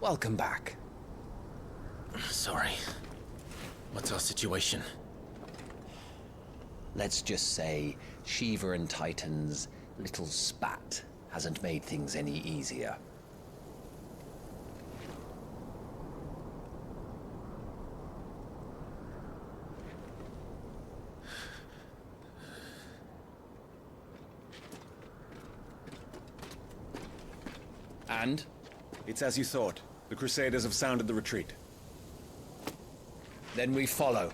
Welcome back. Sorry. What's our situation? Let's just say Shiva and Titan's little spat hasn't made things any easier. And? It's as you thought. The Crusaders have sounded the retreat. Then we follow.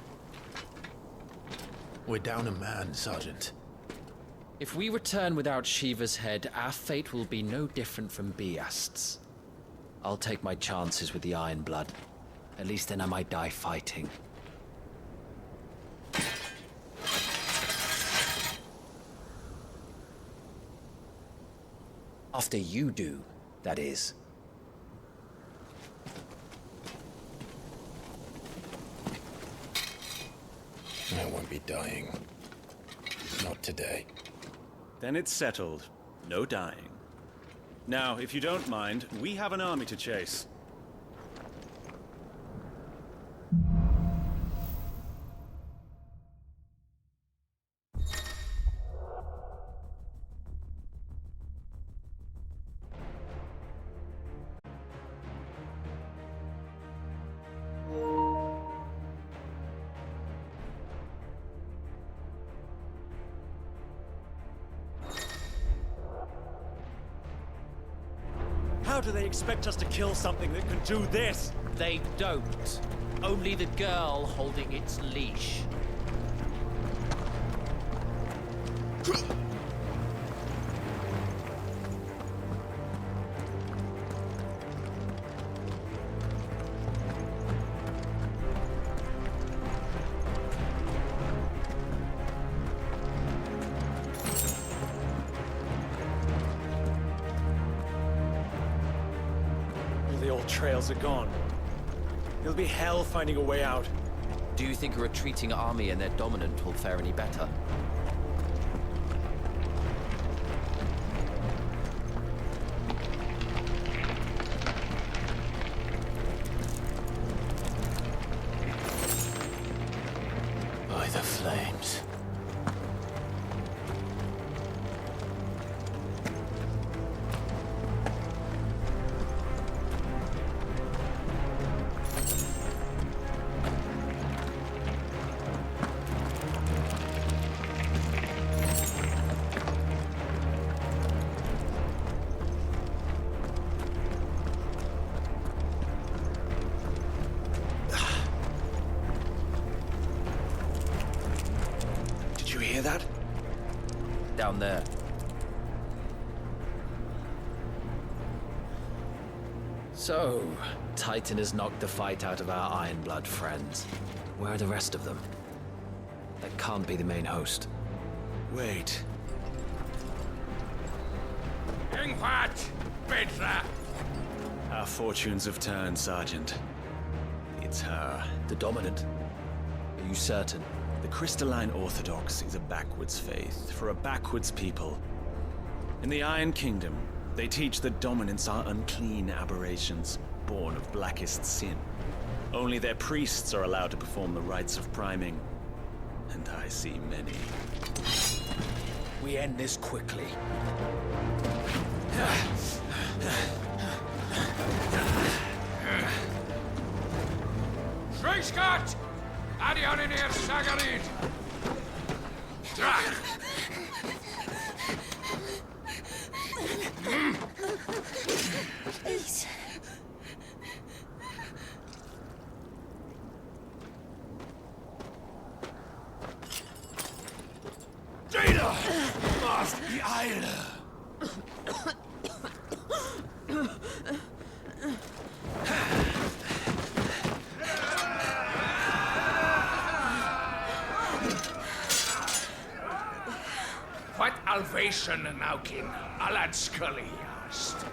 We're down a man, Sergeant. If we return without Shiva's head, our fate will be no different from Biast's. I'll take my chances with the Iron Blood. At least then I might die fighting. After you do, that is. I won't be dying. Not today. Then it's settled. No dying. Now, if you don't mind, we have an army to chase. How do they expect us to kill something that can do this? They don't. Only the girl holding its leash. The old trails are gone. It'll be hell finding a way out. Do you think a retreating army and their dominant will fare any better? By the flames. Did you hear that? Down there. So, Titan has knocked the fight out of our Iron Blood friends. Where are the rest of them? That can't be the main host. Wait. Irgendwas, Petra! Our fortunes have turned, Sergeant. It's her. The dominant? Are you certain? The Crystalline Orthodox is a backwards faith for a backwards people. In the Iron Kingdom, they teach that dominants are unclean aberrations, born of blackest sin. Only their priests are allowed to perform the rites of priming. And I see many. We end this quickly. Schweißgott! Adion in ihr Sagarit! Drach! Please. Jeder! Machst die Eile! What alvation naukin alad skaliast?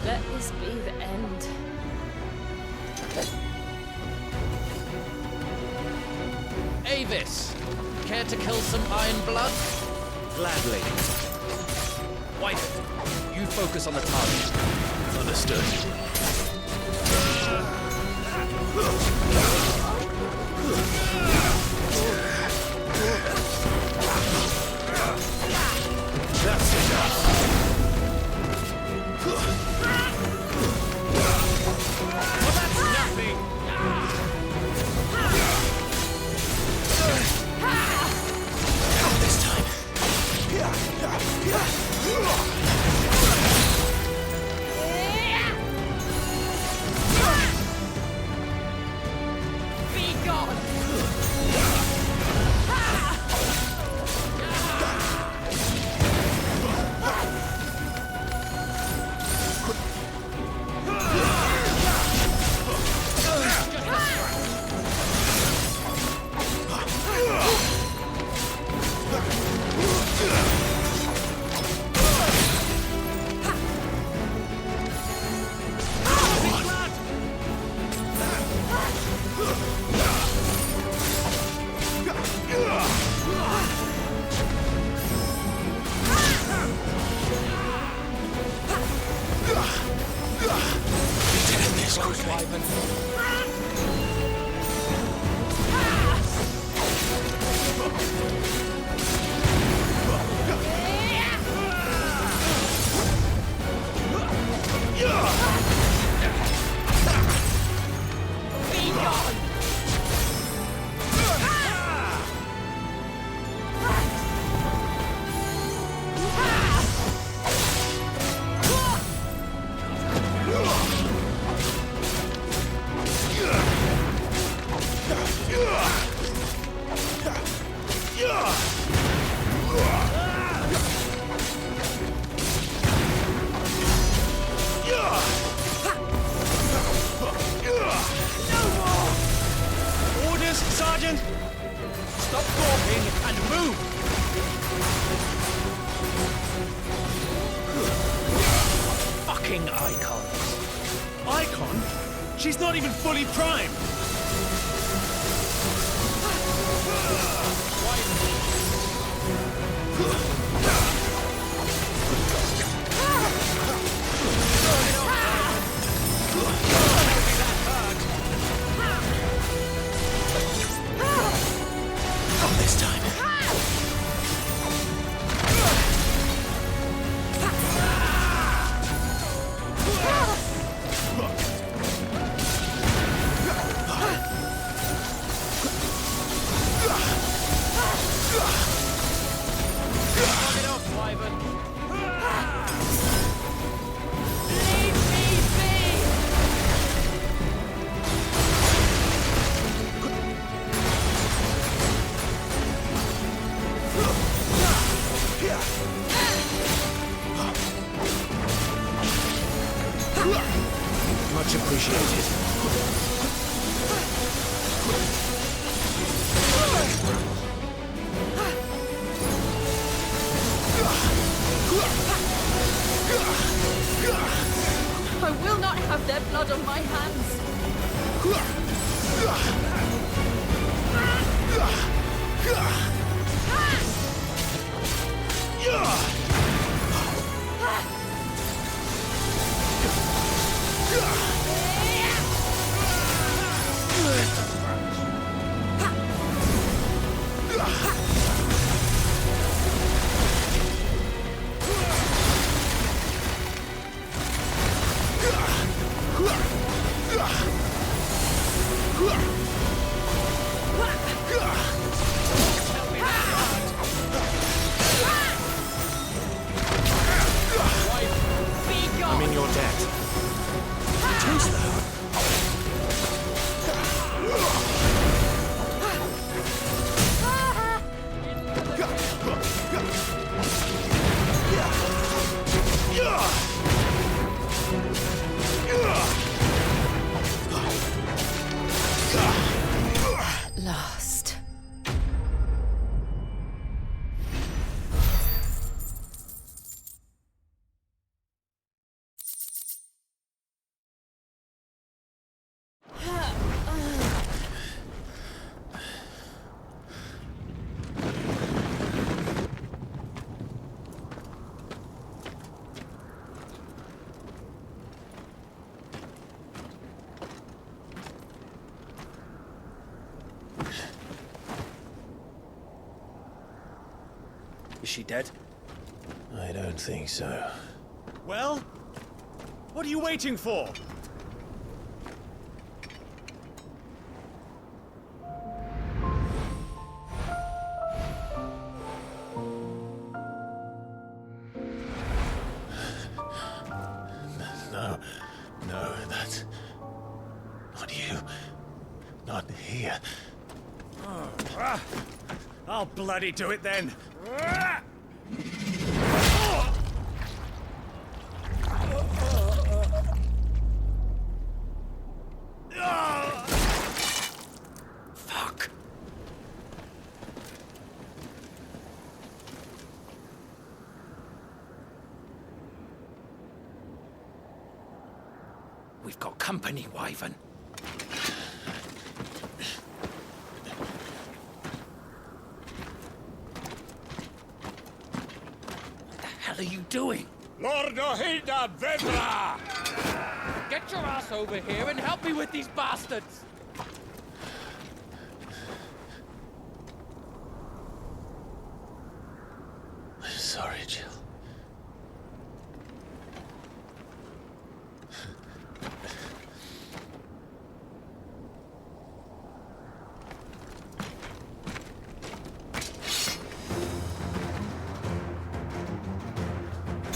Let this be the end. Avis, care to kill some Iron Blood? Gladly. White, you focus on the target. Understood. That's enough. Well, that's nothing! Not this time. Be gone! Be gone! Orders, Sergeant! Stop gawping and move! Fucking icons. Icon? She's not even fully primed! Not this time. Is she dead? I don't think so. Well? What are you waiting for? No, that's not you. Not here. I'll bloody do it then. Fuck. We've got company, Wyvern. What the hell are you doing? Lord Ohida Vedra! Get your ass over here and help me with these bastards! I'm sorry, Jill.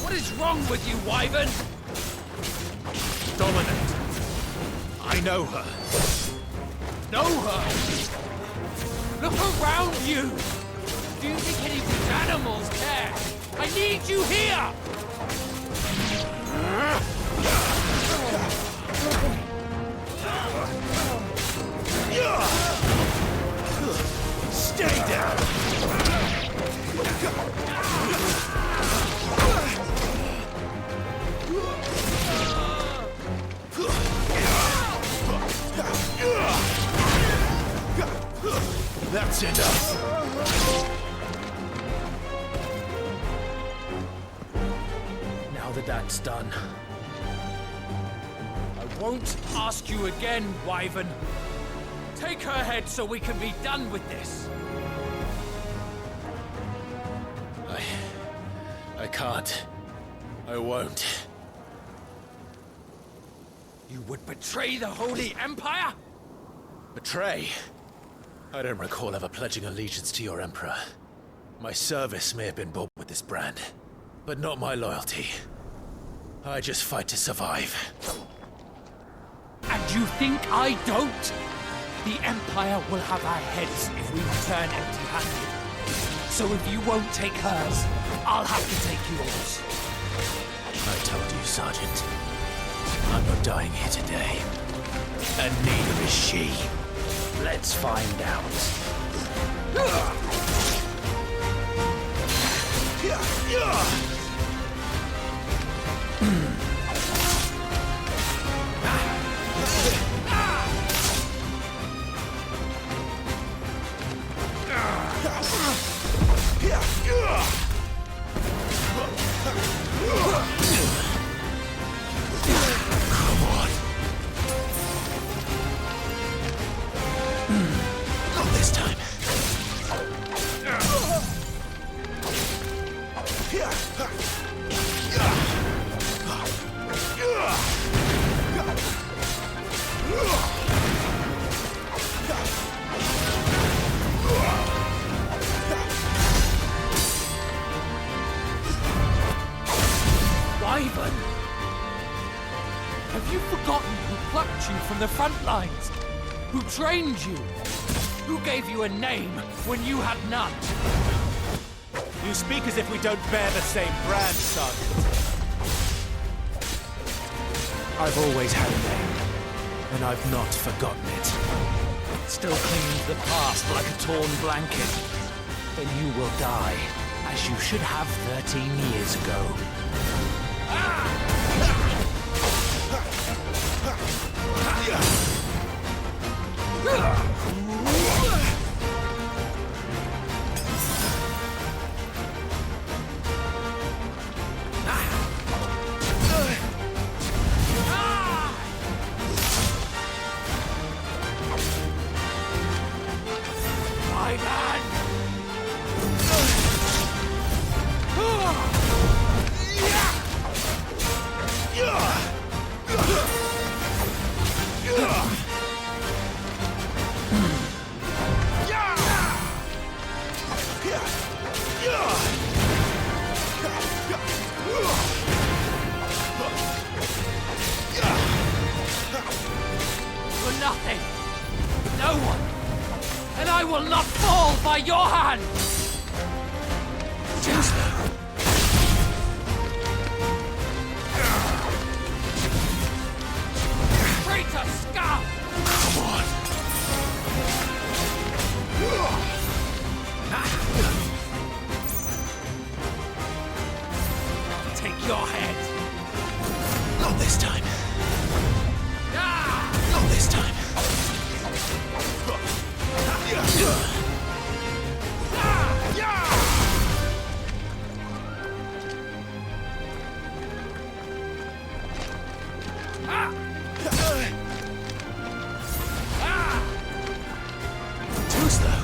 What is wrong with you, Wyvern? Dominant. I know her. Know her? Look around you! Do you think any of these animals care? I need you here! Stay down! That's enough. Now that that's done, I won't ask you again, Wyvern. Take her head so we can be done with this. I can't. I won't. You would betray the Holy Empire? Betray? I don't recall ever pledging allegiance to your Emperor. My service may have been bought with this brand, but not my loyalty. I just fight to survive. And you think I don't? The Empire will have our heads if we return empty-handed. So if you won't take hers, I'll have to take yours. I told you, Sergeant. I'm not dying here today. And neither is she. Let's find out. Come on. Not this time. Wyvern! Have you forgotten who plucked you from the front lines? Who trained you? Who gave you a name when you had none? You speak as if we don't bear the same brand, Sergeant. I've always had a name. And I've not forgotten it. Still clinging to the past like a torn blanket. Then you will die, as you should have 13 years ago. My man! I will not fall by your hand! Traitor scum! Come on. Take your head! Not this time. Not this time. Too slow.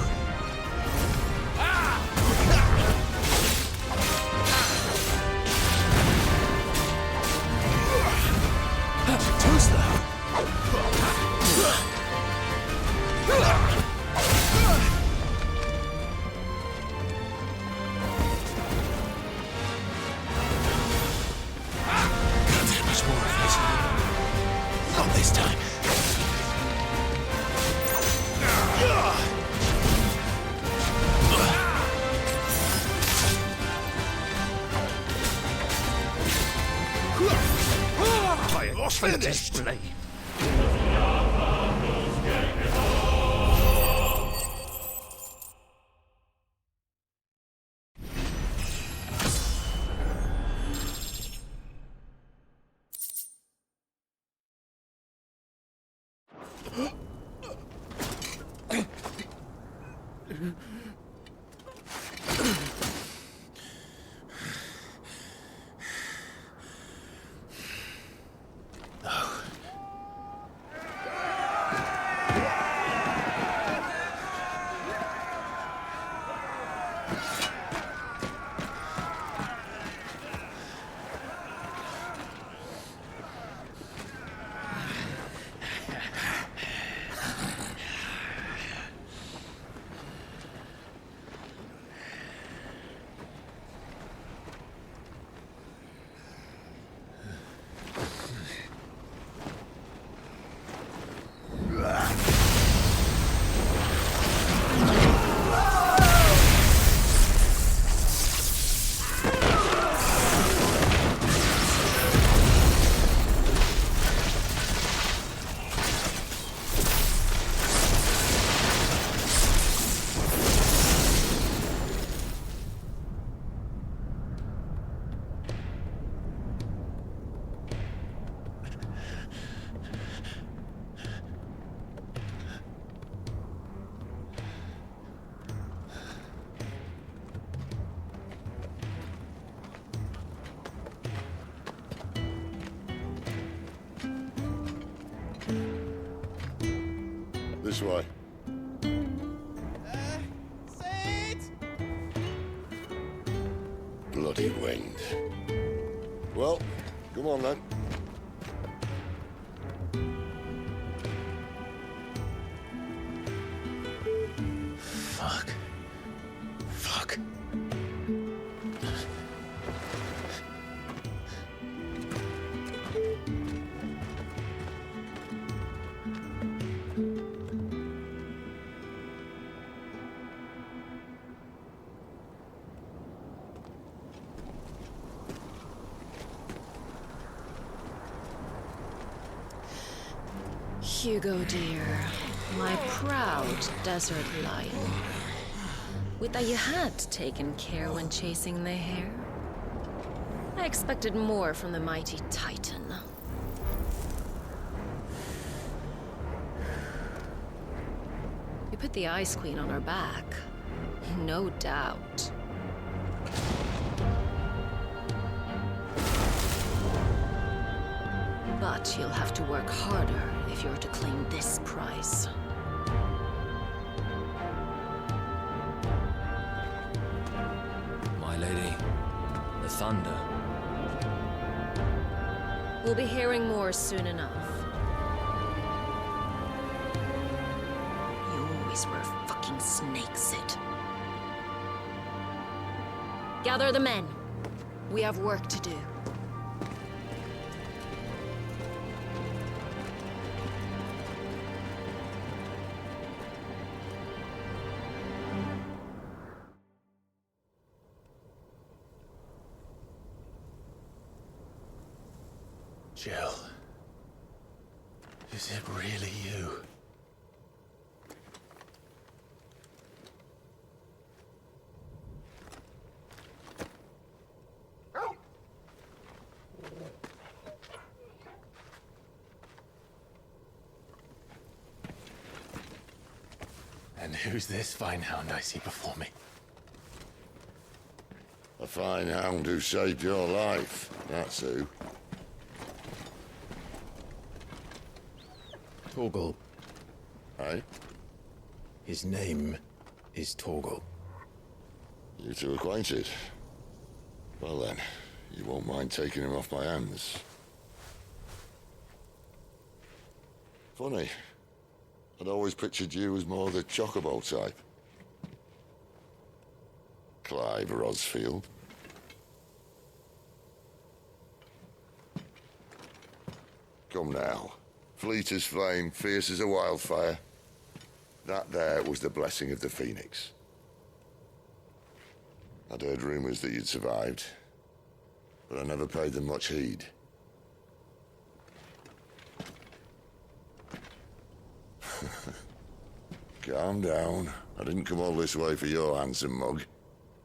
Too slow. Can't take much more of this. Not this time. I lost the display. This way. Bloody wind. Well, come on then. Fuck. Fuck. Hugo, dear, my proud desert lion. Would that you had taken care when chasing the hare. I expected more from the mighty Titan. You put the Ice Queen on her back, no doubt. But you'll have to work harder if you're to claim this prize. My lady, the thunder. We'll be hearing more soon enough. You always were a fucking snake, Sid. Gather the men. We have work to do. Jill. Is it really you? And who's this fine hound I see before me? A fine hound who saved your life. That's who. Torgal. Hey? His name is Torgal. You two acquainted? Well then, you won't mind taking him off my hands. Funny. I'd always pictured you as more the chocobo type. Clive Rosfield. Come now. Fleet as flame, fierce as a wildfire. That there was the blessing of the Phoenix. I'd heard rumors that you'd survived, but I never paid them much heed. Calm down. I didn't come all this way for your handsome mug.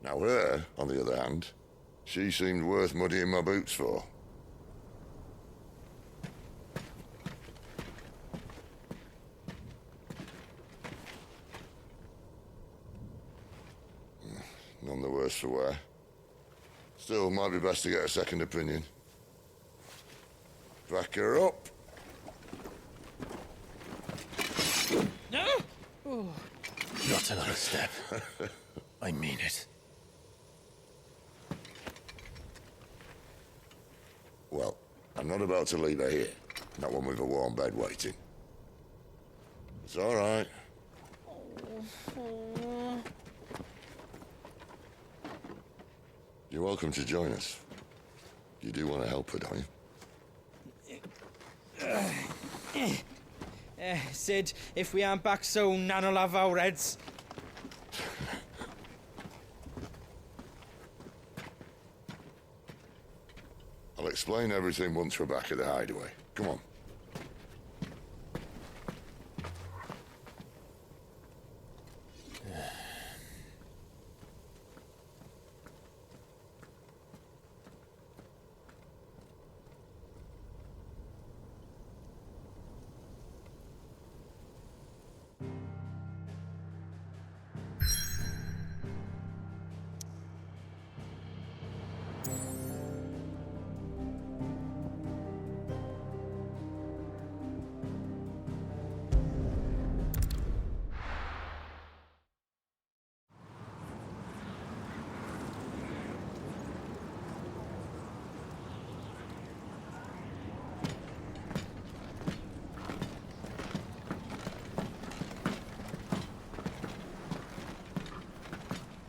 Now her, on the other hand, she seemed worth muddying my boots for. None the worse for wear. Still, might be best to get a second opinion. Back her up. No? Oh. Not another step. I mean it. Well, I'm not about to leave her here. Not one with a warm bed waiting. It's all right. You're welcome to join us. You do want to help her, don't you? Sid, if we aren't back soon, Nan'll have our heads. I'll explain everything once we're back at the hideaway. Come on.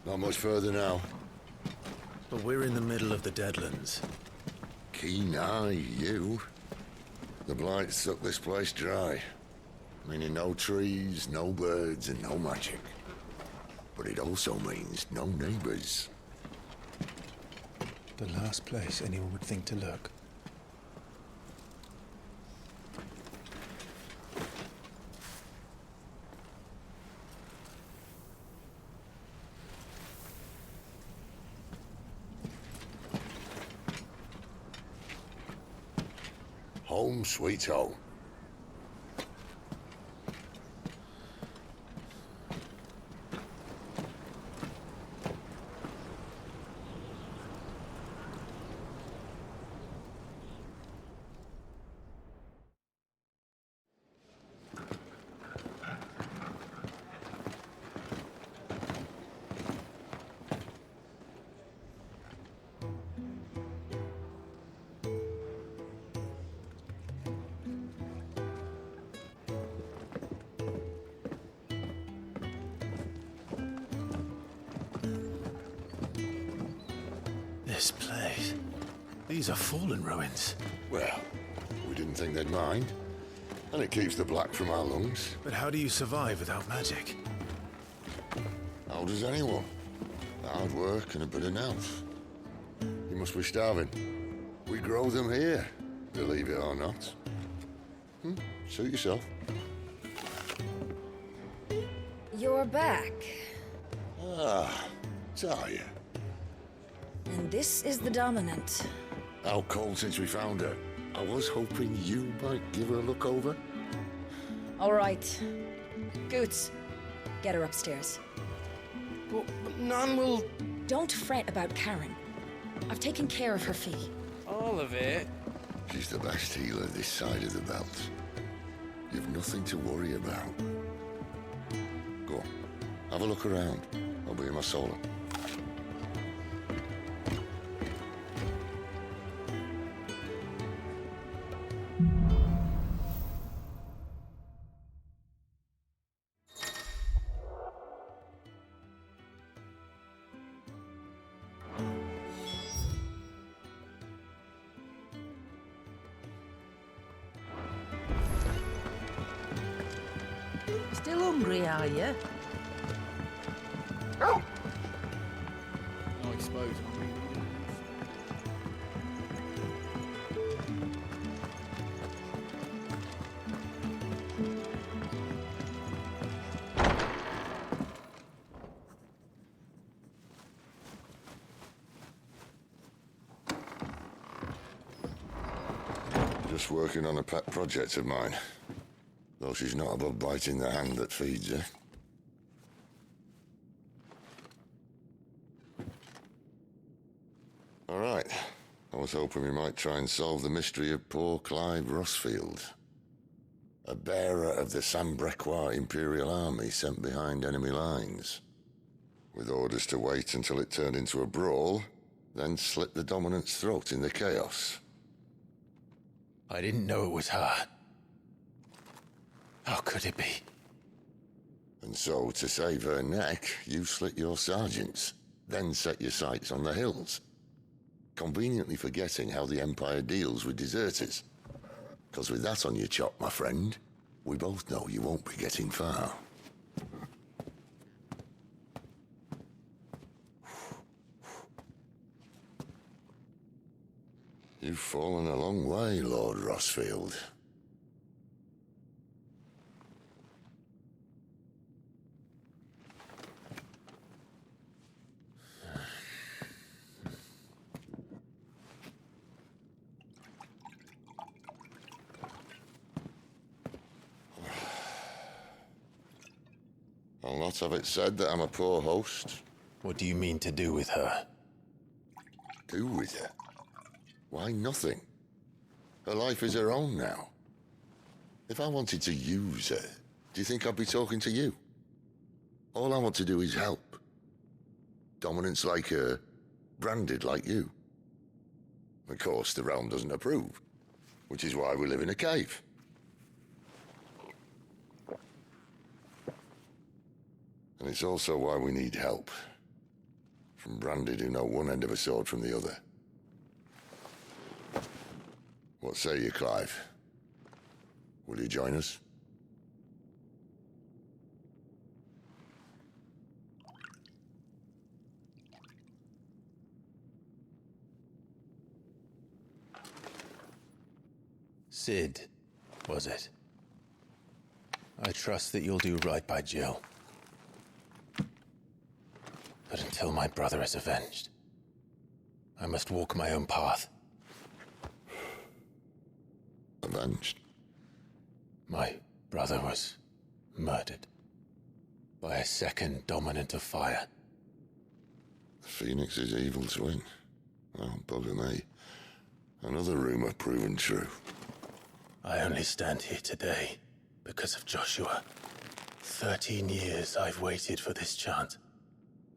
Not much further now. But we're in the middle of the Deadlands. Keen eye, you. The blight sucked this place dry. Meaning no trees, no birds, and no magic. But it also means no neighbors. The last place anyone would think to look. Home sweet home. This place. These are fallen ruins. Well, we didn't think they'd mind. And it keeps the black from our lungs. But how do you survive without magic? How does anyone? Hard work and a bit of nous. You must be starving. We grow them here. Believe it or not. Suit yourself. You're back. Ah, Talia. And this is the Dominant. Out cold since we found her. I was hoping you might give her a look over. All right. Goots, get her upstairs. But none will... Don't fret about Karen. I've taken care of her fee. All of it? She's the best healer this side of the belt. You've nothing to worry about. Go on, have a look around. I'll be in my solo. Still hungry, are you? I suppose. Just working on a pet project of mine. Though she's not above biting the hand that feeds her. All right. I was hoping we might try and solve the mystery of poor Clive Rossfield. A bearer of the Sambrequois Imperial Army sent behind enemy lines. With orders to wait until it turned into a brawl, then slit the Dominant's throat in the chaos. I didn't know it was her. How could it be? And so, to save her neck, you slit your sergeants, then set your sights on the hills. Conveniently forgetting how the Empire deals with deserters. Because with that on your chop, my friend, we both know you won't be getting far. You've fallen a long way, Lord Rossfield. I'll not have it said that I'm a poor host. What do you mean to do with her? Do with her? Why, nothing. Her life is her own now. If I wanted to use her, do you think I'd be talking to you? All I want to do is help. Dominants like her, branded like you. Of course, the realm doesn't approve, which is why we live in a cave. And it's also why we need help. From branded who know one end of a sword from the other. What say you, Clive? Will you join us? Sid, was it? I trust that you'll do right by Jill. But until my brother is avenged, I must walk my own path. Avenged? My brother was murdered by a second Dominant of Fire. The Phoenix's evil twin. Oh, bugger me. Another rumor proven true. I only stand here today because of Joshua. 13 years I've waited for this chance.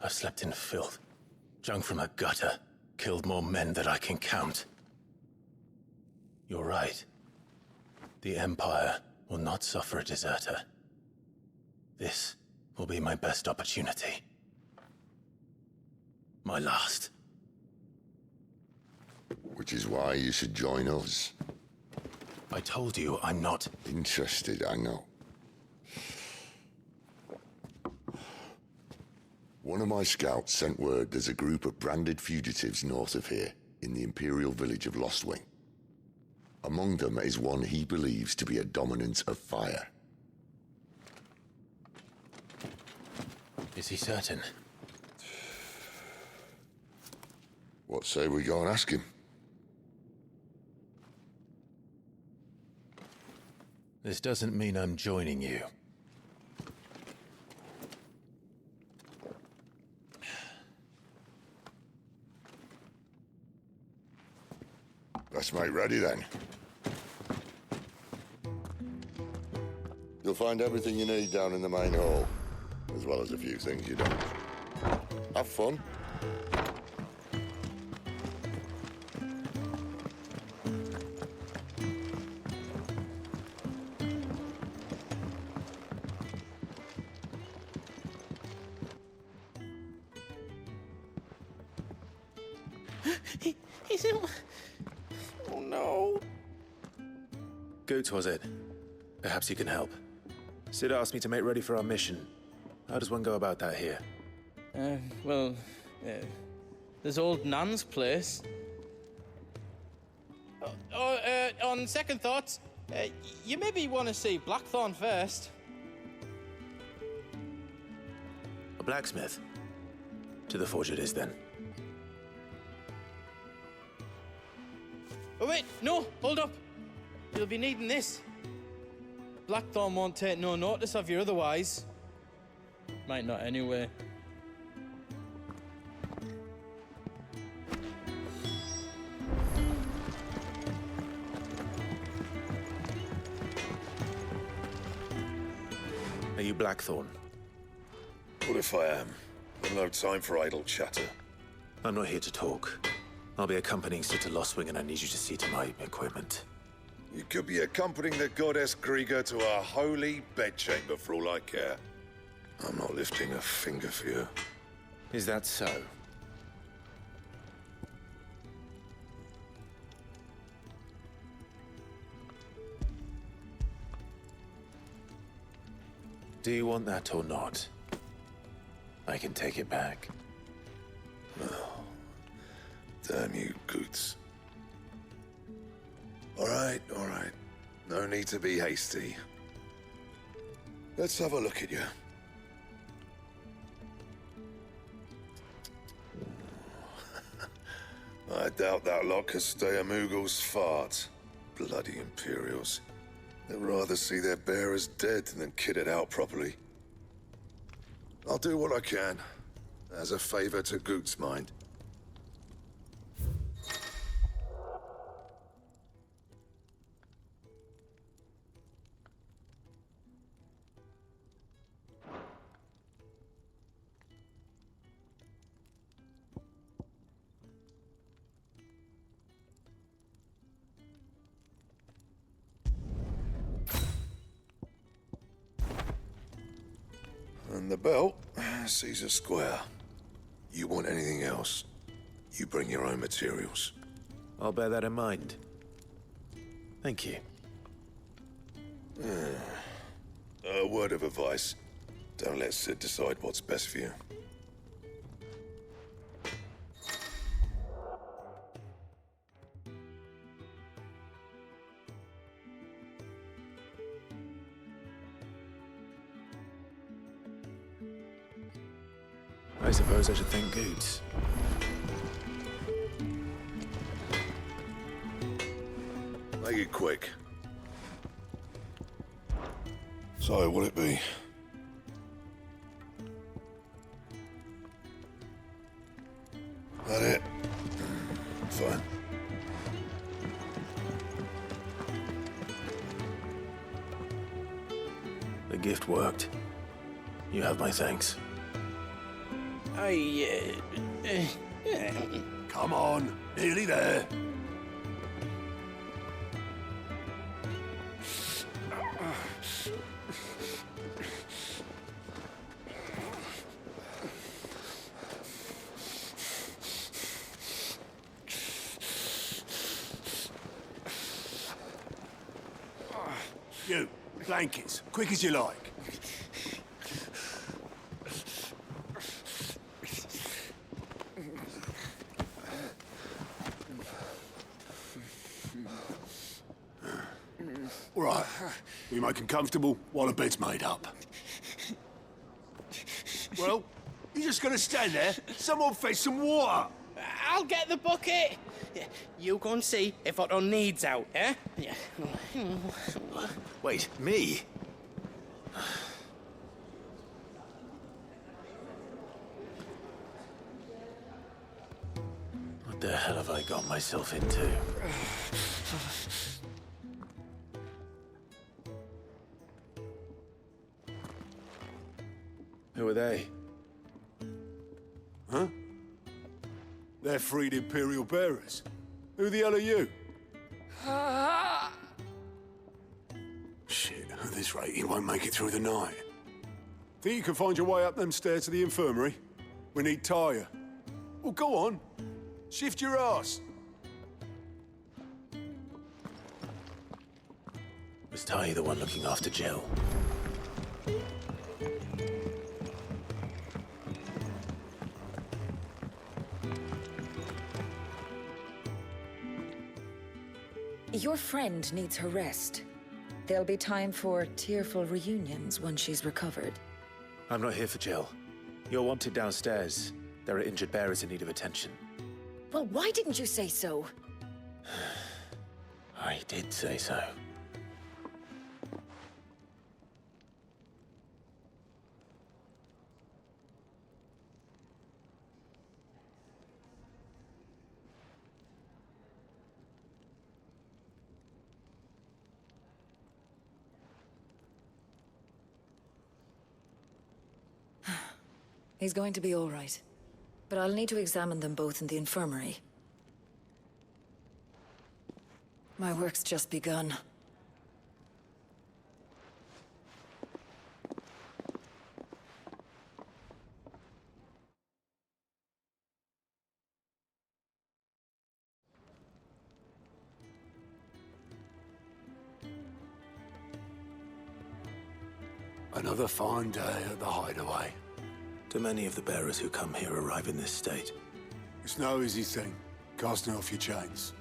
I've slept in filth, drunk from a gutter, killed more men than I can count. You're right. The Empire will not suffer a deserter. This will be my best opportunity. My last. Which is why you should join us. I told you I'm not Interested, I know. One of my scouts sent word there's a group of branded fugitives north of here, in the Imperial village of Lostwing. Among them is one he believes to be a dominant of fire. Is he certain? What say we go and ask him? This doesn't mean I'm joining you. Let's make ready then. You'll find everything you need down in the main hall, as well as a few things you don't. Have fun. He's in... Oh no. Goots, was it? Perhaps you can help. Sid asked me to make ready for our mission. How does one go about that here? Well, there's old Nan's place. On second thoughts, you maybe want to see Blackthorn first. A blacksmith? To the forge it is, then. Oh wait, no, hold up. You'll be needing this. Blackthorn won't take no notice of you otherwise. Might not anyway. Are you Blackthorn? What if I am? I've no time for idle chatter. I'm not here to talk. I'll be accompanying Sid to Lostwing, and I need you to see to my equipment. You could be accompanying the goddess Krieger to our holy bedchamber for all I care. I'm not lifting a finger for you. Is that so? Do you want that or not? I can take it back. Damn you, Goots. All right. No need to be hasty. Let's have a look at you. I doubt that lot could stay a Moogle's fart. Bloody Imperials. They'd rather see their bearers dead than kitted out properly. I'll do what I can, as a favor to Goot's mind. And the belt sees a square. You want anything else, you bring your own materials. I'll bear that in mind. Thank you. A word of advice. Don't let Sid decide what's best for you. I suppose I should thank Goots. Make it quick. So, what'll it be? That it? Fine. The gift worked. You have my thanks. Come on, nearly there. You, blankets, quick as you like. We make 'em comfortable while the bed's made up. Well, you just gonna stand there? Someone fetch some water! I'll get the bucket! You go and see if Otto needs out, eh? Wait, me? What the hell have I got myself into? Who are they? Huh? They're freed Imperial bearers. Who the hell are you? Shit, at this rate, he won't make it through the night. Think you can find your way up them stairs to the infirmary? We need Tyre. Well, go on. Shift your ass. Was Ty the one looking after Jill? Your friend needs her rest. There'll be time for tearful reunions once she's recovered. I'm not here for Jill. You're wanted downstairs. There are injured bearers in need of attention. Well, why didn't you say so? I did say so. He's going to be all right. But I'll need to examine them both in the infirmary. My work's just begun. Another fine day at the hideaway. Do many of the bearers who come here arrive in this state? It's no easy thing, casting off your chains.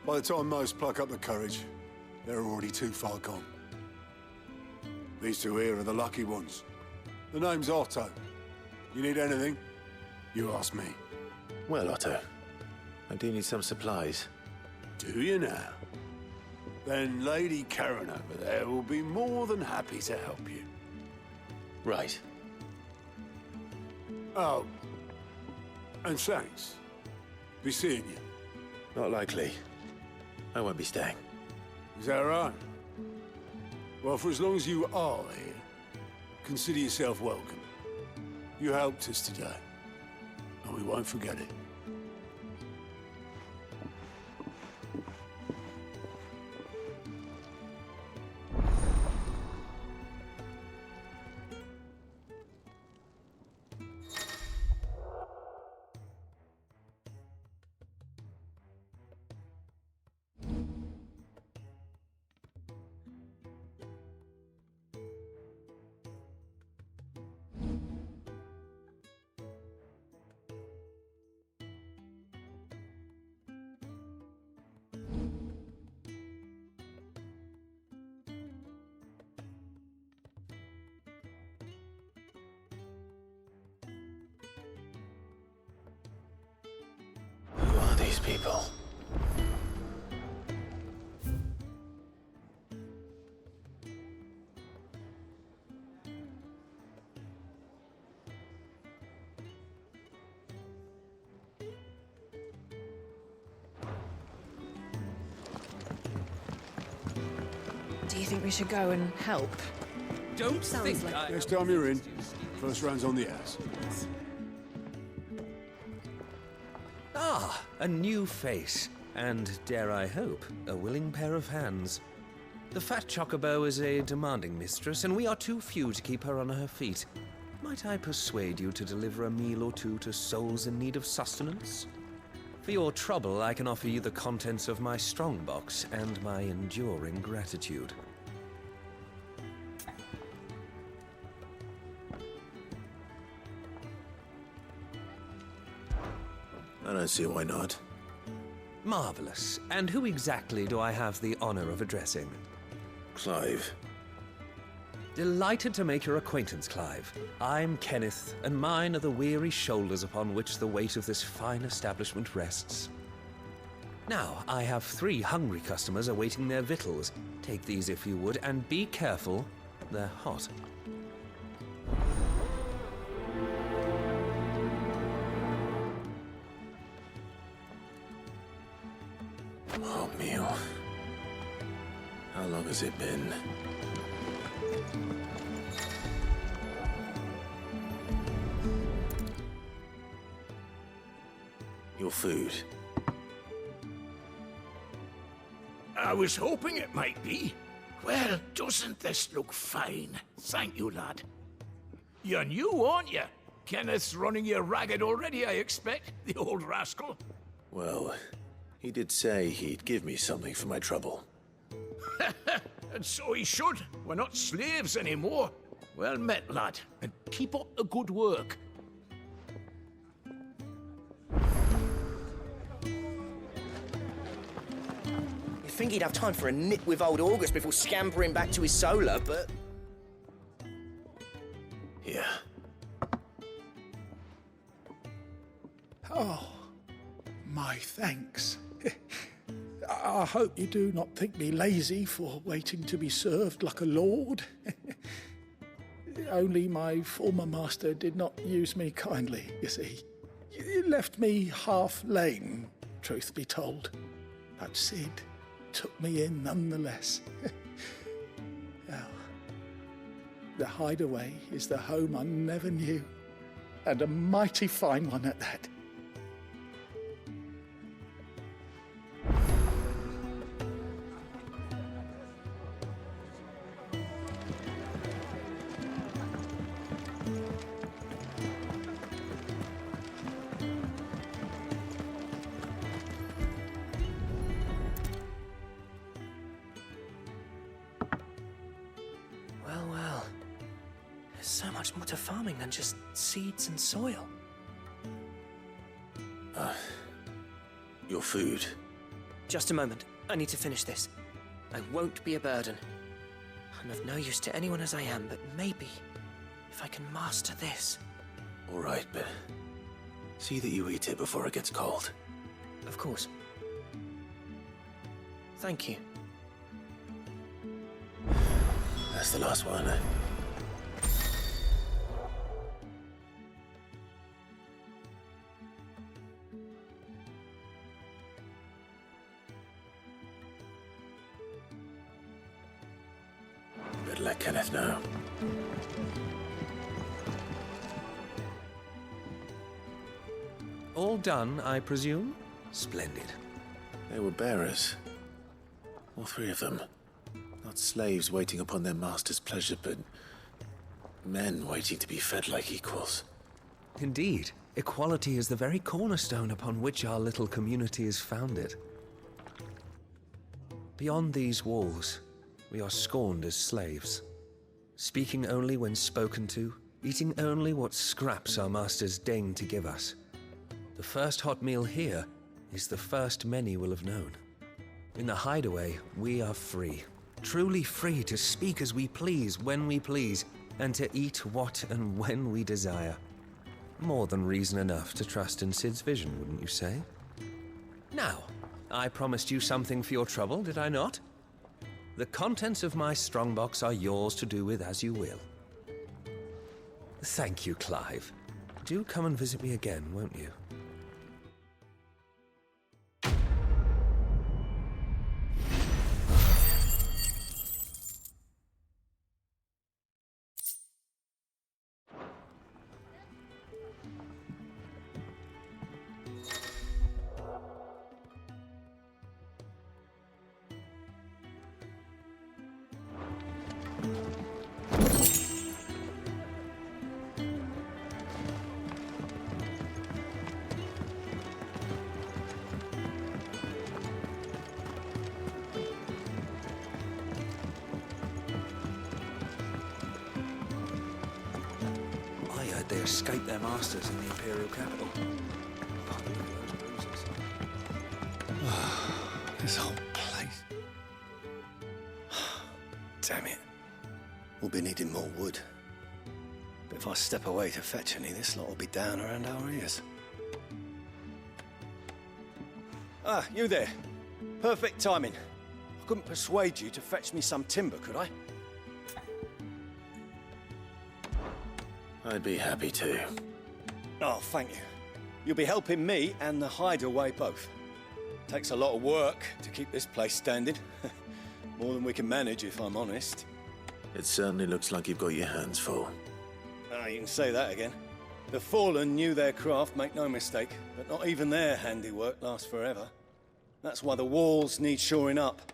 By the time most pluck up the courage, they're already too far gone. These two here are the lucky ones. The name's Otto. You need anything, you ask me. Well, Otto, I do need some supplies. Do you now? Then Lady Karen over there will be more than happy to help you. Right. Oh, and thanks. Be seeing you. Not likely. I won't be staying. Is that right? Well, for as long as you are here, consider yourself welcome. You helped us today, and we won't forget it. Who are these people? Do you think we should go and help? Don't think Next time you're in, first round's on the ass. Ah, a new face. And, dare I hope, a willing pair of hands. The fat chocobo is a demanding mistress, and we are too few to keep her on her feet. Might I persuade you to deliver a meal or two to souls in need of sustenance? For your trouble, I can offer you the contents of my strongbox and my enduring gratitude. I don't see why not. Marvelous. And who exactly do I have the honor of addressing? Clive. Delighted to make your acquaintance, Clive. I'm Kenneth, and mine are the weary shoulders upon which the weight of this fine establishment rests. Now, I have 3 hungry customers awaiting their victuals. Take these if you would, and be careful, they're hot. Oh, meal. How long has it been? Your food. I was hoping it might be. Well, doesn't this look fine? Thank you, lad. You're new, aren't you? Kenneth's running you ragged already, I expect, the old rascal. Well, he did say he'd give me something for my trouble. And so he should. We're not slaves anymore. Well met, lad, and keep up the good work. You'd think he'd have time for a nip with old August before scampering back to his solar, but... Here. Oh, my thanks. I hope you do not think me lazy for waiting to be served like a lord. Only my former master did not use me kindly, you see. He left me half lame, truth be told. But Sid took me in nonetheless. Well, the hideaway is the home I never knew, and a mighty fine one at that. Well. There's so much more to farming than just seeds and soil. Your food. Just a moment. I need to finish this. I won't be a burden. I'm of no use to anyone as I am, but maybe if I can master this. All right, but see that you eat it before it gets cold. Of course. Thank you. That's the last one. Better let Kenneth know. All done, I presume? Splendid. They were bearers. All 3 of them. Not slaves waiting upon their master's pleasure, but men waiting to be fed like equals. Indeed. Equality is the very cornerstone upon which our little community is founded. Beyond these walls, we are scorned as slaves. Speaking only when spoken to, eating only what scraps our masters deign to give us. The first hot meal here is the first many will have known. In the hideaway, we are free. Truly free to speak as we please, when we please, and to eat what and when we desire. More than reason enough to trust in Sid's vision, wouldn't you say? Now, I promised you something for your trouble, did I not? The contents of my strongbox are yours to do with as you will. Thank you, Clive. Do come and visit me again, won't you? They escaped their masters in the Imperial capital. Oh, look at those bruises. This whole place. Damn it. We'll be needing more wood. But if I step away to fetch any, this lot will be down around our ears. Ah, you there. Perfect timing. I couldn't persuade you to fetch me some timber, could I? I'd be happy to. Oh, thank you. You'll be helping me and the hideaway both. Takes a lot of work to keep this place standing. More than we can manage, if I'm honest. It certainly looks like you've got your hands full. Ah, you can say that again. The Fallen knew their craft, make no mistake, but not even their handiwork lasts forever. That's why the walls need shoring up.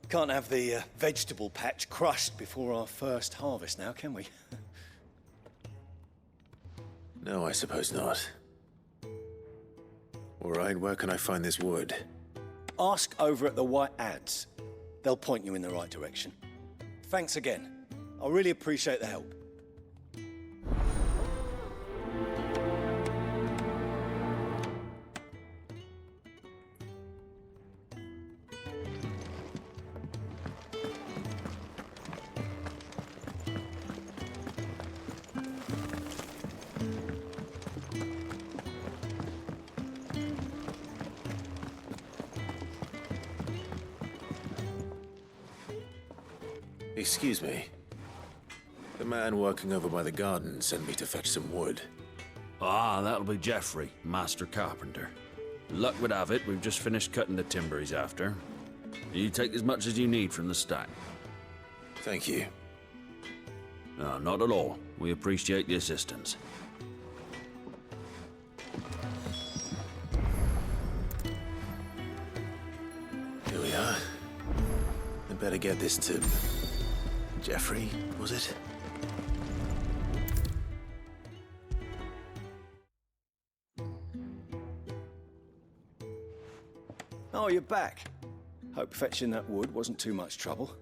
Can't have the vegetable patch crushed before our first harvest now, can we? No, I suppose not. All right, where can I find this wood? Ask over at the White Ads. They'll point you in the right direction. Thanks again. I really appreciate the help. Excuse me. The man working over by the garden sent me to fetch some wood. Ah, that'll be Geoffrey, Master Carpenter. Luck would have it, we've just finished cutting the timber he's after. You take as much as you need from the stack. Thank you. No, not at all. We appreciate the assistance. Here we are. I'd better get this to... Geoffrey, was it? Oh, you're back. Hope fetching that wood wasn't too much trouble.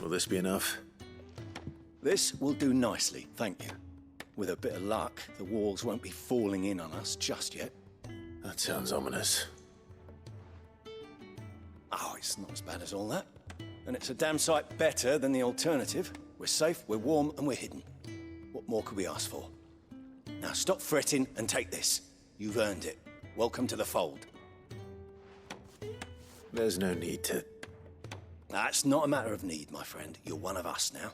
Will this be enough? This will do nicely, thank you. With a bit of luck, the walls won't be falling in on us just yet. That sounds ominous. Oh, it's not as bad as all that. And it's a damn sight better than the alternative. We're safe, we're warm, and we're hidden. What more could we ask for? Now stop fretting and take this. You've earned it. Welcome to the fold. There's no need to... That's not a matter of need, my friend. You're one of us now.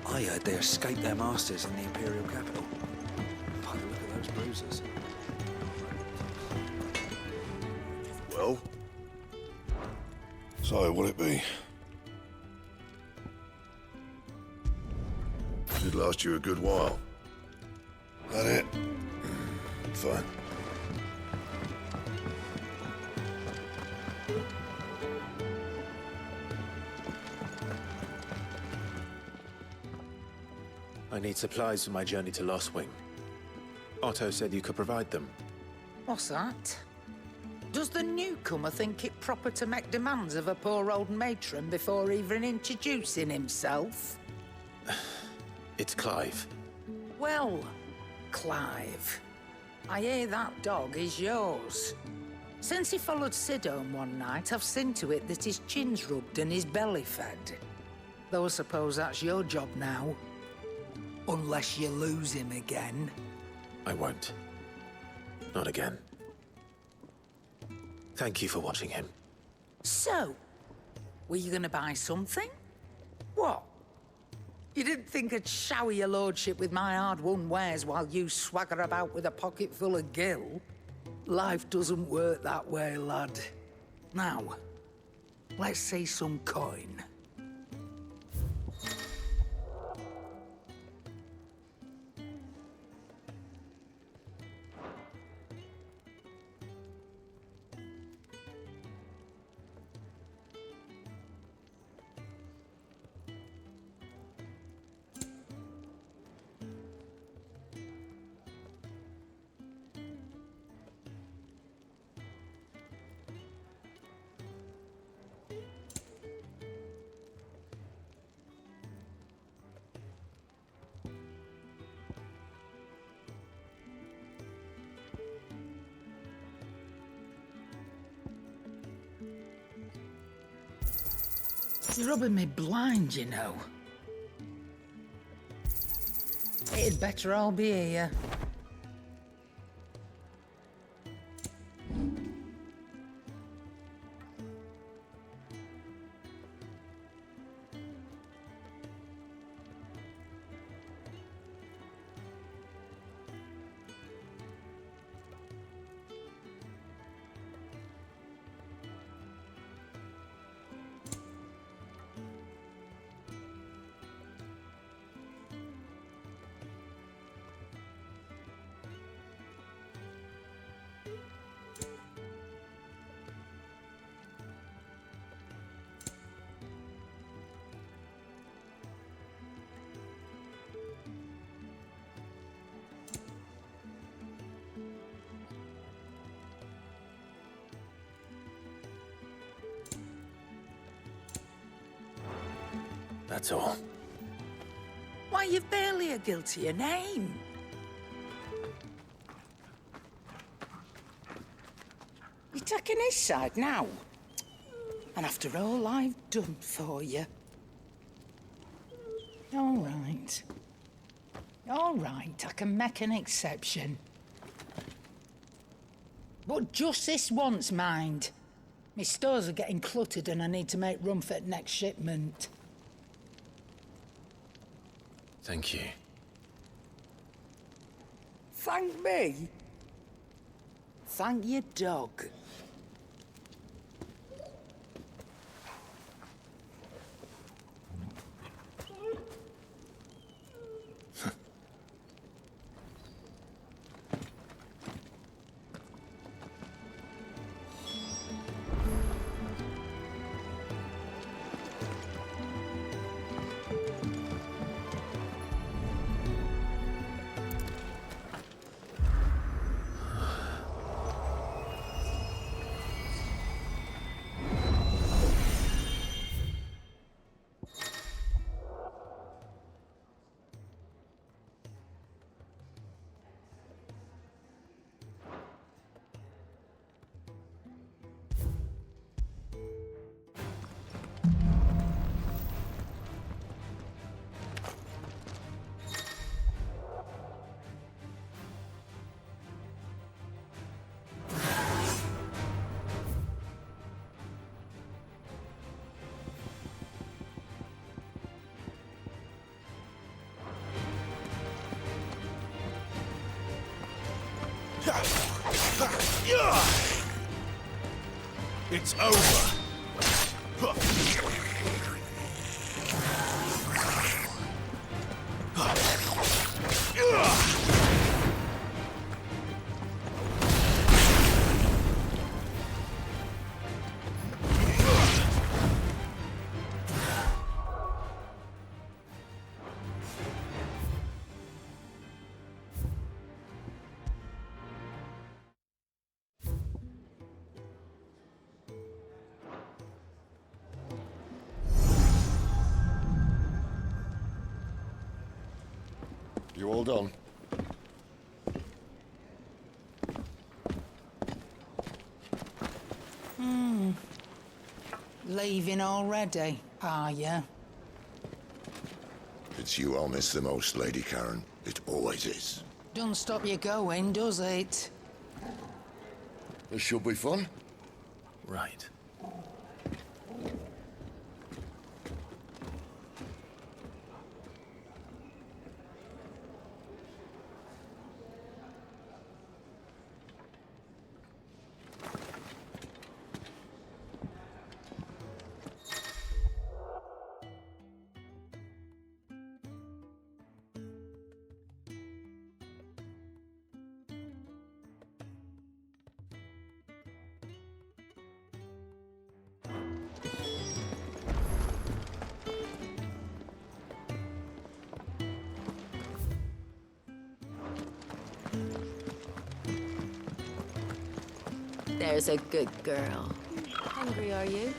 I heard they escaped their masters in the Imperial capital. By the look of those bruises. Well? So, what'll it be? Should last you a good while. That it? Fine. I need supplies for my journey to Lost Wing. Otto said you could provide them. What's that? Does the newcomer think it proper to make demands of a poor old matron before even introducing himself? It's Clive. Well, Clive, I hear that dog is yours. Since he followed Sid home one night, I've seen to it that his chin's rubbed and his belly fed. Though I suppose that's your job now. Unless you lose him again. I won't. Not again. Thank you for watching him. So, were you gonna buy something? What? You didn't think I'd shower your lordship with my hard-won wares while you swagger about with a pocket full of gil? Life doesn't work that way, lad. Now, let's see some coin. You're rubbing me blind, you know. It'd better all be here. That's all. Why, you've barely a guiltier name. You're taking his side now? And after all I've done for you? All right. All right, I can make an exception. But just this once, mind. My stores are getting cluttered and I need to make room for the next shipment. Thank you. Thank me? Thank your dog. It's over. You all done? Leaving already, are you? It's you I'll miss the most, Lady Karen. It always is. Don't stop you going, does it? This should be fun. Right. There's a good girl. Hungry, are you?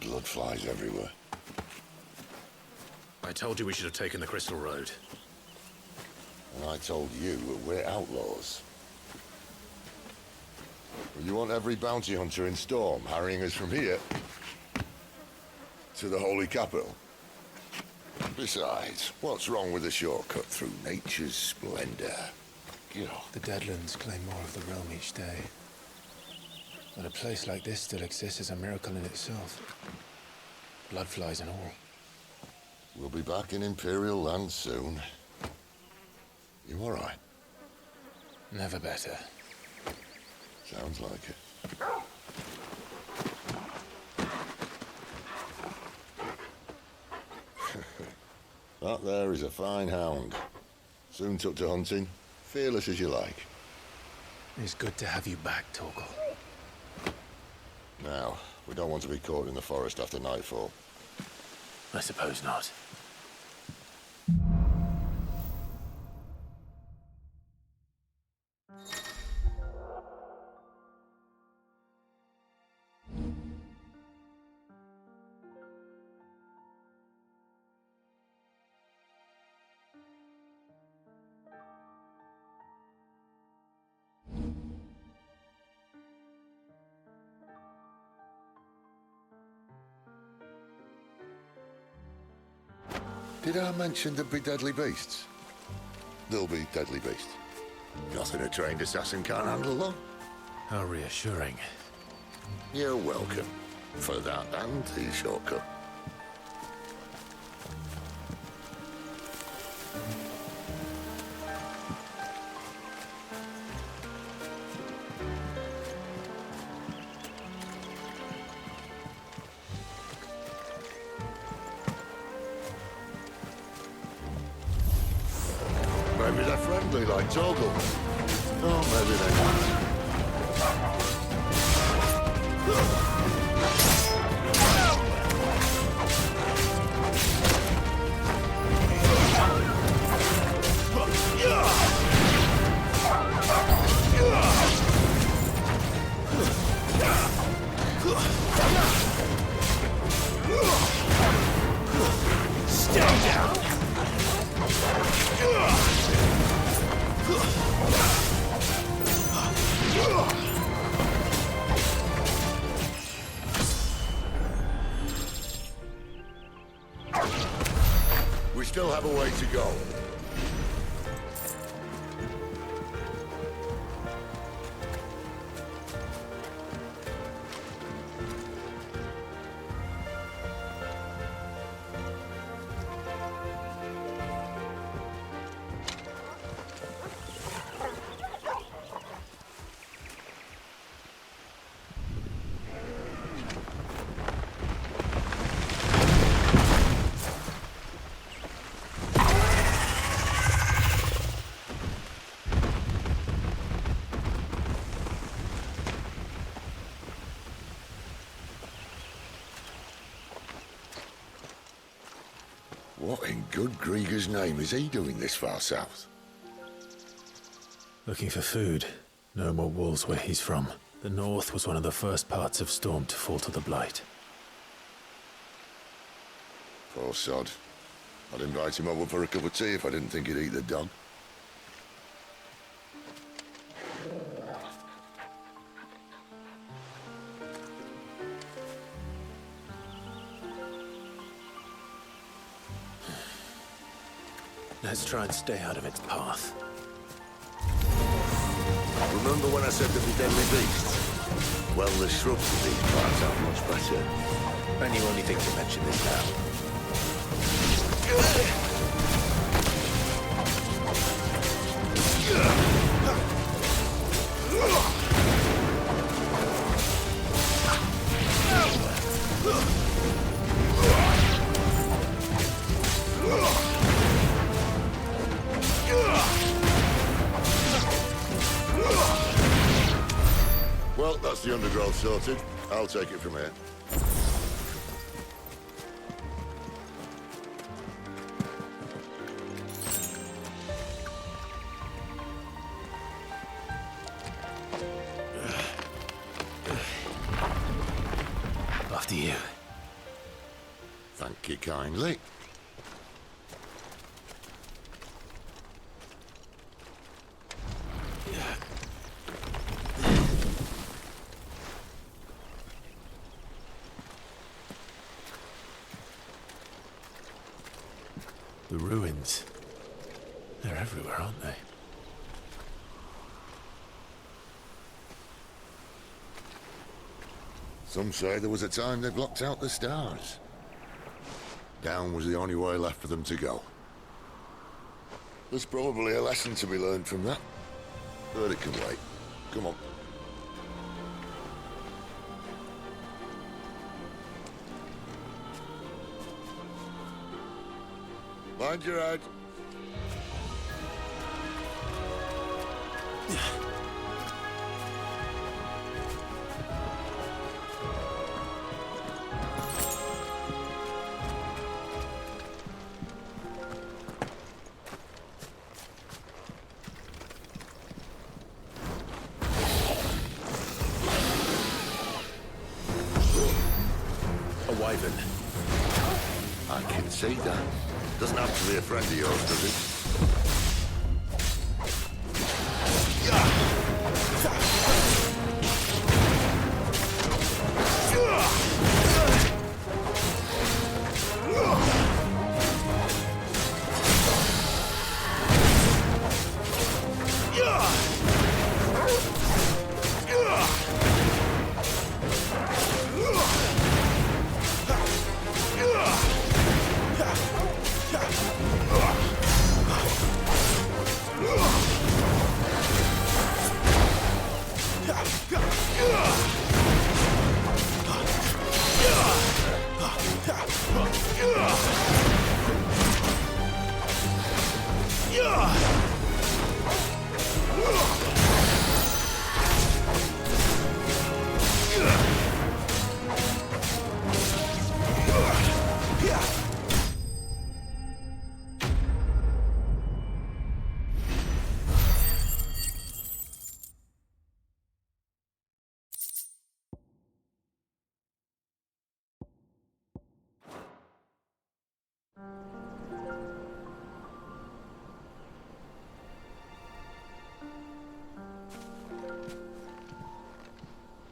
blood flies everywhere. I told you we should have taken the Crystal Road. And I told you we're outlaws. Well, you want every bounty hunter in Storm harrying us from here to the Holy Capital? Besides, what's wrong with a shortcut through nature's splendor? The Deadlands claim more of the realm each day. But a place like this still exists is a miracle in itself. Bloodflies and all. We'll be back in Imperial land soon. You all right? Never better. Sounds like it. That there is a fine hound. Soon took to hunting. Fearless as you like. It's good to have you back, Torgal. Now, we don't want to be caught in the forest after nightfall. I suppose not. Did I mention there'd be deadly beasts? There'll be deadly beasts. Nothing a trained assassin can't handle, though. How reassuring. You're welcome. For that and the shortcut. Maybe they're friendly like Torgal. Oh, maybe they're not. Stay down! We still have a way to go. What in good Grieger's name is he doing this far south? Looking for food. No more wolves where he's from. The north was one of the first parts of Storm to fall to the Blight. Poor sod. I'd invite him over for a cup of tea if I didn't think he'd eat the dog. Let's try and stay out of its path. Remember when I said there'd be deadly beasts? Well, the shrubs of these parts are much better. And you only think to mention this now. Well, that's the undergrowth sorted. I'll take it from here. After you. Thank you kindly. The ruins. They're everywhere, aren't they? Some say there was a time they blocked out the stars. Down was the only way left for them to go. There's probably a lesson to be learned from that. But it can wait. Come on. Mind your head. A wyvern. I can see that. Doesn't have to be a friend of yours, does it?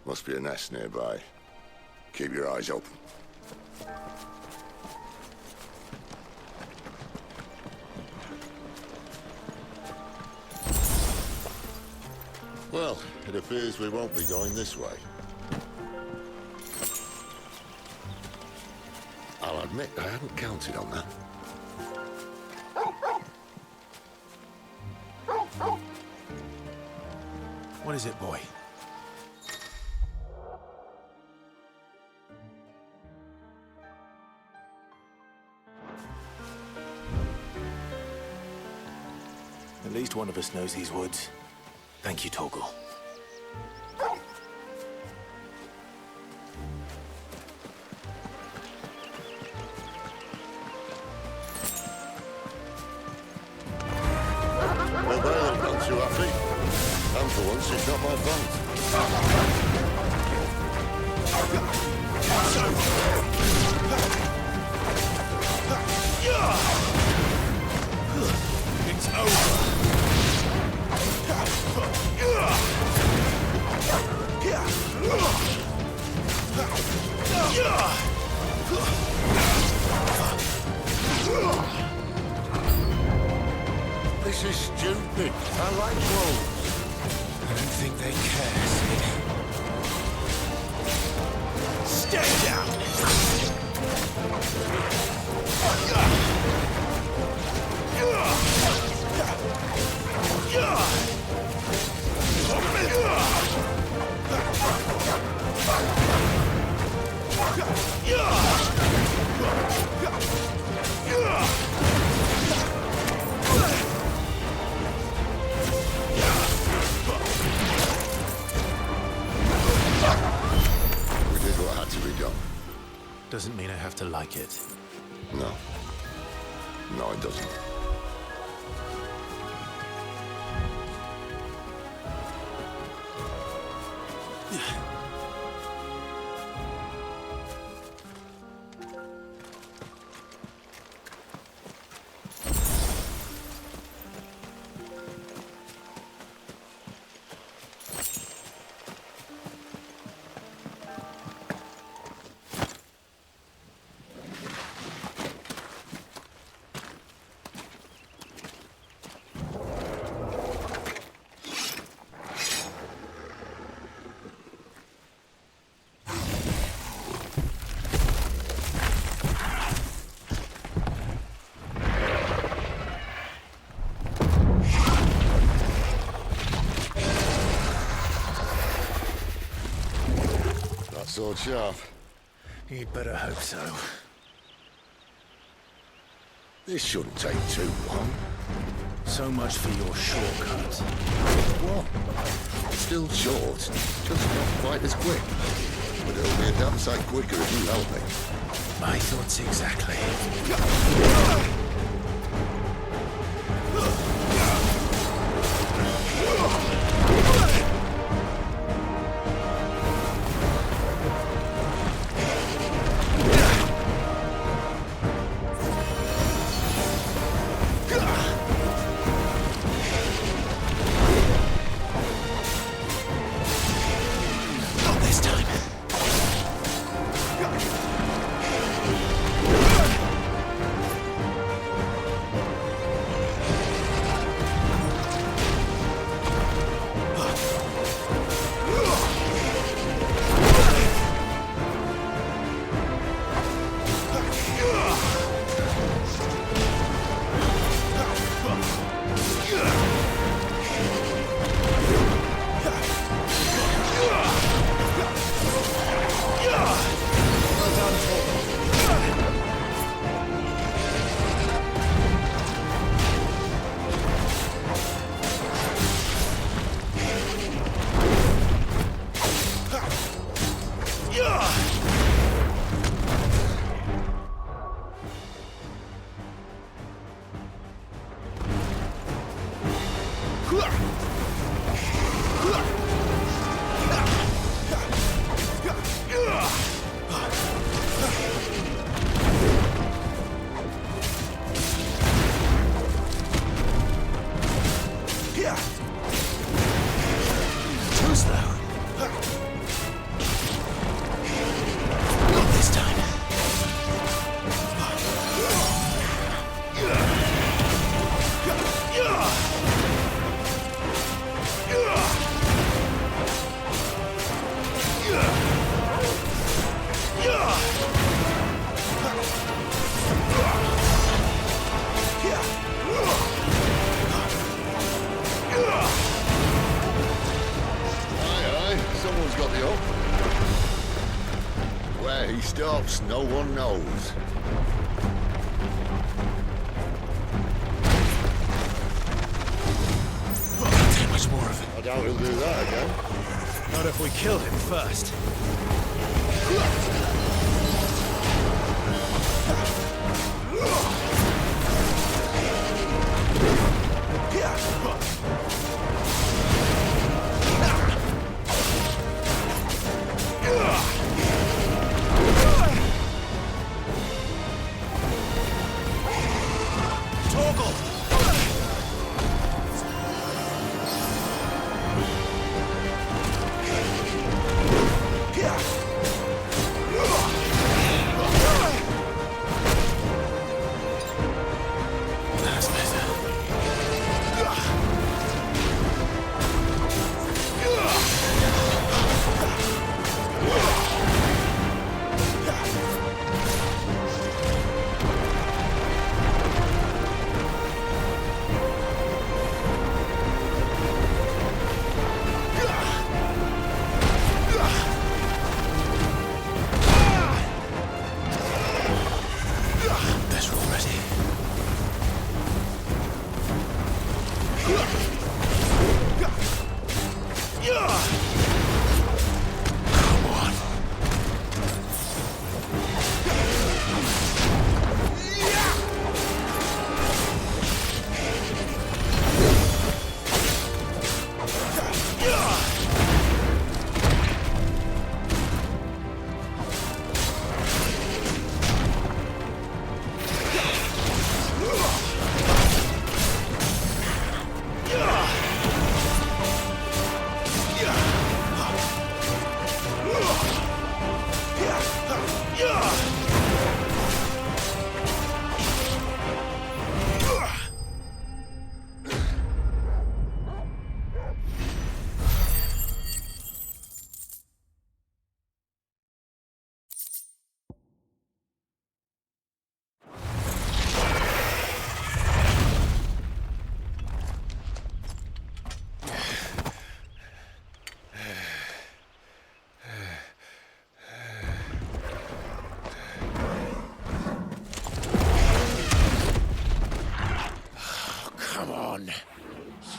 Must be a nest nearby. Keep your eyes open. Well, it appears we won't be going this way. I'll admit I hadn't counted on that. What is it, boy? At least one of us knows these woods. Thank you, Torgal. Well, they look not too happy. And for once, it's not my fault. It's over. This is stupid. I like wolves. I don't think they care, Sid. Stay down! We did what had to be done. Doesn't mean I have to like it. No. No, it doesn't. sword sharp? You'd better hope so. This shouldn't take too long. So much for your shortcut. What? Still short, just not quite as quick. But it'll be a damn sight quicker if you help me. My thoughts exactly. No one knows. Can't take much more of it. I doubt he'll do that again. Not if we kill him first.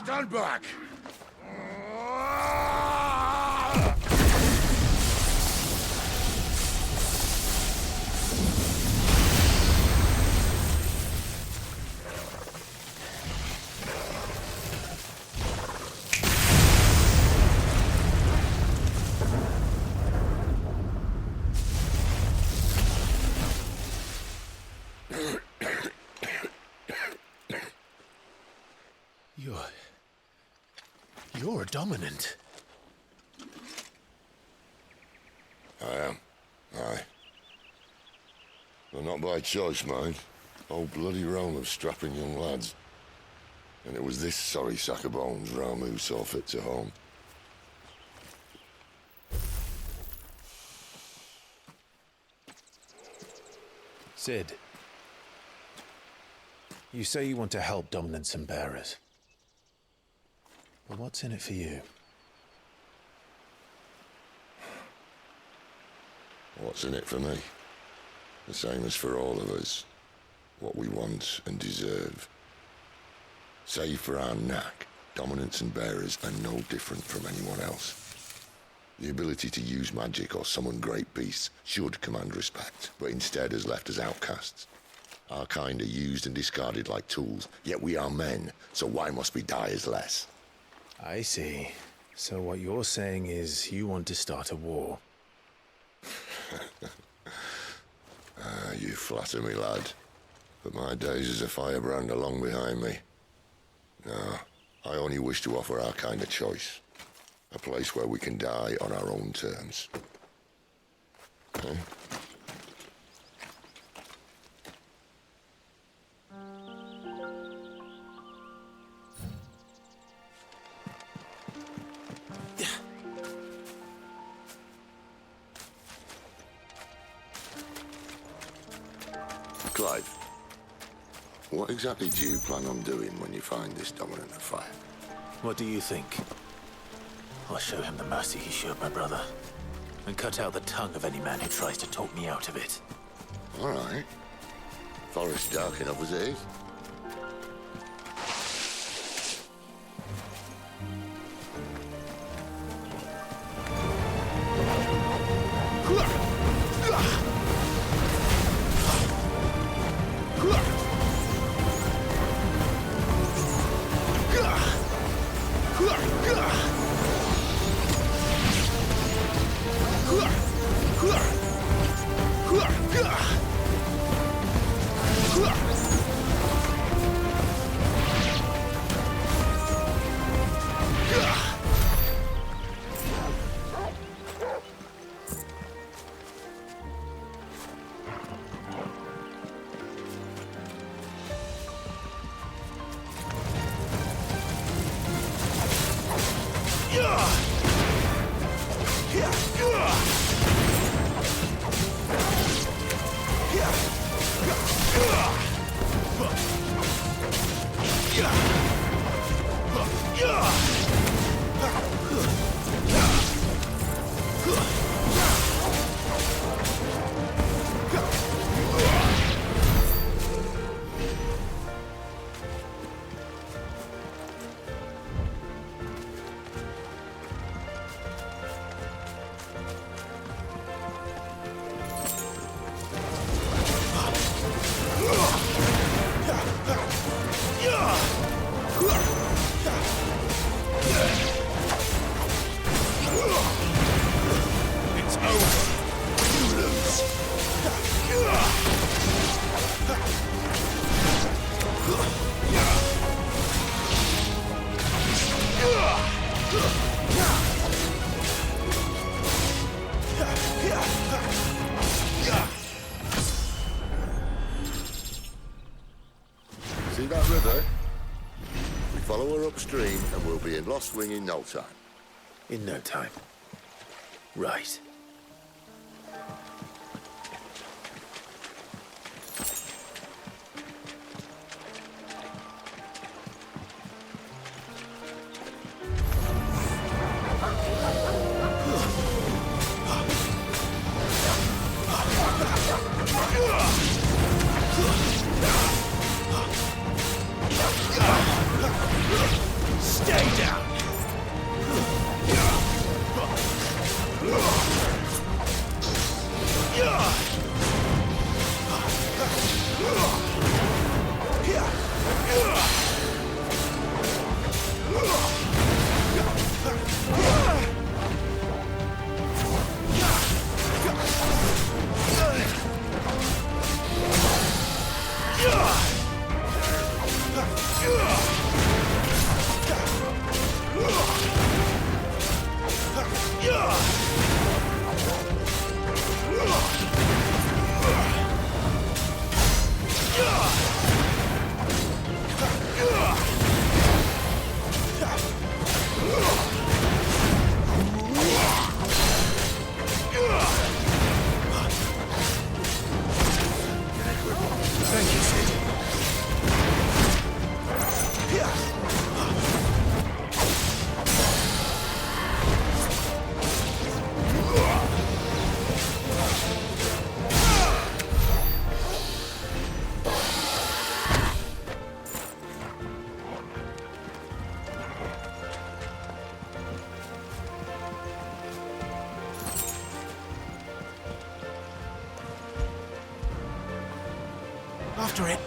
Stand back! You're a dominant. I am. Aye. But not by choice, mind. Whole bloody realm of strapping young lads. And it was this sorry sack of bones Ramu saw fit to home. Sid. You say you want to help dominants and bearers. But what's in it for you? What's in it for me? The same as for all of us. What we want and deserve. Save for our knack, dominants and bearers are no different from anyone else. The ability to use magic or summon great beasts should command respect, but instead has left us outcasts. Our kind are used and discarded like tools, yet we are men, so why must we die as less? I see. So what you're saying is you want to start a war. You flatter me, lad. But my days as a firebrand are long behind me. No, I only wish to offer our kind a choice. A place where we can die on our own terms. Okay? Clive, what exactly do you plan on doing when you find this dominant of fire? What do you think? I'll show him the mercy he showed my brother, and cut out the tongue of any man who tries to talk me out of it. All right. Forest dark enough as it is. See that river? We follow her upstream and we'll be in Lost Wing in no time. In no time. Right. Stop! After it.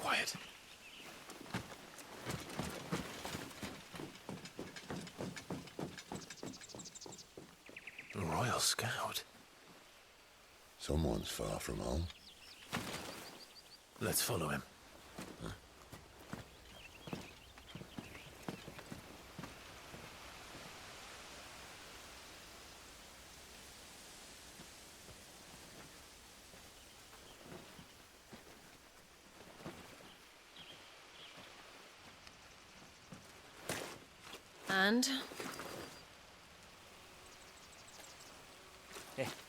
Quiet. A Royal Scout. Someone's far from home. Let's follow him. And?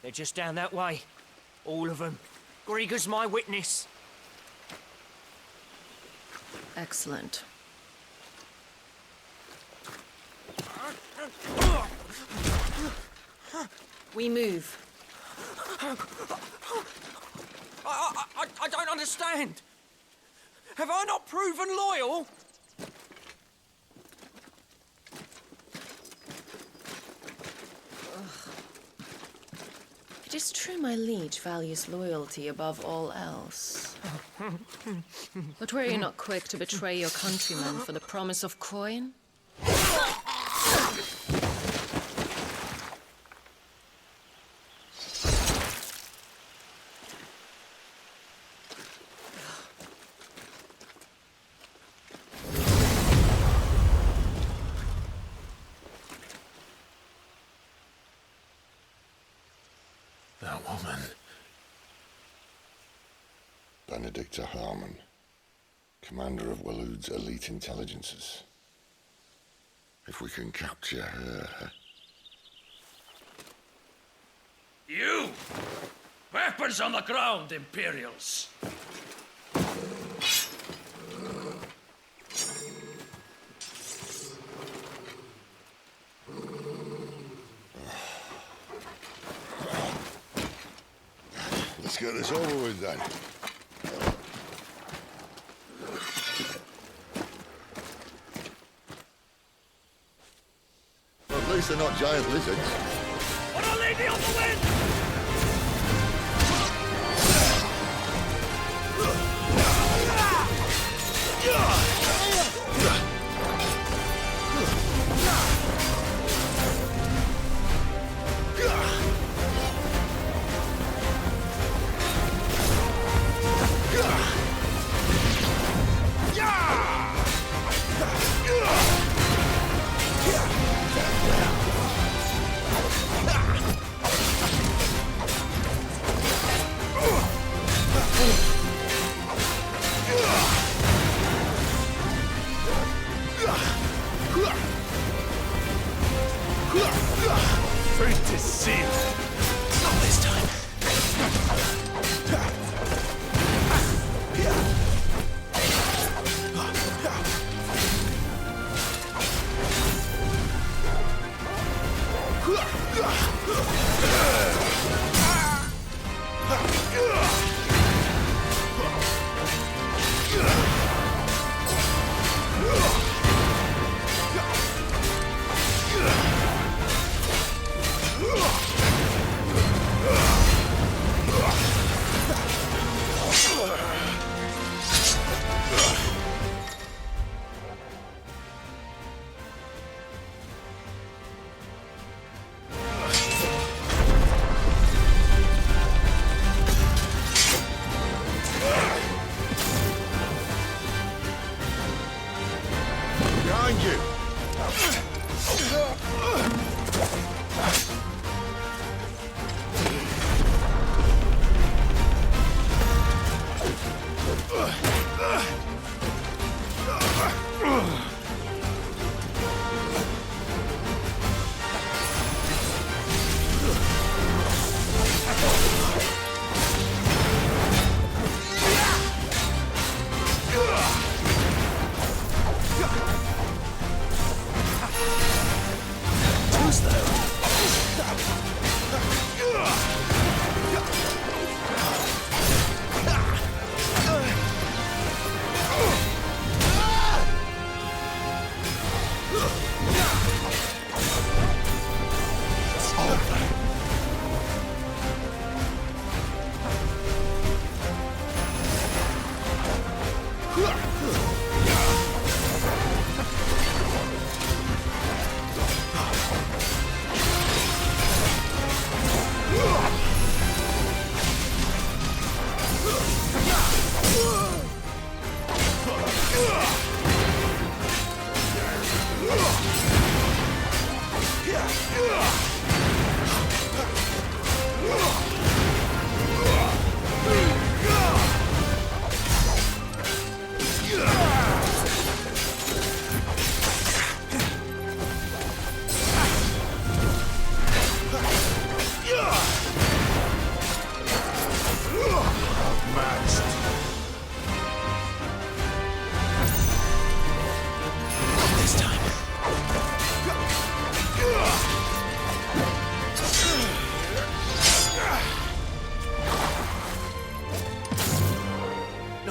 They're just down that way. All of them. Grieger's my witness. Excellent. We move. I don't understand. Have I not proven loyal? It is true my liege values loyalty above all else. But were you not quick to betray your countrymen for the promise of coin? That woman. Benedicta Harmon, commander of Waloed's elite intelligences. If we can capture her... You! Weapons on the ground, Imperials! Let's get this over with then. Well, at least they're not giant lizards. What a lady on the wind! Fate is sealed. Not this time.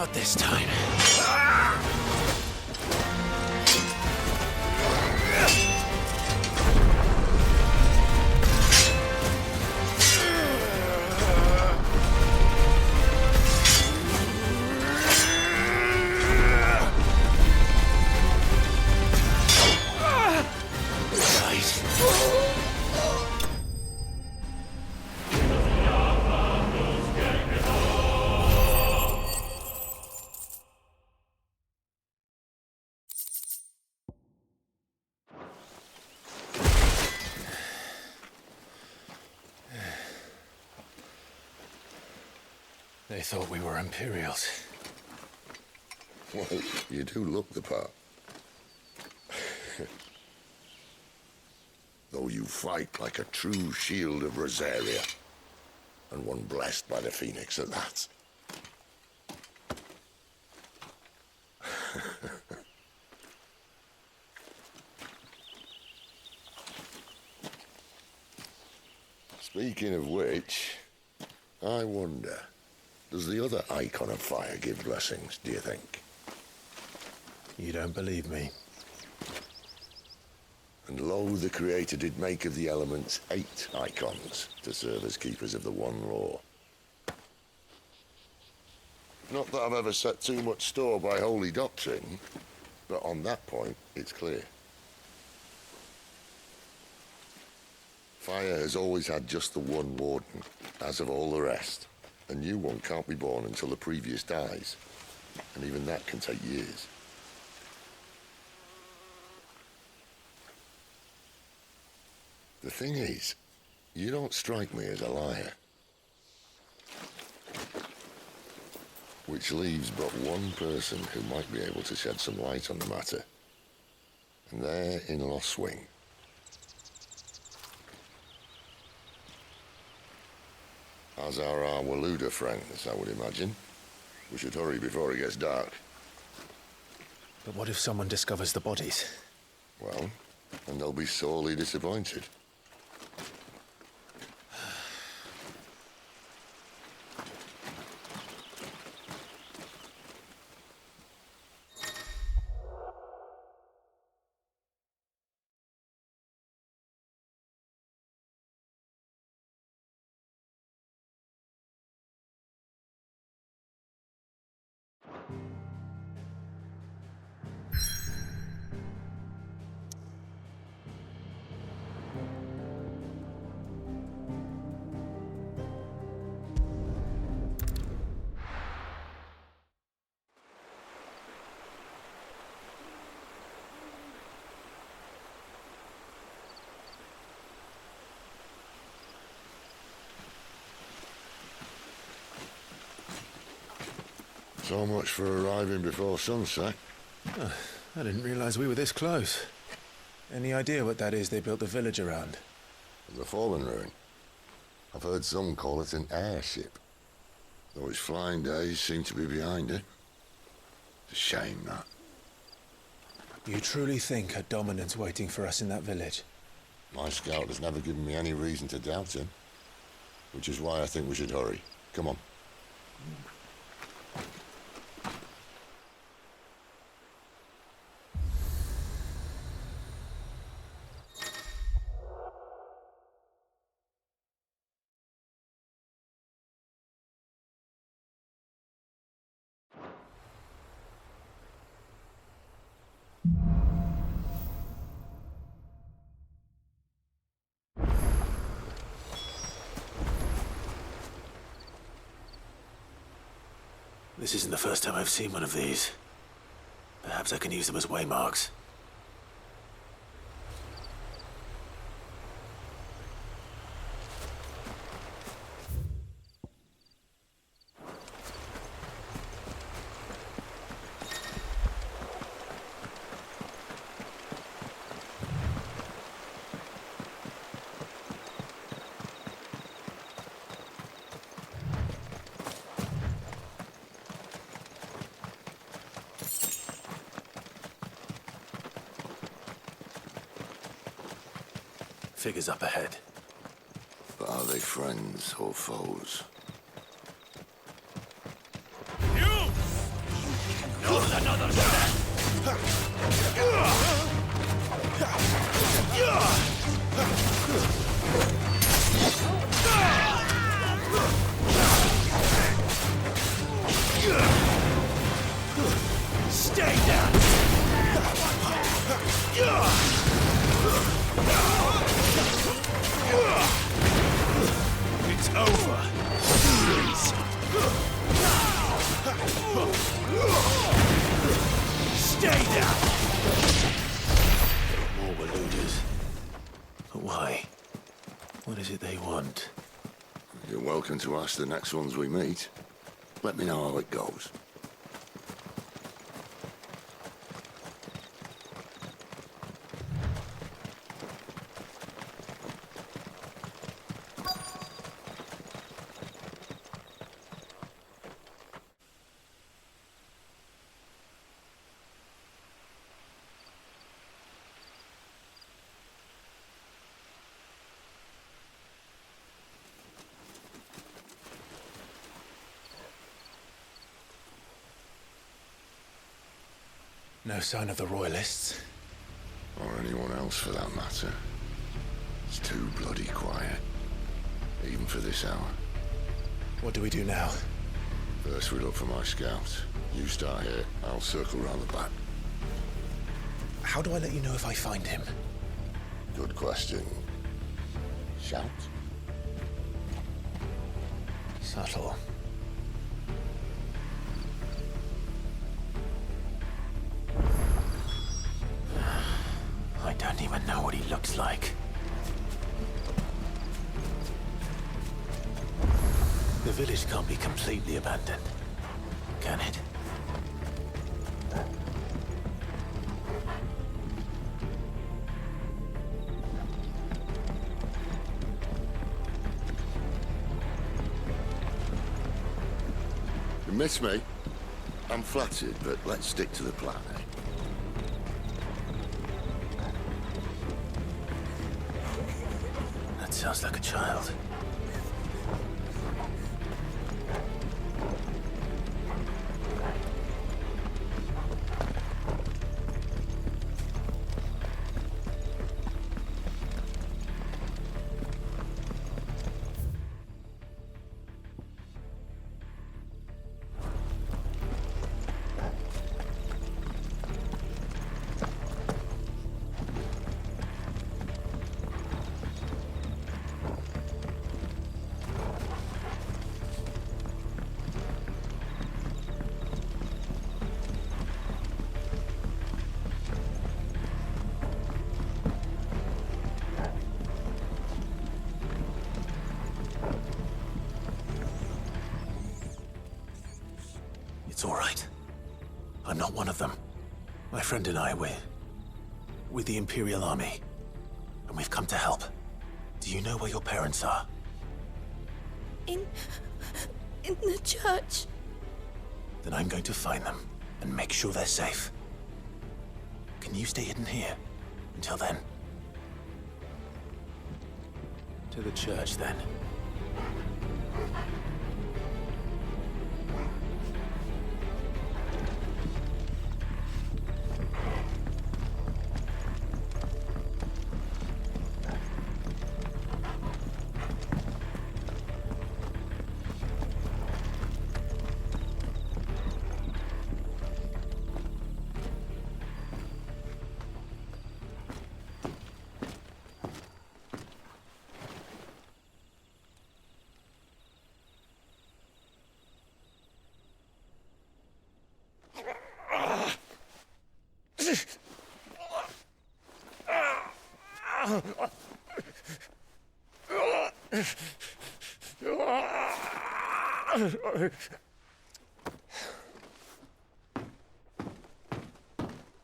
Not this time. They thought we were Imperials. Well, you do look the part. Though you fight like a true shield of Rosaria. And one blessed by the Phoenix at that. Speaking of which, I wonder, does the other icon of fire give blessings, do you think? You don't believe me? And lo, the Creator did make of the elements 8 icons to serve as keepers of the one law. Not that I've ever set too much store by holy doctrine, but on that point, it's clear. Fire has always had just the one warden, as of all the rest. A new one can't be born until the previous dies, and even that can take years. The thing is, you don't strike me as a liar. Which leaves but one person who might be able to shed some light on the matter. And they're in Lost Wing. As are our Waluda friends, I would imagine. We should hurry before it gets dark. But what if someone discovers the bodies? Well, and they'll be sorely disappointed. So much for arriving before sunset. I didn't realize we were this close. Any idea what that is they built the village around? The fallen ruin. I've heard some call it an airship. Though its flying days seem to be behind it. It's a shame, that. You truly think a dominant's waiting for us in that village? My scout has never given me any reason to doubt him. Which is why I think we should hurry. Come on. This isn't the first time I've seen one of these. Perhaps I can use them as waymarks. Figures up ahead. But are they friends or foes? You! another step! Stay down! It's over. Please. Stay down! More Waluders. But why? What is it they want? You're welcome to ask the next ones we meet. Let me know how it goes. No sign of the Royalists. Or anyone else for that matter. It's too bloody quiet. Even for this hour. What do we do now? First we look for my scouts. You start here, I'll circle round the back. How do I let you know if I find him? Good question. Shout? Subtle. I don't even know what he looks like. The village can't be completely abandoned, can it? You miss me? I'm flattered, but let's stick to the plan, eh? That sounds like a child. It's all right. I'm not one of them. My friend and I, we're with the Imperial Army. And we've come to help. Do you know where your parents are? In the church. Then I'm going to find them and make sure they're safe. Can you stay hidden here until then? To the church, then.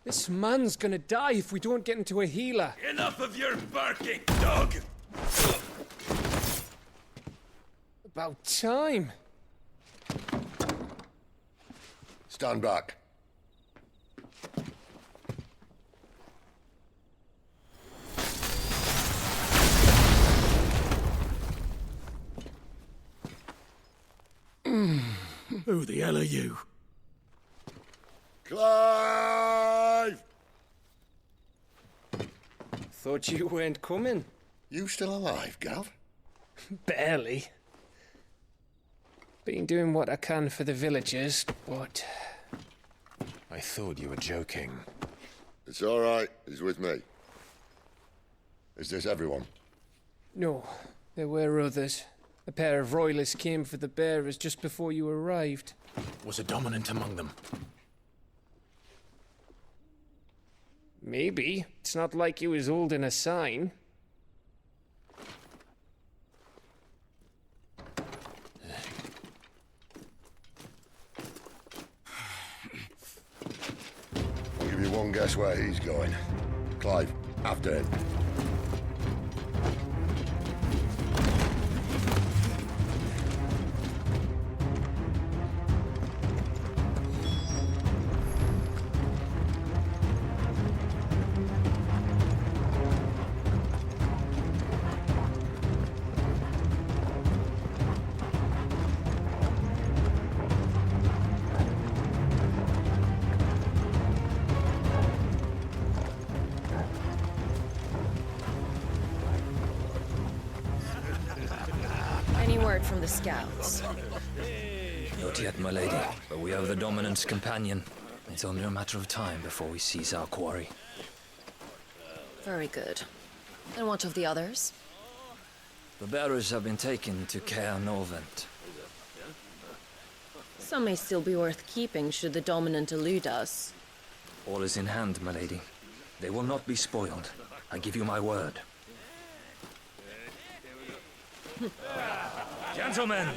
This man's gonna die if we don't get into a healer. Enough of your barking, dog! About time. Stand back. Who the hell are you? Clive! Thought you weren't coming. You still alive, Gav? Barely. Been doing what I can for the villagers, but... I thought you were joking. It's all right. He's with me. Is this everyone? No, there were others. A pair of royalists came for the bearers just before you arrived. Was a dominant among them? Maybe. It's not like he was holding a sign. I'll give you one guess where he's going. Clive, after him. Any word from the scouts? Not yet, my lady, but we have the dominant's companion. It's only a matter of time before we seize our quarry. Very good. And what of the others? The bearers have been taken to Caer Norvent. Some may still be worth keeping should the dominant elude us. All is in hand, my lady. They will not be spoiled. I give you my word. Gentlemen,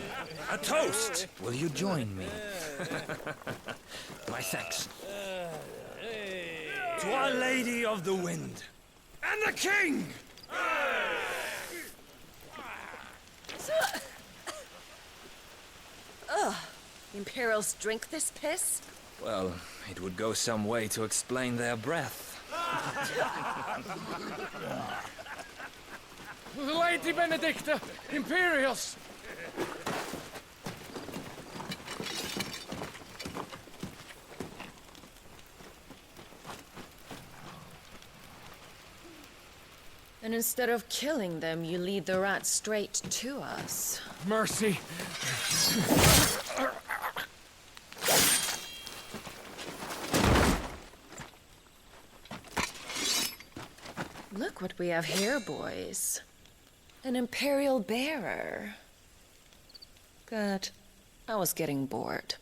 a toast! Will you join me? My thanks. To Our Lady of the Wind and the King! Ugh. Imperials drink this piss? Well, it would go some way to explain their breath. Lady Benedicta! Imperials! And instead of killing them, you lead the rats straight to us. Mercy! Look what we have here, boys. An Imperial bearer. Good. I was getting bored.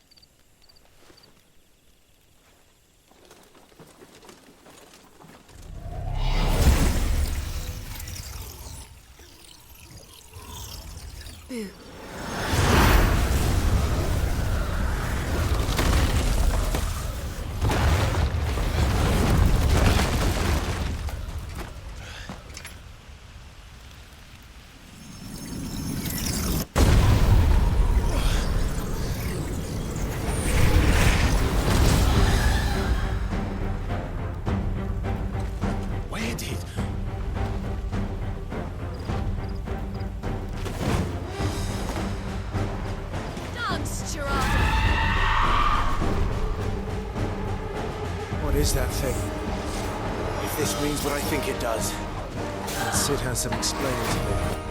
Boo. What is that thing? If this means what I think it does, then Sid has some explaining to do.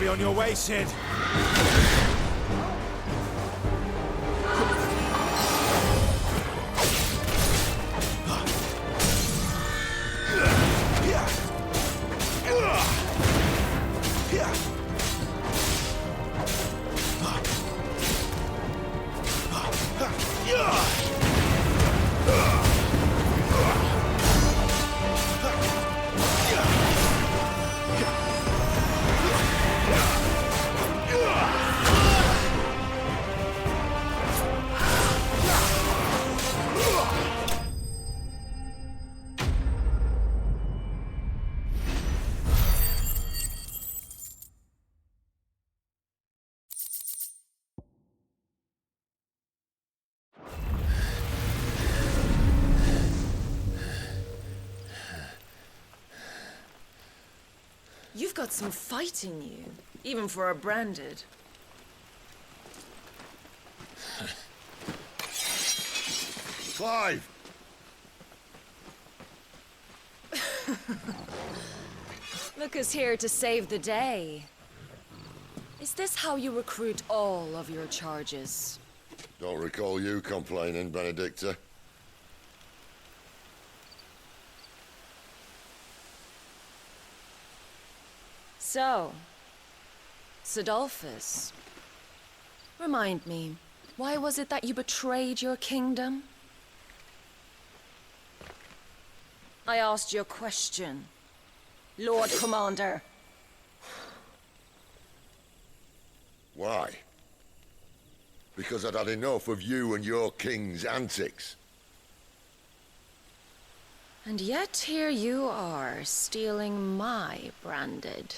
be on your way, Sid. You've got some fight in you, even for a branded. Clive! Look who's here to save the day. Is this how you recruit all of your charges? Don't recall you complaining, Benedicta. So, Sidolphus, remind me, why was it that you betrayed your kingdom? I asked you a question, Lord Commander. Why? Because I'd had enough of you and your king's antics. And yet here you are, stealing my branded.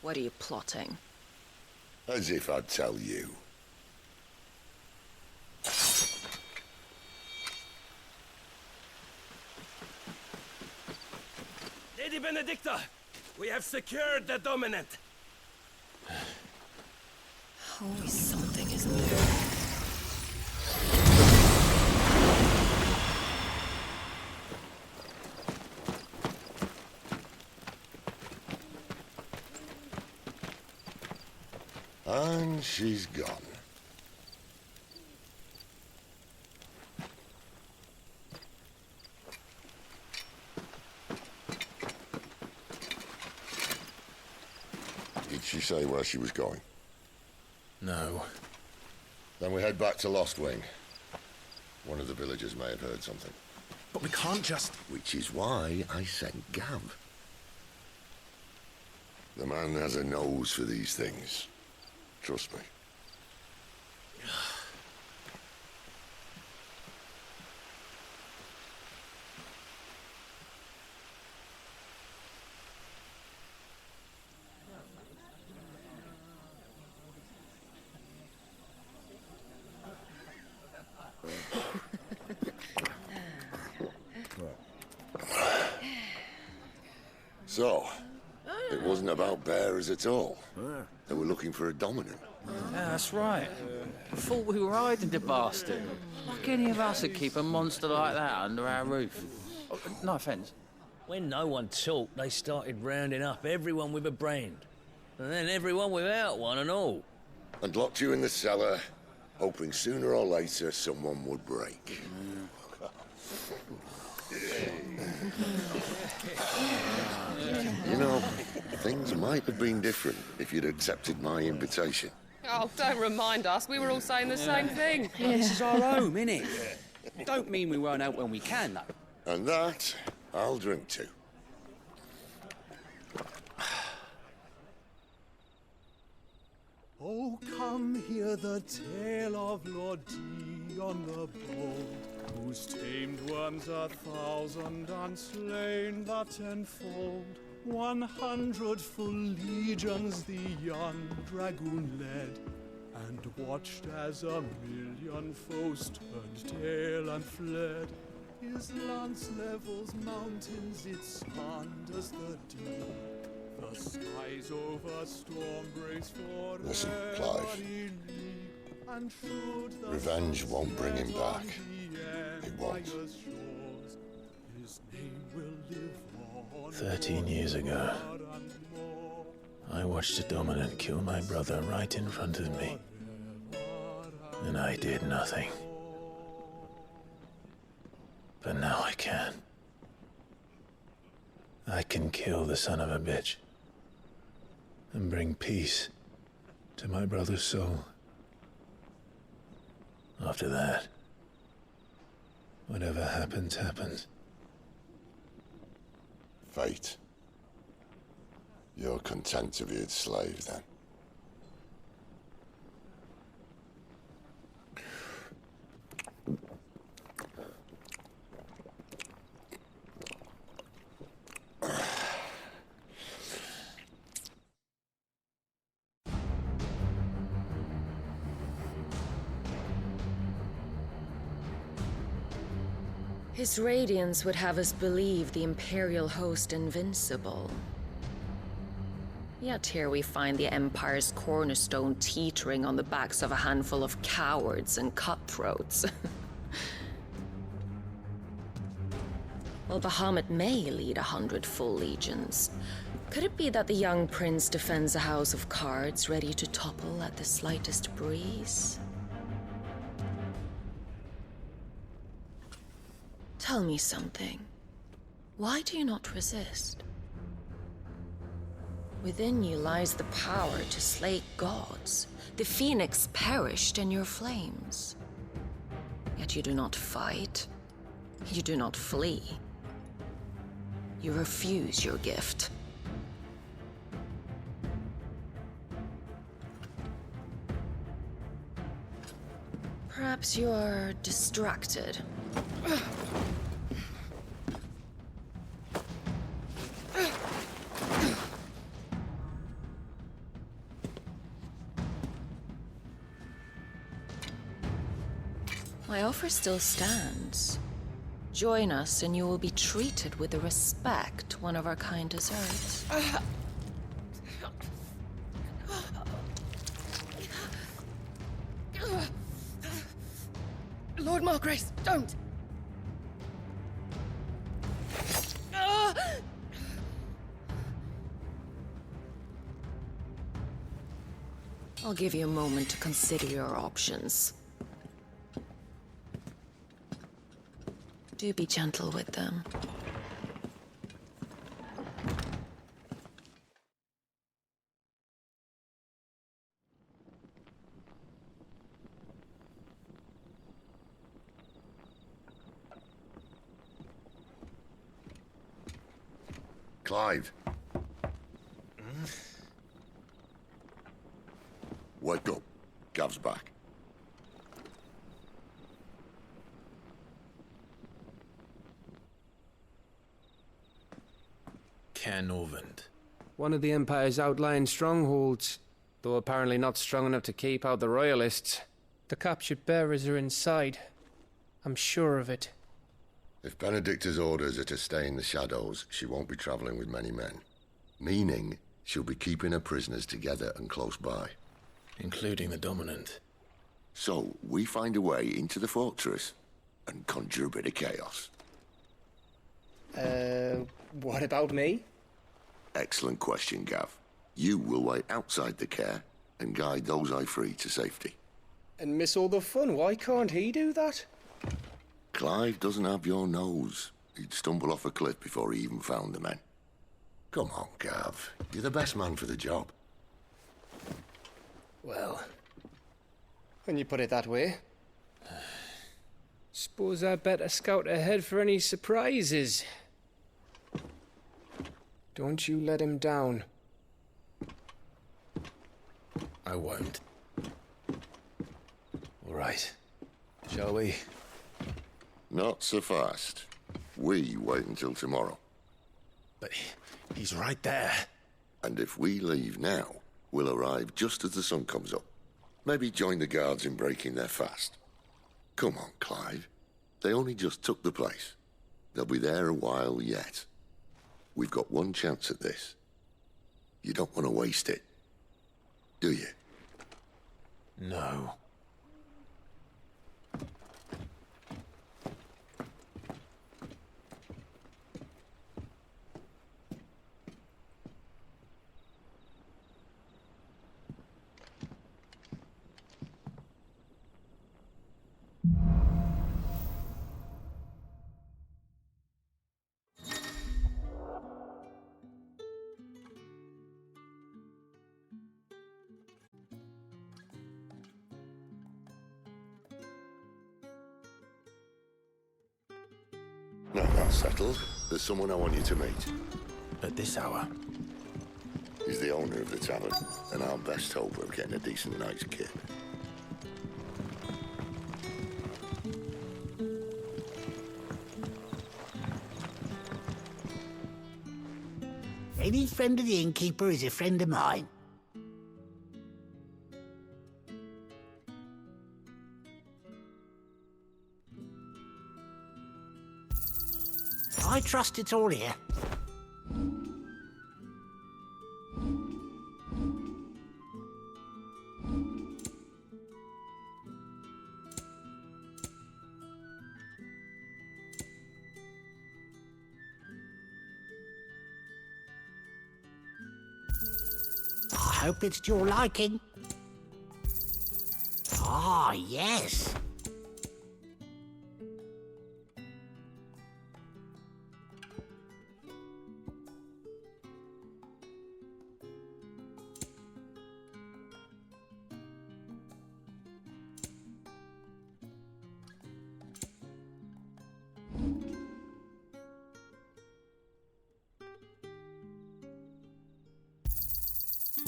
What are you plotting? As if I'd tell you. Lady Benedicta, we have secured the dominant. Always something, isn't there? And she's gone. Did she say where she was going? No. Then we head back to Lost Wing. One of the villagers may have heard something. But we can't just... Which is why I sent Gav. The man has a nose for these things. Trust me. So, it wasn't about bearers at all. They were looking for a dominant. Yeah, that's right. Thought we were hiding the bastard. Like any of us would keep a monster like that under our roof. Oh, no offence. When no one talked, they started rounding up everyone with a brand. And then everyone without one and all. And locked you in the cellar, hoping sooner or later someone would break. You know, things might have been different if you'd accepted my invitation. Oh, don't remind us. We were all saying the same thing. This is our home, innit? Don't mean we won't out when we can, though. And that, I'll drink to. Oh, come hear the tale of Lord Dion the Bold, whose tamed worms 1,000 and slain the tenfold. 100 full legions the young dragoon led, and watched as 1,000,000 foes turned tail and fled. His lance levels mountains, it sanders the deep. The skies over storm brace for Listen, Clive. Revenge won't bring him back. It won't. 13 years ago, I watched a dominant kill my brother right in front of me. And I did nothing. But now I can. I can kill the son of a bitch. And bring peace to my brother's soul. After that, whatever happens, happens. Fate. You're content to be its slave, then? His radiance would have us believe the Imperial host invincible. Yet here we find the Empire's cornerstone teetering on the backs of a handful of cowards and cutthroats. While Bahamut may lead 100 full legions, could it be that the young prince defends a house of cards ready to topple at the slightest breeze? Tell me something. Why do you not resist? Within you lies the power to slay gods. The phoenix perished in your flames. Yet you do not fight. You do not flee. You refuse your gift. Perhaps you're distracted. My offer still stands. Join us and you will be treated with the respect one of our kind deserves. Lord Margrace, don't! I'll give you a moment to consider your options. Do be gentle with them. Clive. Wake up. Gav's back. Canovant. One of the Empire's outlying strongholds, though apparently not strong enough to keep out the Royalists. The captured bearers are inside. I'm sure of it. If Benedicta's orders are to stay in the shadows, she won't be traveling with many men. Meaning, she'll be keeping her prisoners together and close by. Including the Dominant. So, we find a way into the fortress and conjure a bit of chaos. What about me? Excellent question, Gav. You will wait outside the care and guide those I free to safety. And miss all the fun. Why can't he do that? Clive doesn't have your nose. He'd stumble off a cliff before he even found the men. Come on, Gav. You're the best man for the job. Well, when you put it that way. Suppose I'd better scout ahead for any surprises. Don't you let him down. I won't. All right. Shall we? Not so fast. We wait until tomorrow. But he's right there. And if we leave now, we'll arrive just as the sun comes up. Maybe join the guards in breaking their fast. Come on, Clive. They only just took the place. They'll be there a while yet. We've got one chance at this. You don't want to waste it, do you? No. Now that's settled. There's someone I want you to meet. At this hour? He's the owner of the tavern, and our best hope of getting a decent night's kit. Any friend of the innkeeper is a friend of mine. I trust it's all here. I hope it's to your liking. Ah, yes.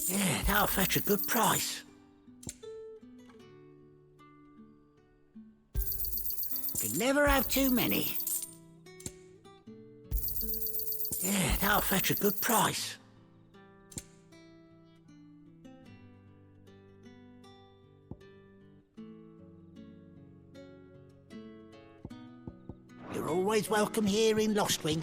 Yeah, that'll fetch a good price. Could never have too many. Yeah, that'll fetch a good price. You're always welcome here in Lostwing.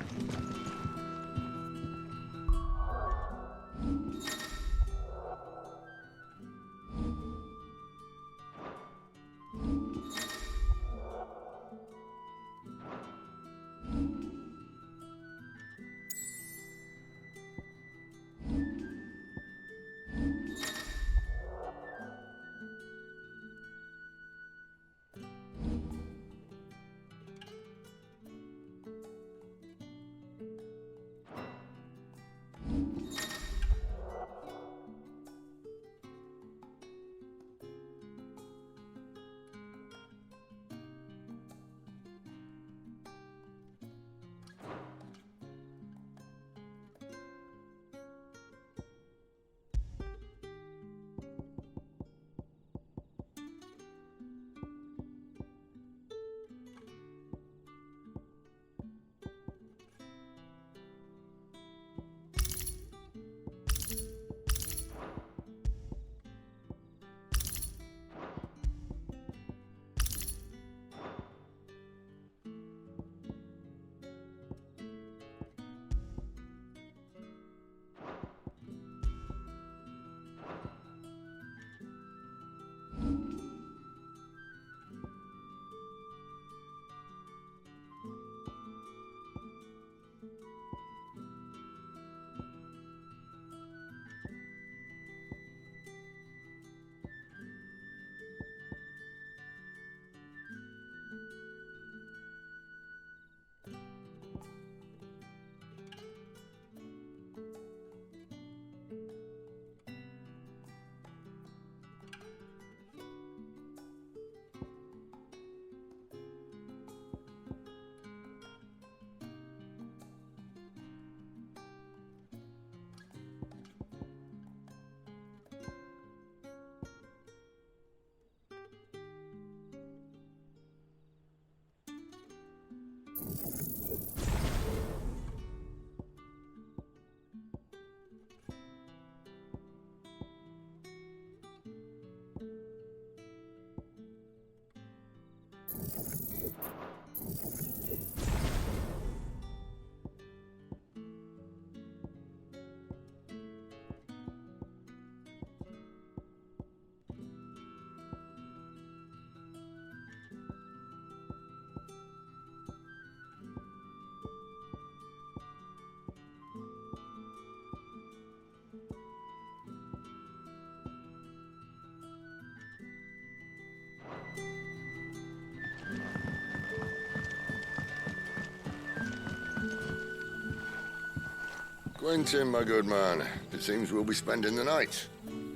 Quentin, my good man, it seems we'll be spending the night.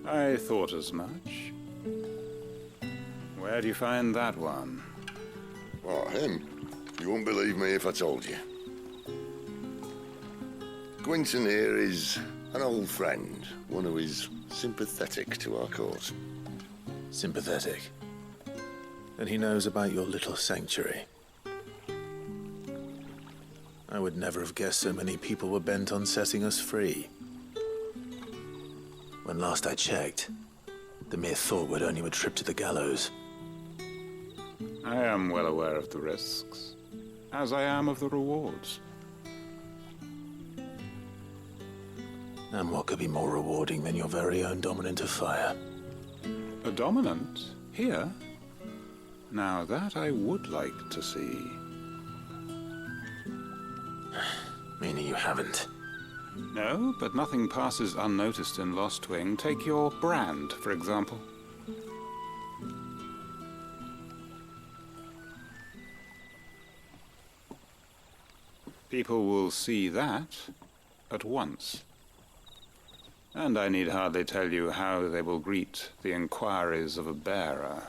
I thought as much. Where do you find that one? What, him? You wouldn't believe me if I told you. Quinton here is an old friend, one who is sympathetic to our cause. Sympathetic? And he knows about your little sanctuary. I would never have guessed so many people were bent on setting us free. When last I checked, the mere thought would earn you a trip to the gallows. I am well aware of the risks, as I am of the rewards. And what could be more rewarding than your very own dominant of fire? A dominant? Here? Now that I would like to see. Meaning you haven't? No, but nothing passes unnoticed in Lostwing. Take your brand, for example. People will see that at once. And I need hardly tell you how they will greet the inquiries of a bearer.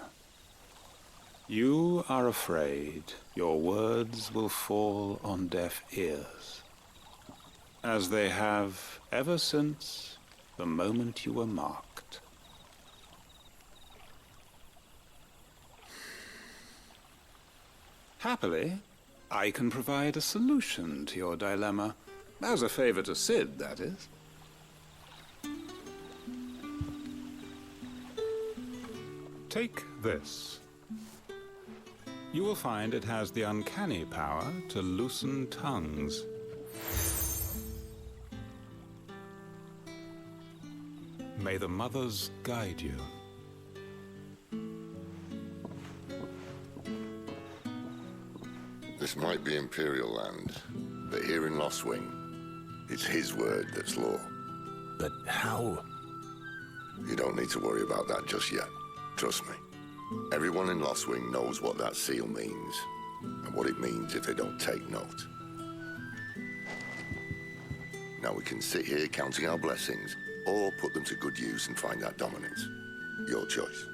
You are afraid your words will fall on deaf ears, as they have ever since the moment you were marked. Happily, I can provide a solution to your dilemma, as a favor to Sid, that is. Take this. You will find it has the uncanny power to loosen tongues. May the mothers guide you. This might be Imperial land, but here in Lostwing, it's his word that's law. But how? You don't need to worry about that just yet. Trust me. Everyone in Lostwing knows what that seal means, and what it means if they don't take note. Now we can sit here counting our blessings, or put them to good use and find that dominance. Your choice.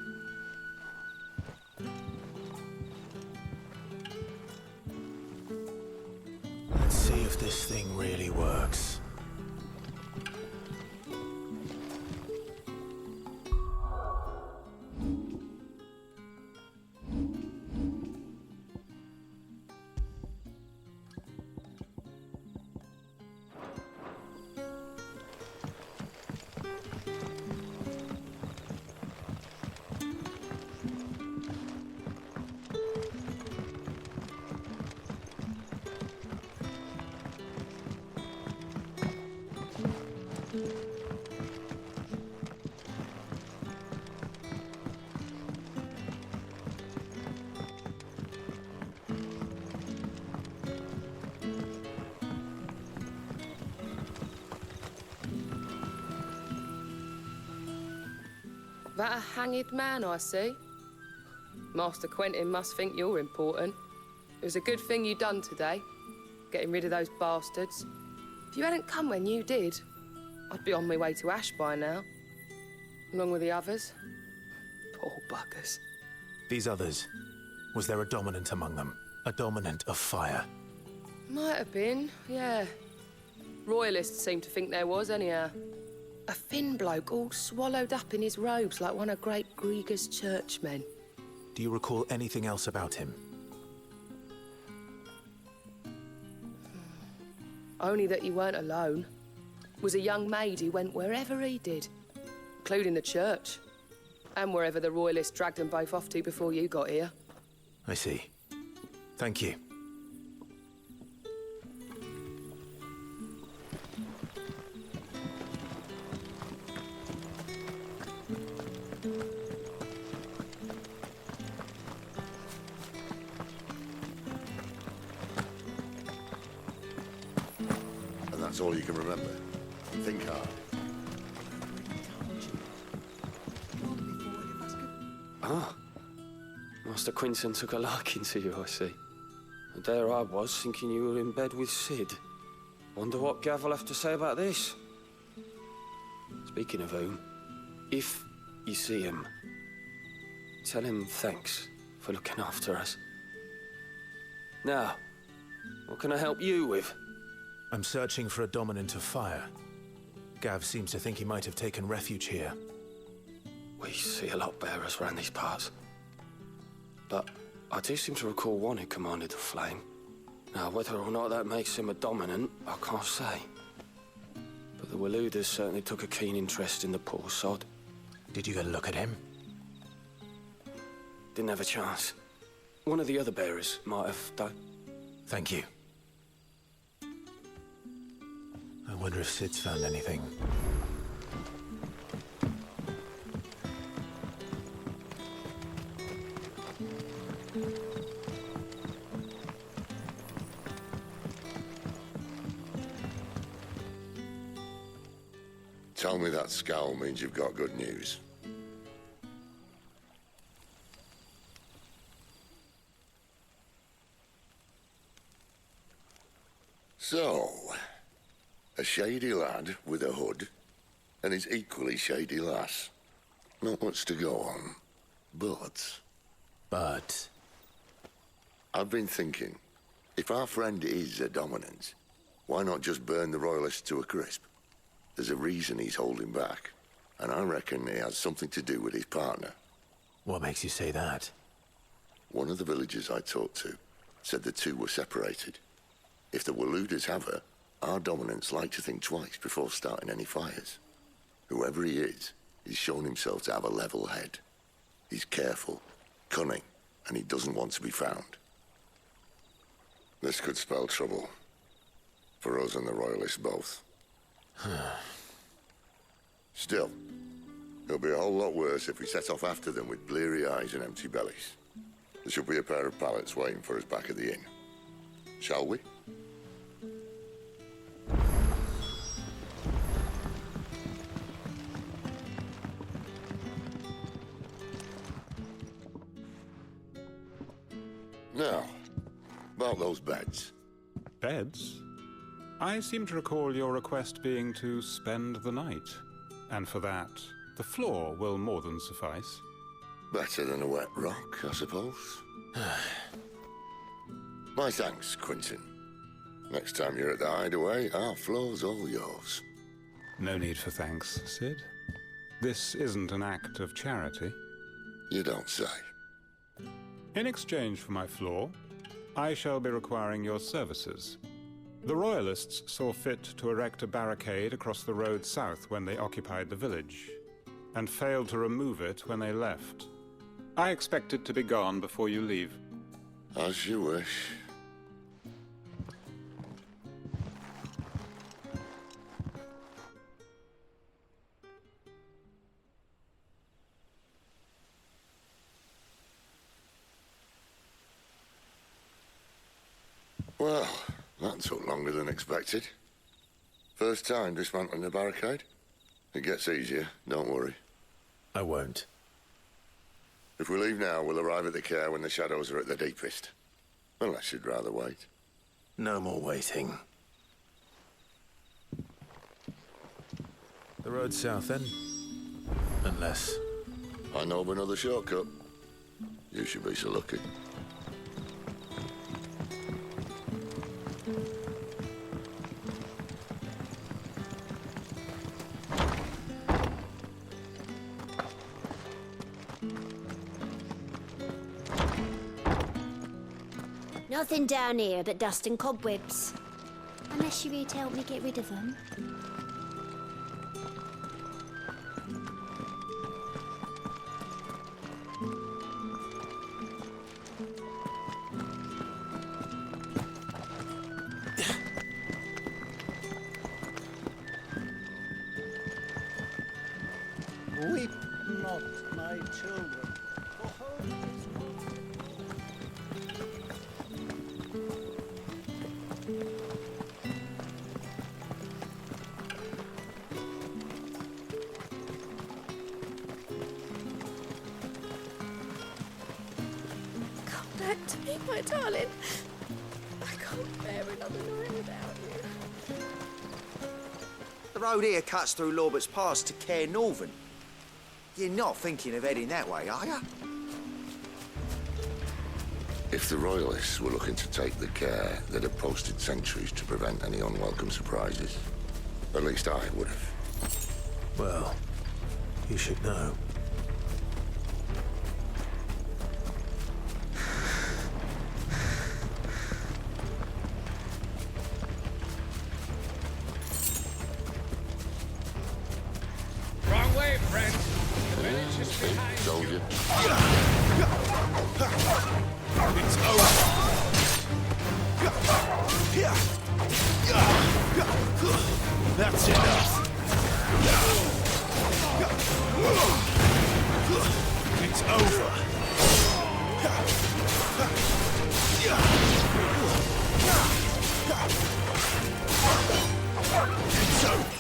Let's see if this thing really works. That a hanged man I see? Master Quentin must think you're important. It was a good thing you done today, getting rid of those bastards. If you hadn't come when you did, I'd be on my way to Ash by now, along with the others. Poor buggers. These others, was there a dominant among them? A dominant of fire? Might have been, yeah. Royalists seem to think there was, anyhow. A thin bloke all swallowed up in his robes like one of Great Grieger's churchmen. Do you recall anything else about him? Only that he weren't alone. Was a young maid who went wherever he did, including the church, and wherever the Royalists dragged them both off to before you got here. I see. Thank you. That's all you can remember. Think hard. Ah. Master Quinton took a liking to you, I see. And there I was, thinking you were in bed with Sid. Wonder what Gav will have to say about this. Speaking of whom, if you see him, tell him thanks for looking after us. Now, what can I help you with? I'm searching for a dominant of fire. Gav seems to think he might have taken refuge here. We see a lot bearers around these parts. But I do seem to recall one who commanded the flame. Now, whether or not that makes him a dominant, I can't say. But the Waluders certainly took a keen interest in the poor sod. Did you get a look at him? Didn't have a chance. One of the other bearers might have, though. Thank you. I wonder if Sid's found anything. Tell me that scowl means you've got good news. So, a shady lad with a hood, and his equally shady lass. Not much to go on, but... I've been thinking, if our friend is a dominant, why not just burn the Royalists to a crisp? There's a reason he's holding back, and I reckon it has something to do with his partner. What makes you say that? One of the villagers I talked to said the two were separated. If the Waluders have her, our dominants like to think twice before starting any fires. Whoever he is, he's shown himself to have a level head. He's careful, cunning, and he doesn't want to be found. This could spell trouble. For us and the Royalists both. Still, it'll be a whole lot worse if we set off after them with bleary eyes and empty bellies. There should be a pair of pallets waiting for us back at the inn. Shall we? Now, about those beds. Beds? I seem to recall your request being to spend the night. And for that, the floor will more than suffice. Better than a wet rock, I suppose. My thanks, Quinton. Next time you're at the hideaway, our floor's all yours. No need for thanks, Sid. This isn't an act of charity. You don't say. In exchange for my floor, I shall be requiring your services. The Royalists saw fit to erect a barricade across the road south when they occupied the village, and failed to remove it when they left. I expect it to be gone before you leave. As you wish. Well, that took longer than expected. First time dismantling the barricade? It gets easier, don't worry. I won't. If we leave now, we'll arrive at the care when the shadows are at their deepest. Unless you'd rather wait. No more waiting. The road south, then? Unless... I know of another shortcut. You should be so lucky. Nothing down here but dust and cobwebs. Unless you're here to help me get rid of them. Weep not, my children, for home is Come back to me, my darling. I can't bear another night without you. The road here cuts through Lorbert's Pass to Care Northern. You're not thinking of heading that way, are you? If the Royalists were looking to take the care, they'd have posted sentries to prevent any unwelcome surprises. At least I would have. Well, you should know. Wrong way, friend. The village is behind Told you. It's over. That's enough. It's over. It's over.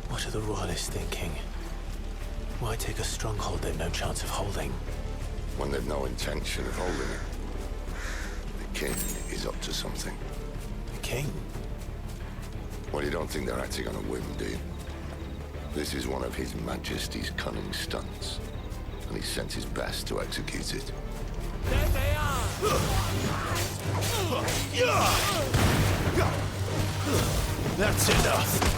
What are the Royalists thinking? Why take a stronghold they've no chance of holding? When they've no intention of holding it. The king is up to something. The king? Well, you don't think they're acting on a whim, do you? This is one of His Majesty's cunning stunts, and he's sent his best to execute it. There they are! That's enough.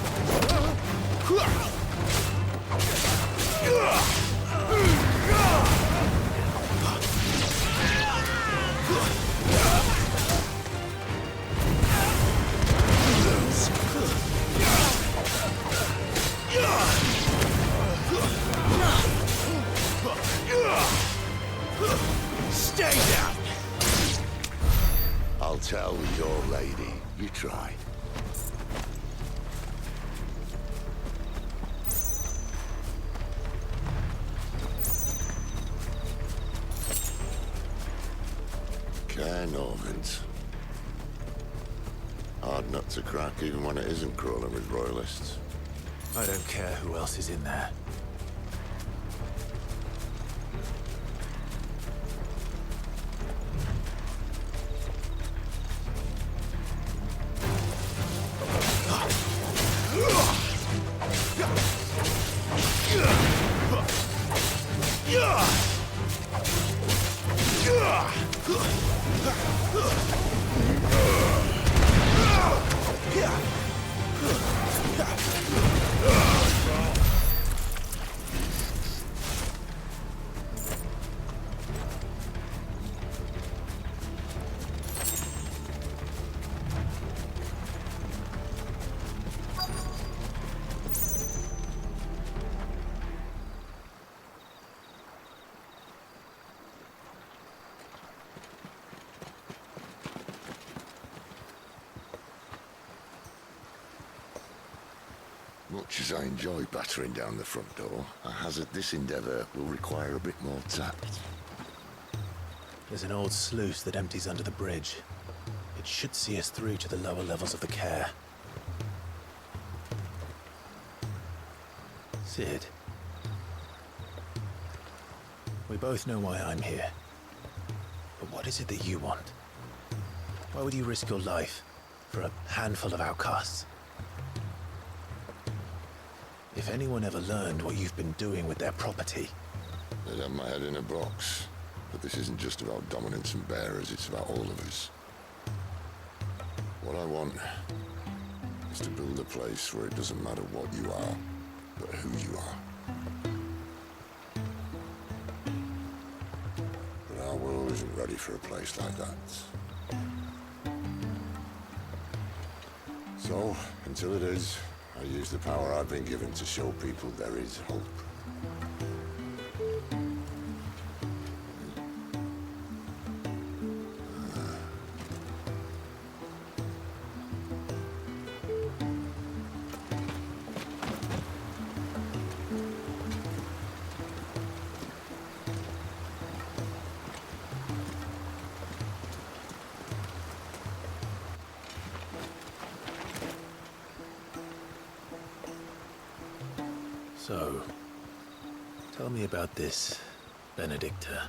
Stay down. I'll tell your lady you tried. Care Normans. Hard nut to crack even when it isn't crawling with Royalists. I don't care who else is in there. Much as I enjoy battering down the front door, I hazard this endeavour will require a bit more tact. There's an old sluice that empties under the bridge. It should see us through to the lower levels of the care. Sid. We both know why I'm here. But what is it that you want? Why would you risk your life for a handful of outcasts? If anyone ever learned what you've been doing with their property... They'd have my head in a box. But this isn't just about dominance and bearers, it's about all of us. What I want is to build a place where it doesn't matter what you are, but who you are. But our world isn't ready for a place like that. So, until it is, I use the power I've been given to show people there is hope. So, tell me about this Benedicta.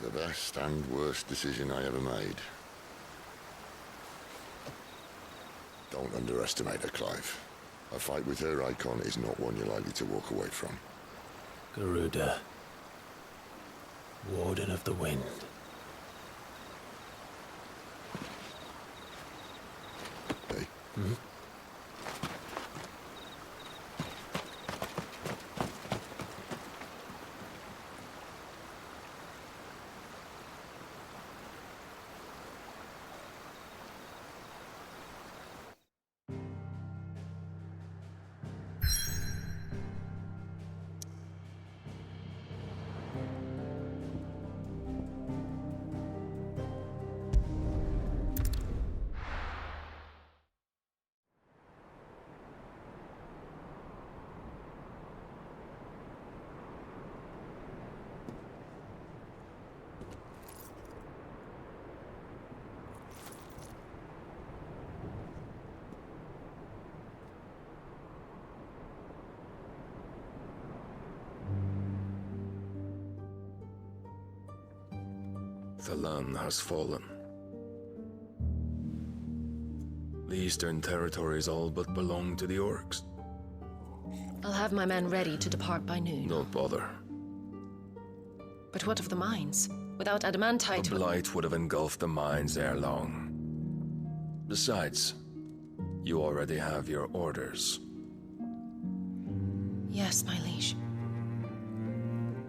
The best and worst decision I ever made. Don't underestimate her, Clive. A fight with her icon is not one you're likely to walk away from. Garuda. Warden of the Wind. Hey? Hmm? The land has fallen. The Eastern Territories all but belong to the orcs. I'll have my men ready to depart by noon. Don't bother. But what of the mines? Without adamantite... The blight would have engulfed the mines ere long. Besides, you already have your orders. Yes, my liege.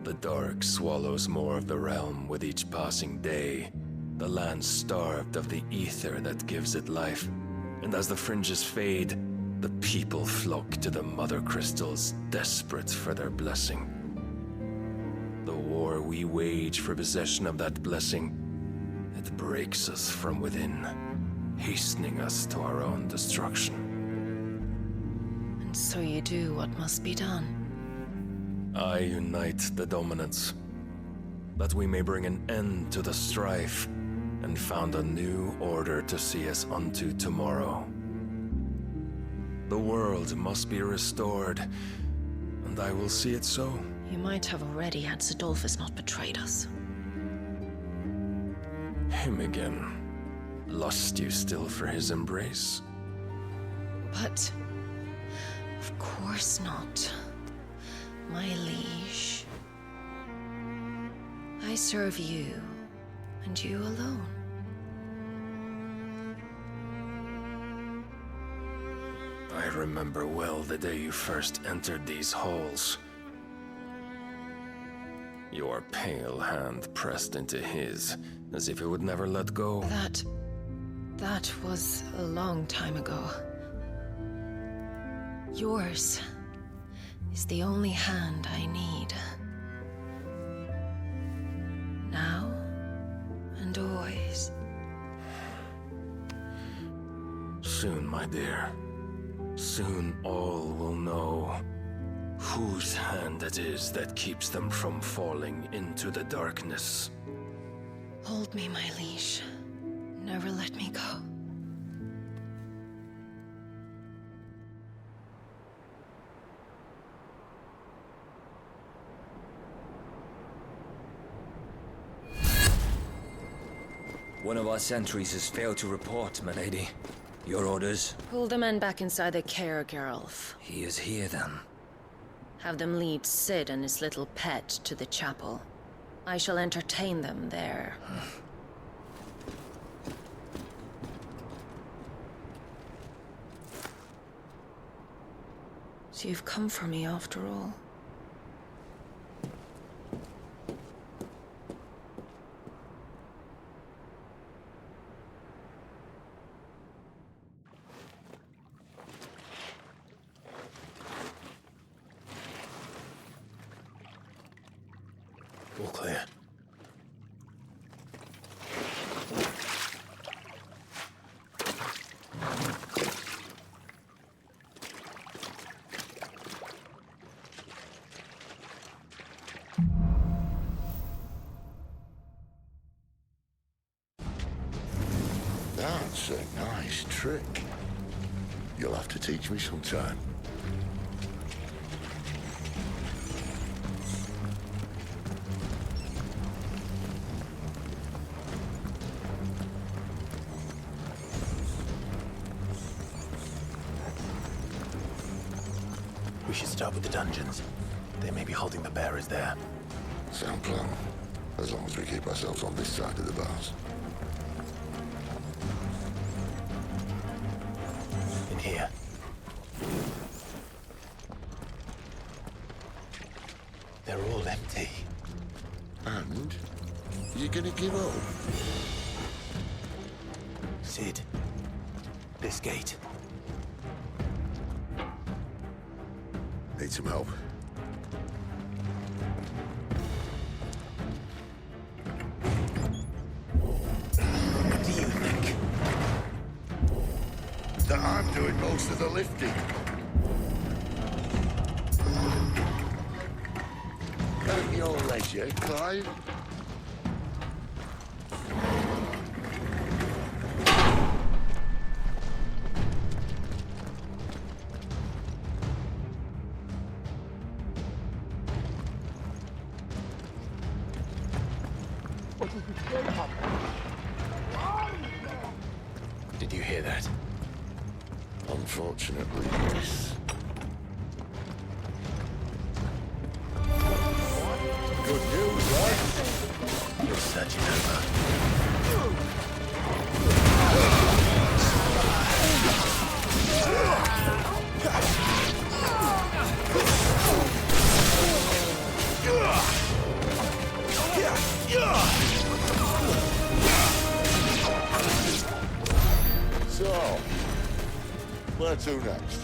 The dark swallows more of the realm with each passing day. The land starved of the ether that gives it life. And as the fringes fade, the people flock to the mother crystals, desperate for their blessing. The war we wage for possession of that blessing, it breaks us from within, hastening us to our own destruction. And so you do what must be done. I unite the dominants, that we may bring an end to the strife, and found a new order to see us unto tomorrow. The world must be restored, and I will see it so. You might have already had Sidolphus not betrayed us. Him again. Lust you still for his embrace? But... of course not. My liege. I serve you, and you alone. I remember well the day you first entered these halls. Your pale hand pressed into his, as if it would never let go. That was a long time ago. Yours is the only hand I need. Now and always. Soon, my dear. Soon all will know whose hand it is that keeps them from falling into the darkness. Hold me, my liege. Never let me go. One of our sentries has failed to report, my lady. Your orders? Pull the men back inside the care, Geralf. He is here, then. Have them lead Sid and his little pet to the chapel. I shall entertain them there. So you've come for me after all. All clear. That's a nice trick. You'll have to teach me sometime. We should start with the dungeons. They may be holding the bearers there. Sound plan. As long as we keep ourselves on this side of the bars. In here. They're all empty. And? You're gonna give up? Sid. This gate. Need some help. What do you think? That I'm doing most of the lifting. At your leisure, Clive. Did you hear that? Unfortunately, yes. Good news, right? You're searching over. So, where to next?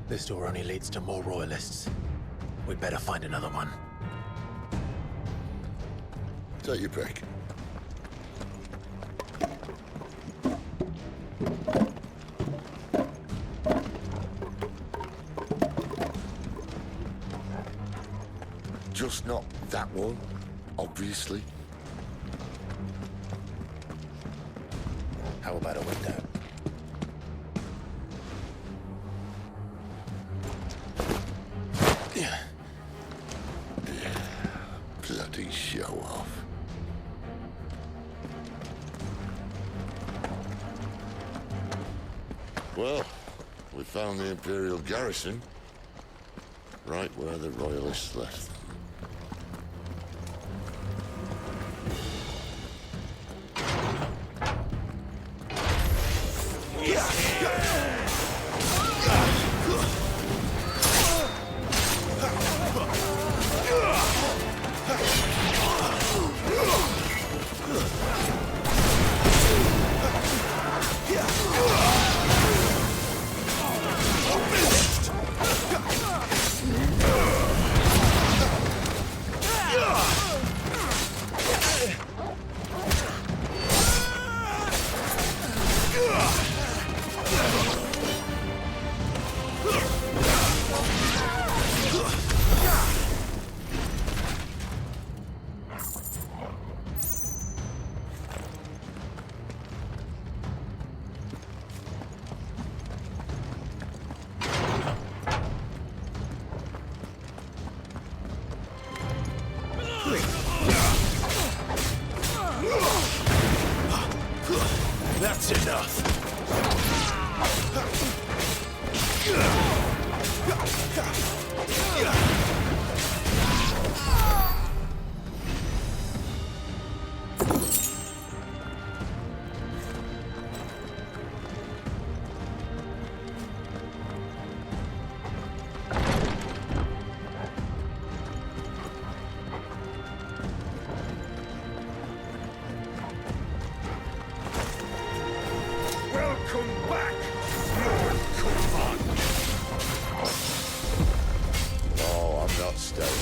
This door only leads to more royalists. We'd better find another one. Take your pick. Just not that one, obviously. How about a window? Bloody show off. Well, we found the Imperial garrison, right where the Royalists left them. That's enough. Welcome back, Lord Kuvan. Oh, I'm not staying.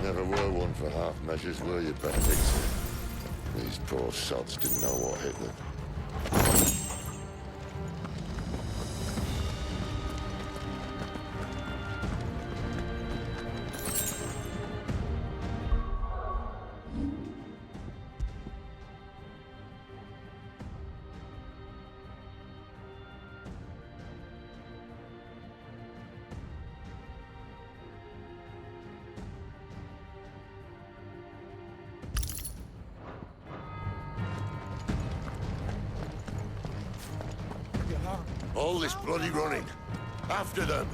Never were one for half measures, were you, Benedict? These poor sods didn't know what hit them. All this bloody running. After them.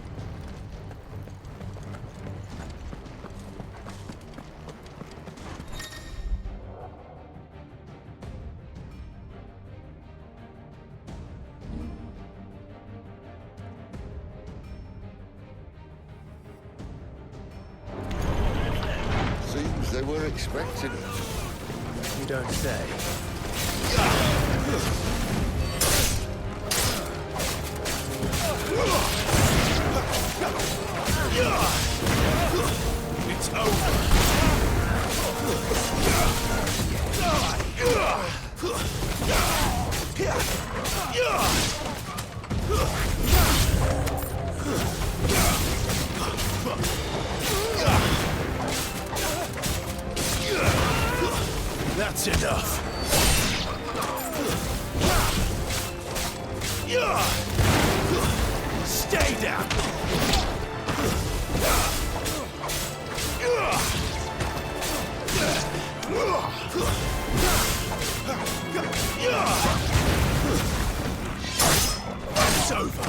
Seems they were expecting it. You don't say. It's over. That's enough. Stay down. It's over.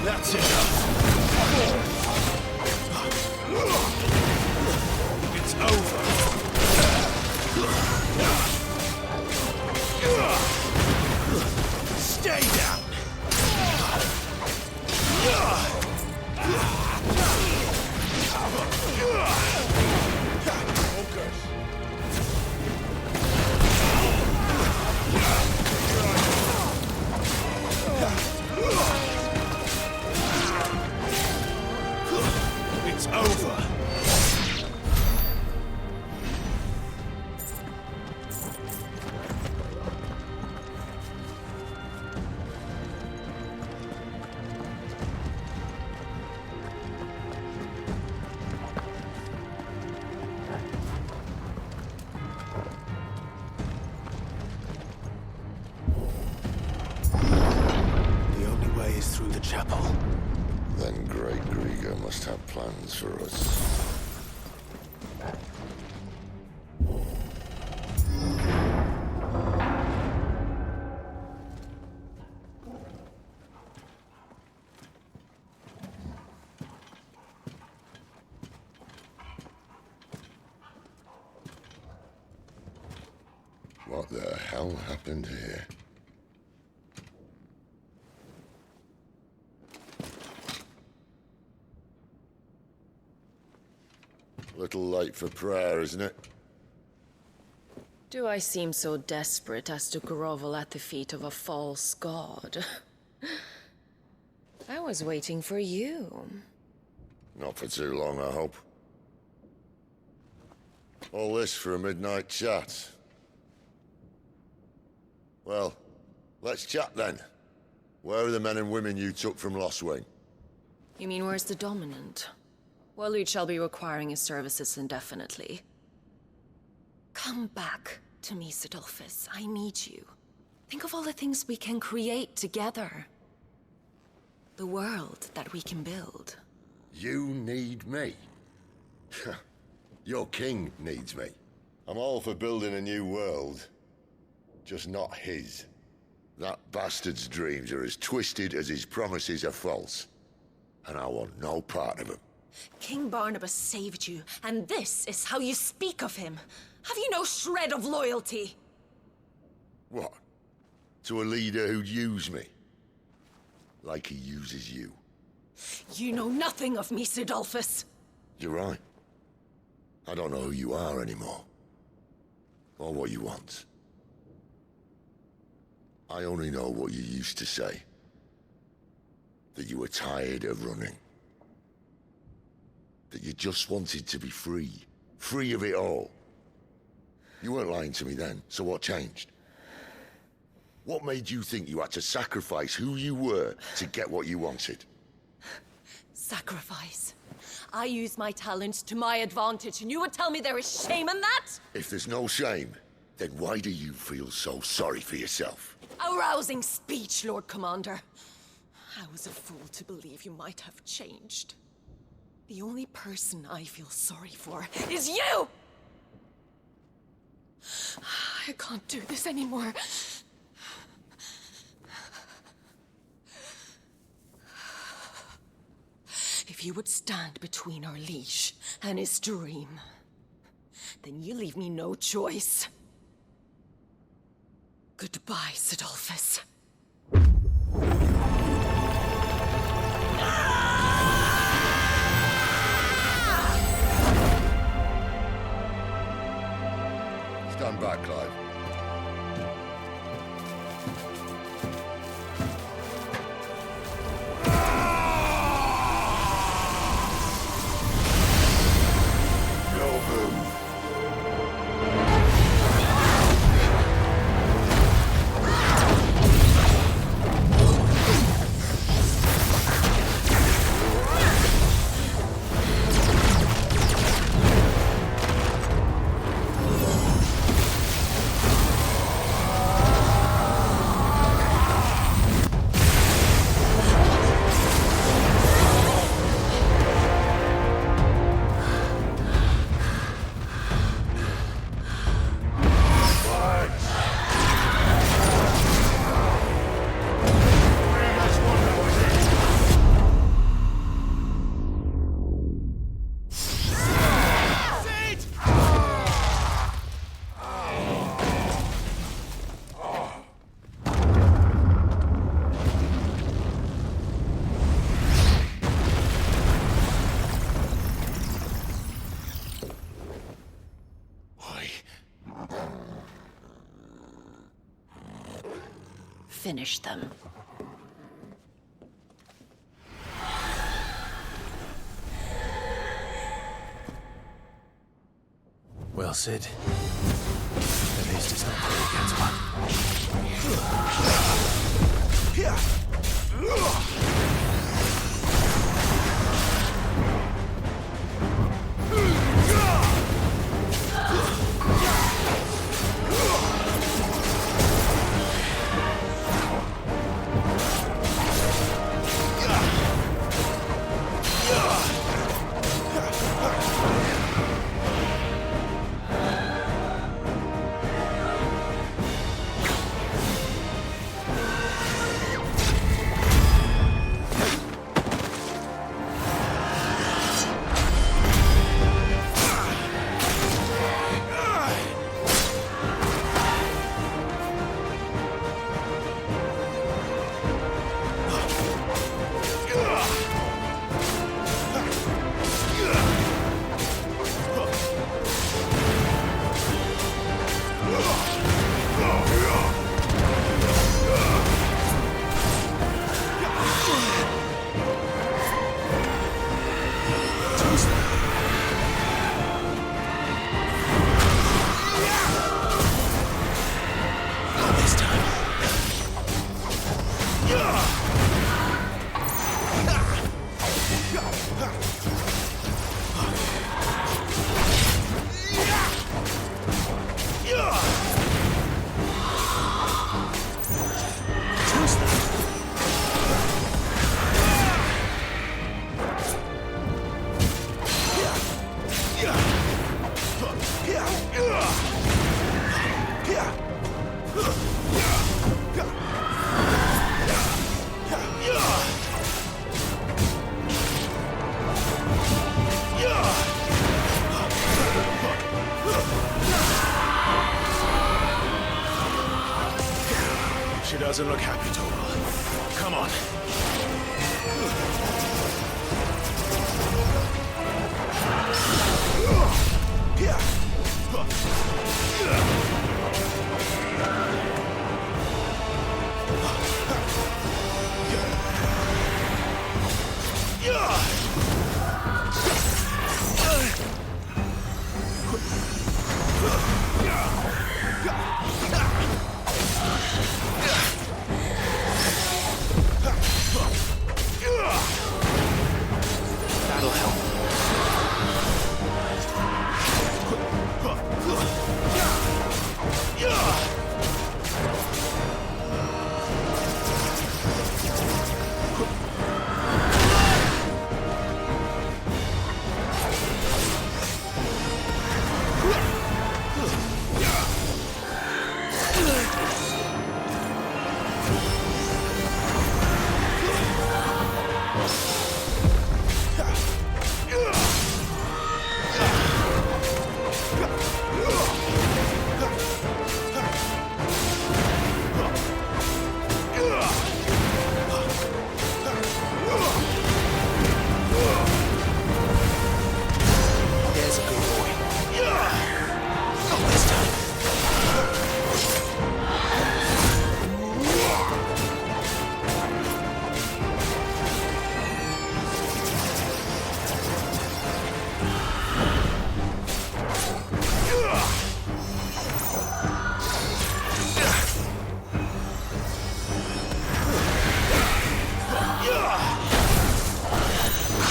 That's enough. It's over. Stay down. ways through the chapel. Then Great Grieger must have plans for us. What the hell happened here? Little late for prayer, isn't it? Do I seem so desperate as to grovel at the feet of a false god? I was waiting for you. Not for too long, I hope. All this for a midnight chat. Well, let's chat then. Where are the men and women you took from Lost Wing? You mean where's the dominant? Waleed shall be requiring his services indefinitely. Come back to me, Sidolphus. I need you. Think of all the things we can create together. The world that we can build. You need me? Your king needs me. I'm all for building a new world. Just not his. That bastard's dreams are as twisted as his promises are false. And I want no part of them. King Barnabas saved you, and this is how you speak of him. Have you no shred of loyalty? What? To a leader who'd use me? Like he uses you? You know nothing of me, Sidolphus. You're right. I don't know who you are anymore. Or what you want. I only know what you used to say. That you were tired of running. That you just wanted to be free. Free of it all. You weren't lying to me then, so what changed? What made you think you had to sacrifice who you were to get what you wanted? Sacrifice. I use my talents to my advantage, and you would tell me there is shame in that? If there's no shame, then why do you feel so sorry for yourself? A rousing speech, Lord Commander. I was a fool to believe you might have changed. The only person I feel sorry for is you! I can't do this anymore. If you would stand between our liege and his dream, then you leave me no choice. Goodbye, Sidolphus. Stand back, Clive. Finish them. Well, Sid. At least it's not playing against one. doesn't look happy, Torgal. Come on. That'll help. There's a good boy. Not this time.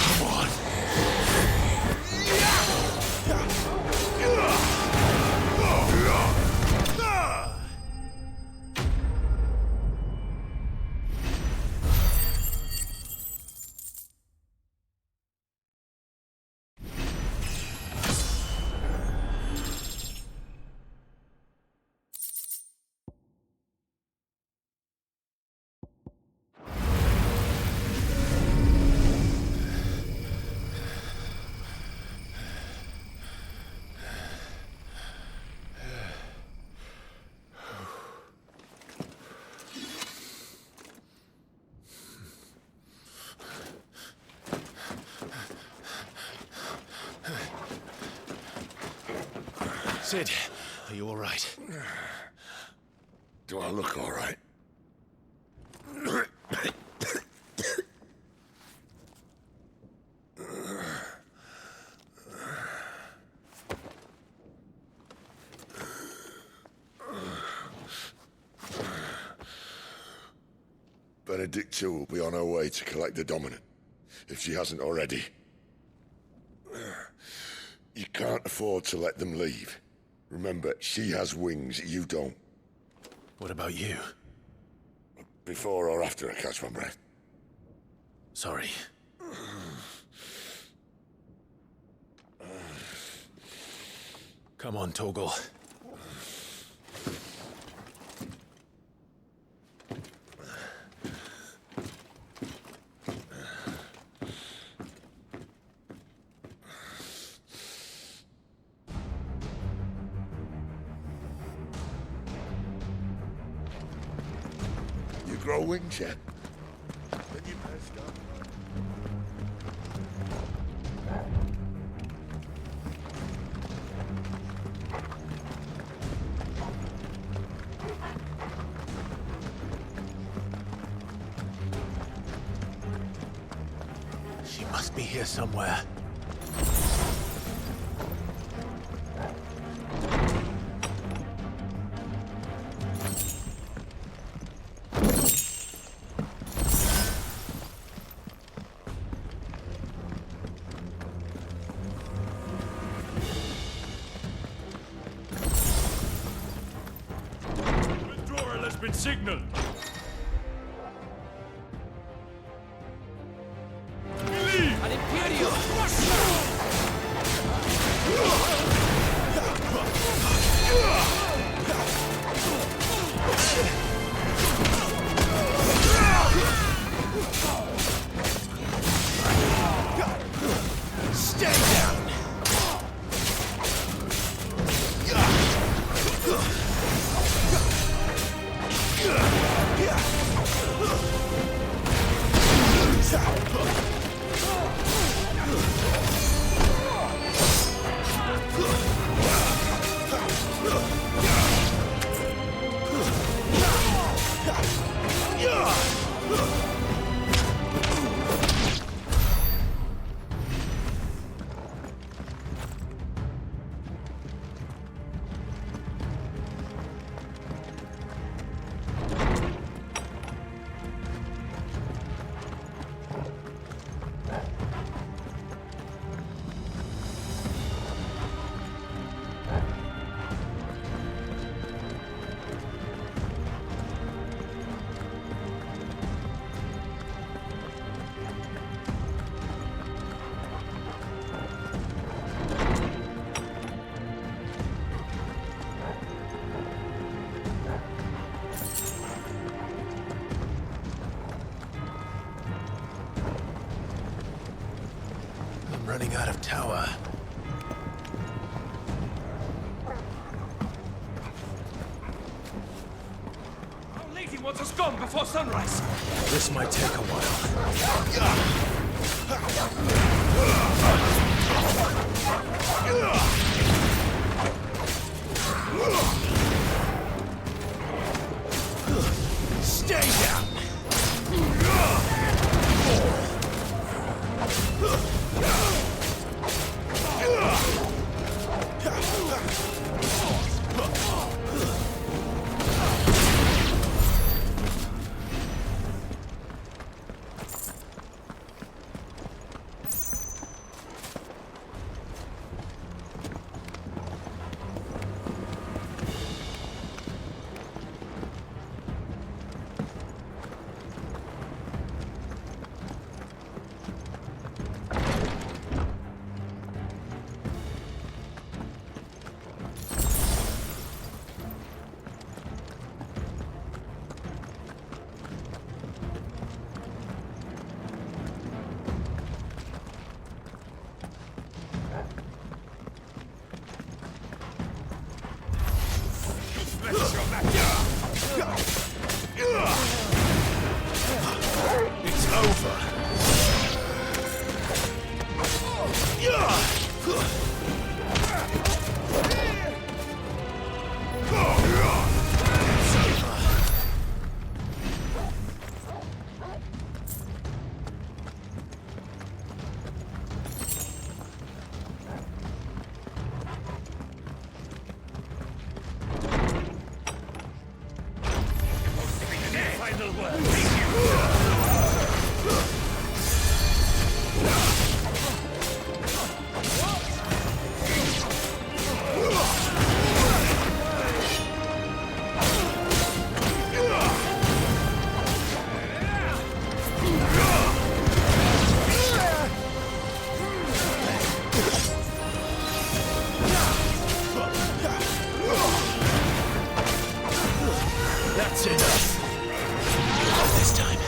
Come on. Sid, are you all right? Do I look all right? Benedicta will be on her way to collect the Dominant, if she hasn't already. You can't afford to let them leave. Remember, she has wings, you don't. What about you? Before or after I catch my breath? Sorry. Come on, Torgal. You grow wings yet? Then you better start. She must be here somewhere. Withdrawal has been signaled. An Imperial! Stay down! Yeah. running out of tower. Our lady wants us gone before sunrise. This might take a while. Stay down! It's over. Final word. That's enough. Not this time.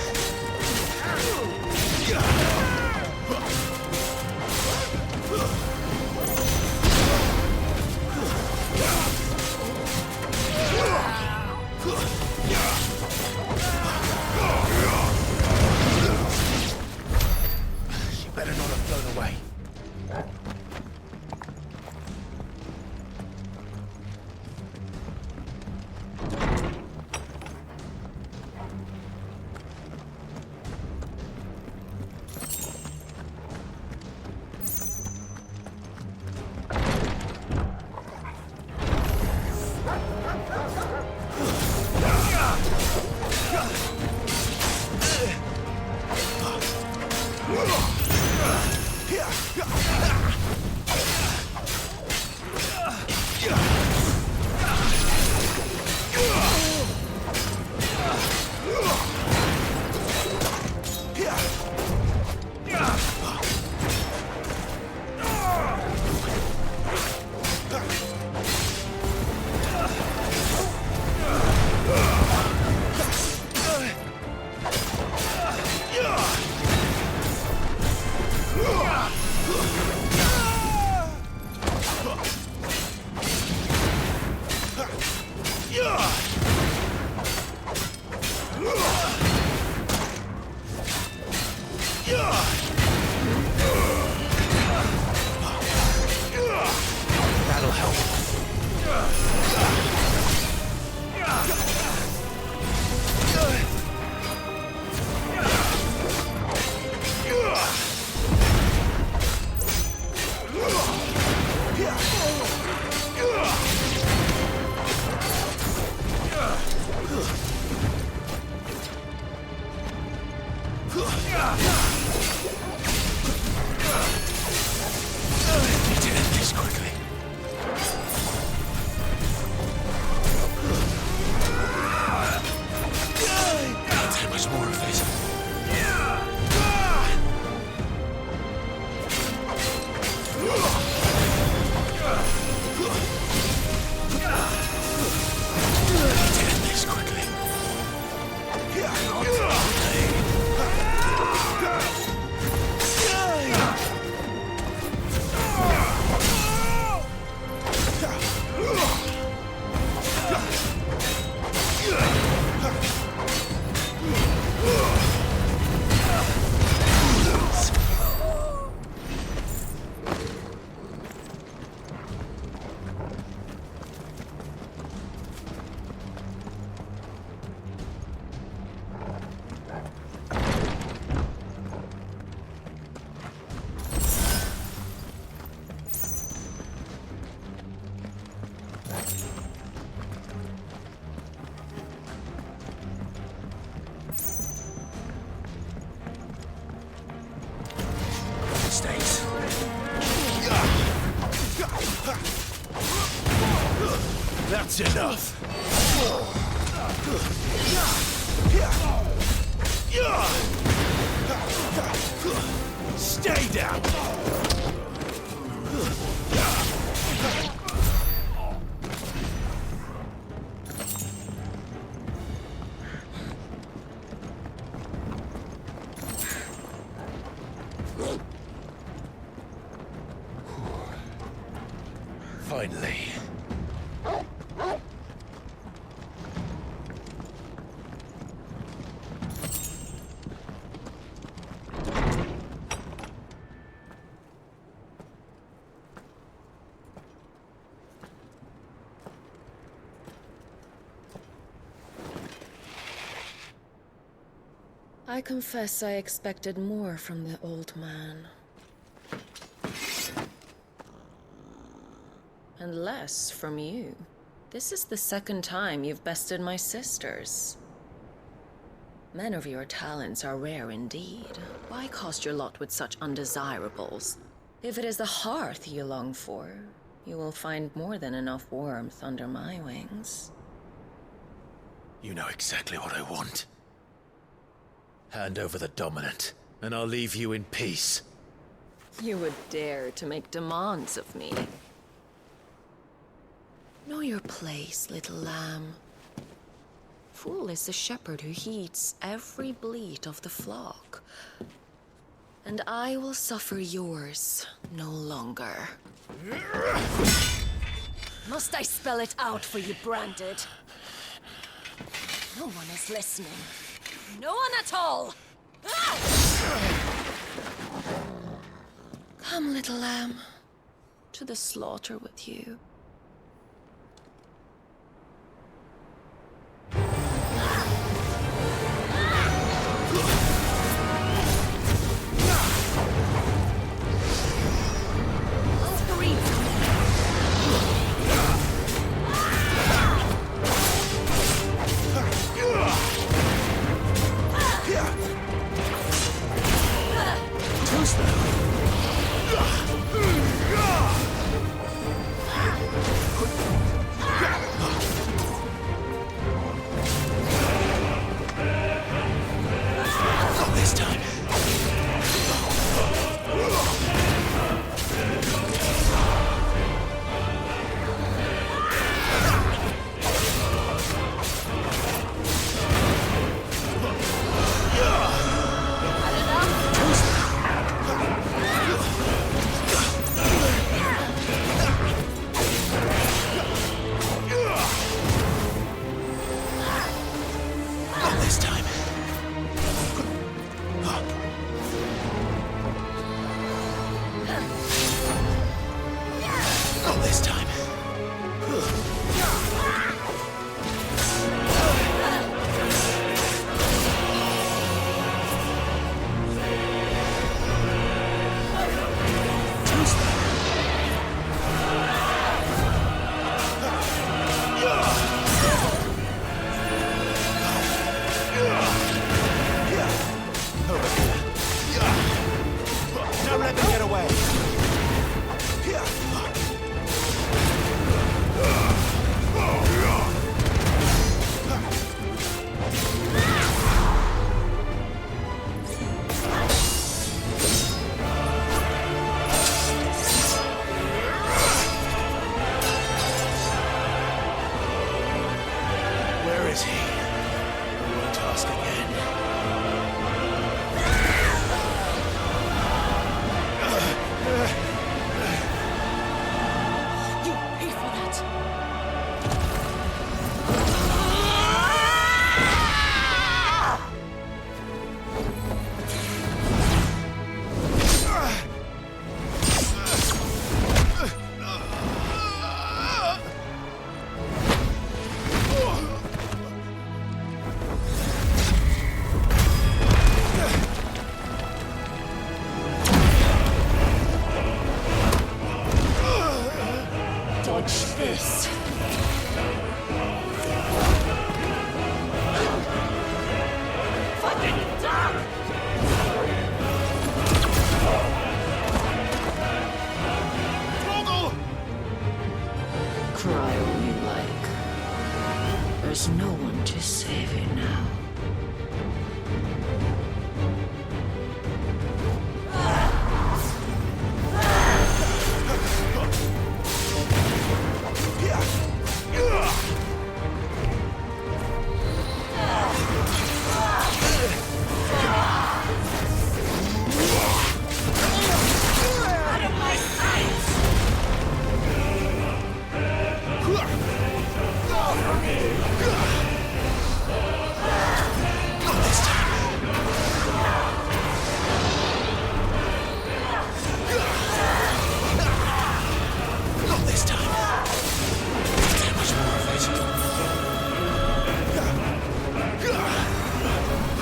She better not have flown away. That'll help. Need to end this quickly. Can't take much more of this. Need to end this quickly. That's enough! Stay down! Finally. I confess I expected more from the old man. And less from you. This is the second time you've bested my sisters. Men of your talents are rare indeed. Why cast your lot with such undesirables? If it is the hearth you long for, you will find more than enough warmth under my wings. You know exactly what I want. Hand over the dominant, and I'll leave you in peace. You would dare to make demands of me. Know your place, little lamb. Fool is the shepherd who heeds every bleat of the flock. And I will suffer yours no longer. Must I spell it out for you, Branded? No one is listening. No one at all! Come, little lamb, to the slaughter with you.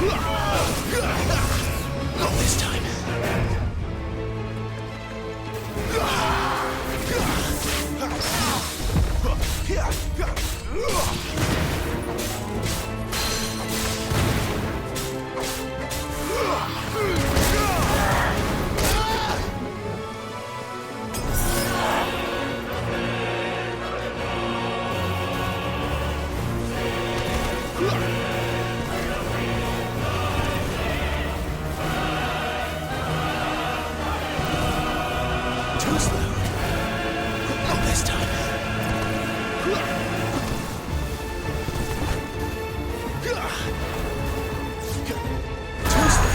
Not this time. Too slow. Not this time. Too slow.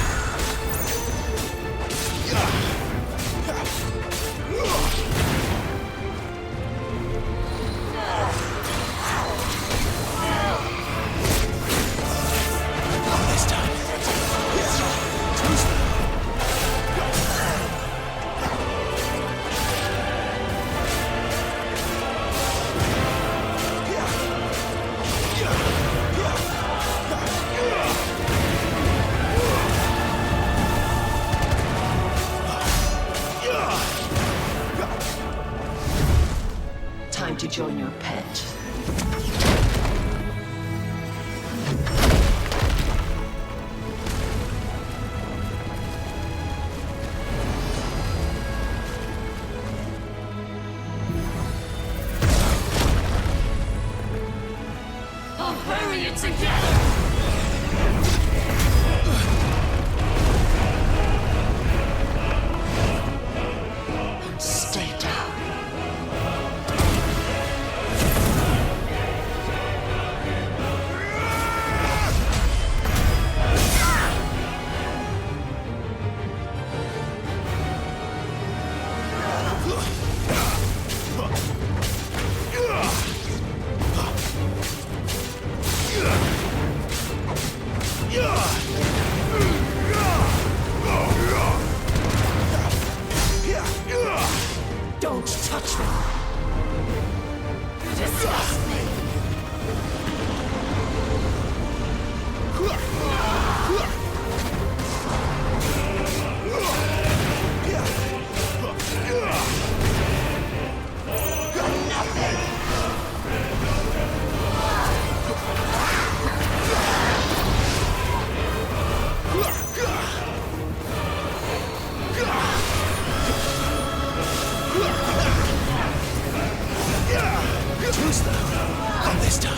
Not this time. Too slow. Time to join your pet. I'll bury it together! Stay down. Don't touch me! Disgust me! Too slow. Not this time.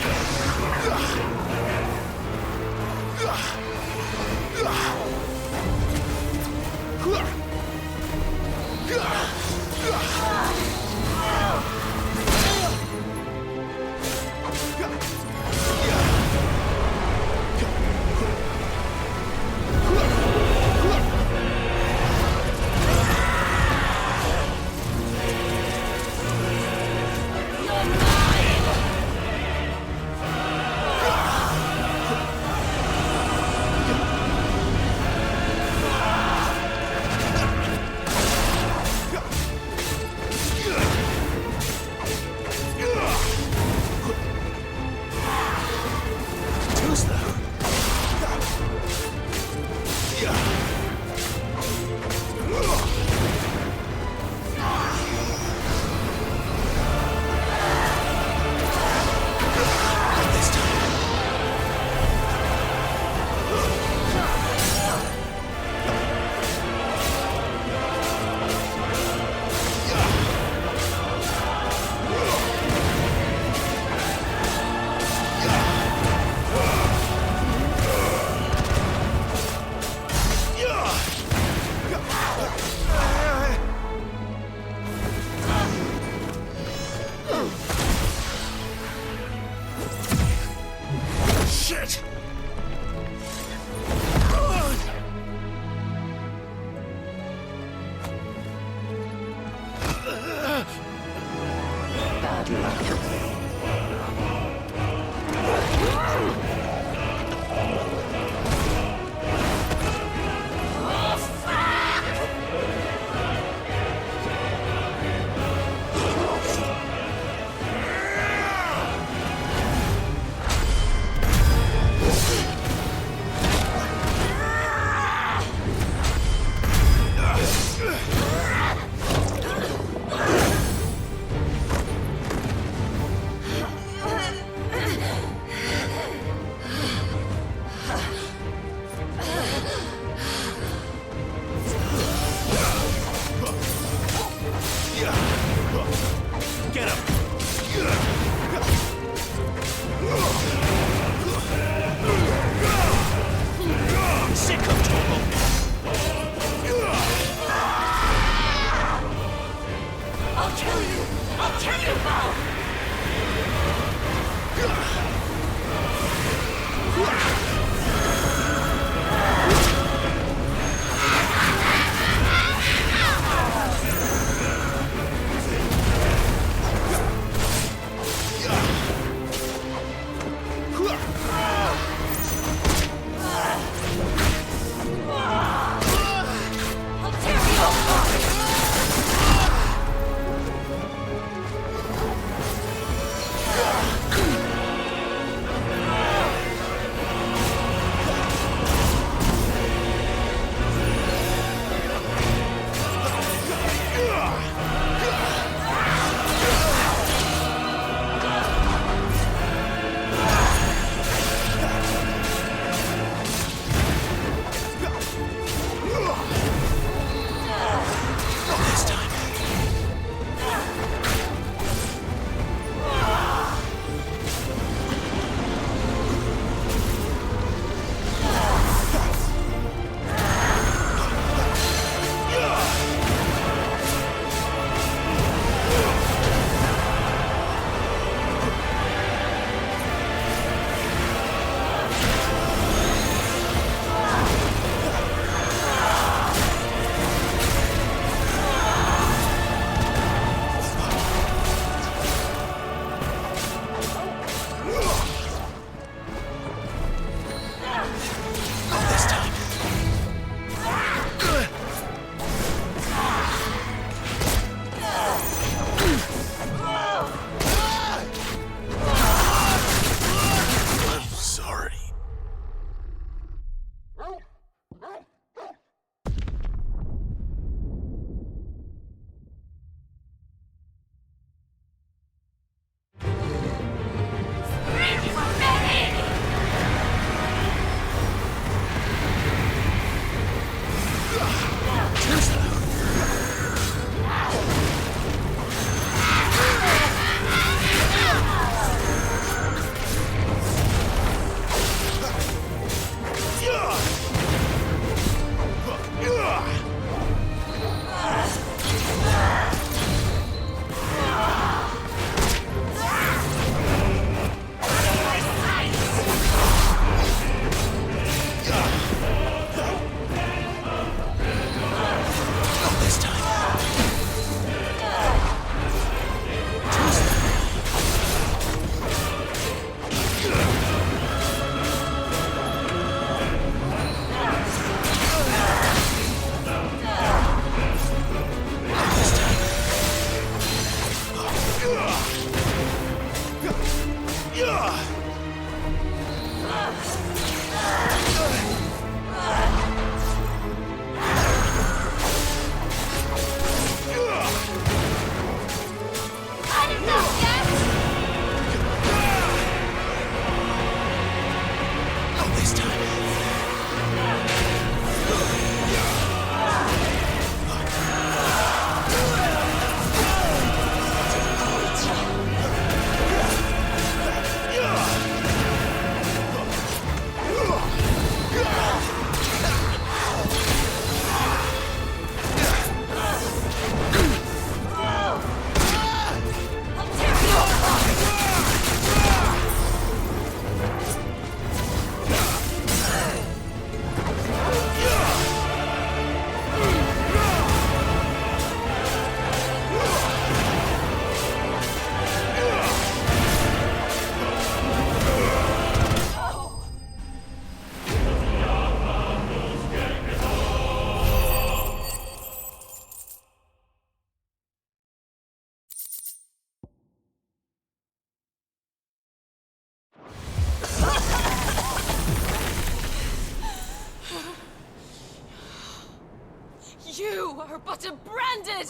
You are but a branded!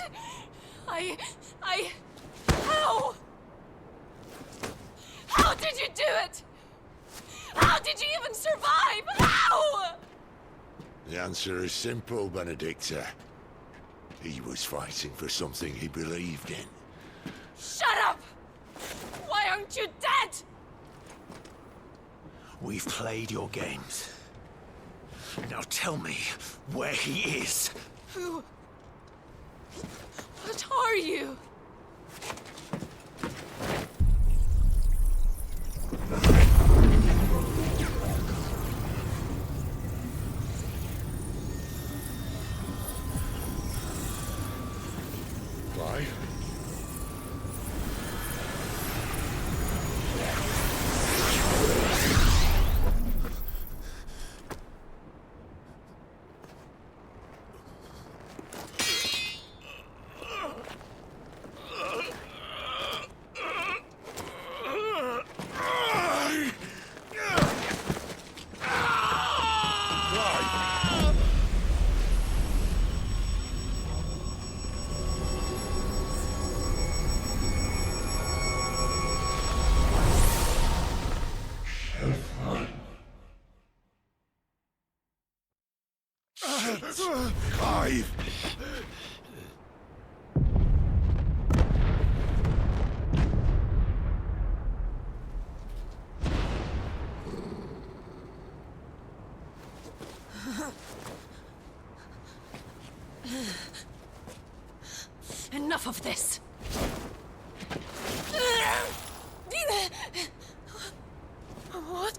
How? How did you do it? How did you even survive? How? The answer is simple, Benedicta. He was fighting for something he believed in. Shut up! Why aren't you dead? We've played your games. Now tell me where he is. Who? What are you? Why? Clive! Enough of this! What?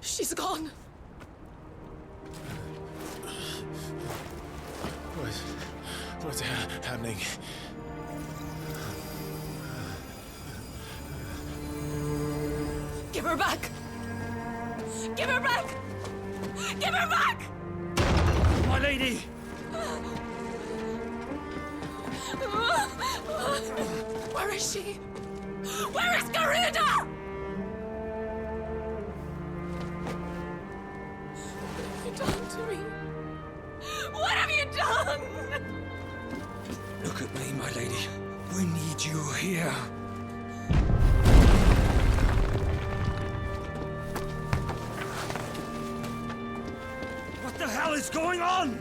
She's gone. What's happening? Give her back! Give her back! Give her back! My lady! Where is she? Where is Garuda? What have you done to me? What have you done? Look at me, my lady. We need you here. What the hell is going on?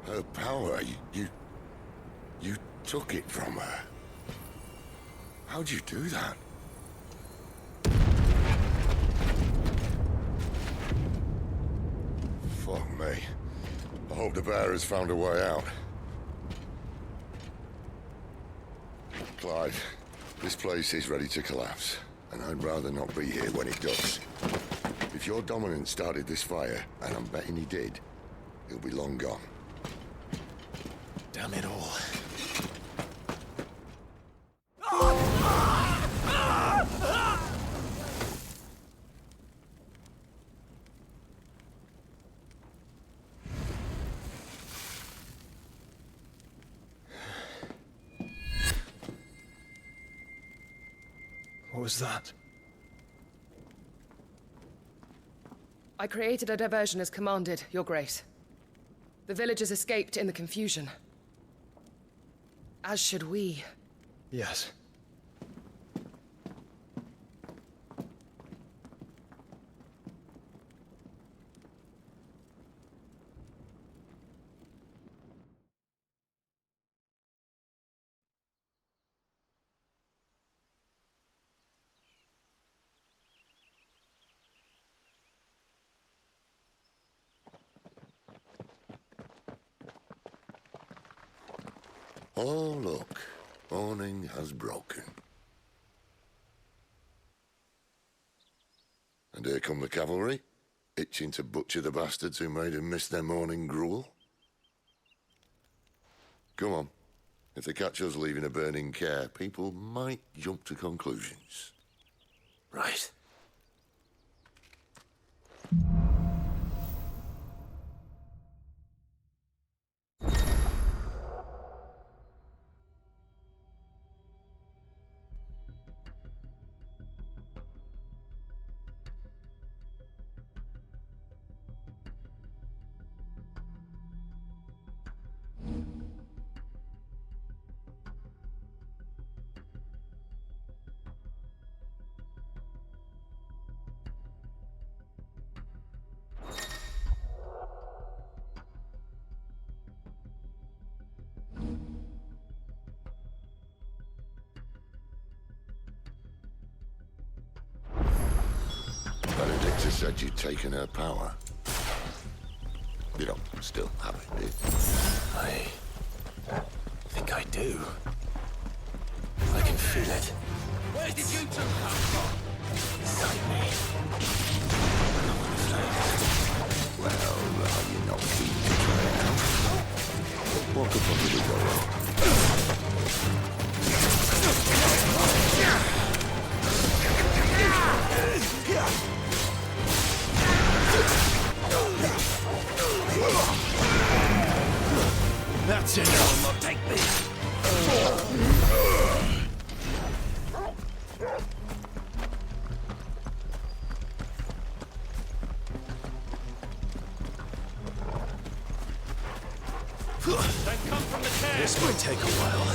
Her power, you took it from her. How'd you do that? Fuck me. I hope the bear has found a way out. Clive, this place is ready to collapse, and I'd rather not be here when it does. If your dominant started this fire, and I'm betting he did, he'll be long gone. Damn it all. What was that? I created a diversion as commanded, Your Grace. The villagers escaped in the confusion. As should we. Yes. Oh, look. Morning has broken. And here come the cavalry, itching to butcher the bastards who made him miss their morning gruel. Come on. If they catch us leaving a burning care, people might jump to conclusions. Right. Benedicta said you'd taken her power. You don't still have it, do you? I think I do. I can feel it. Where did you two come from? Inside me. Well, are you not keen to try it out? What could possibly go wrong? That's it. Will not take me. They've come from the camp. This might take a while.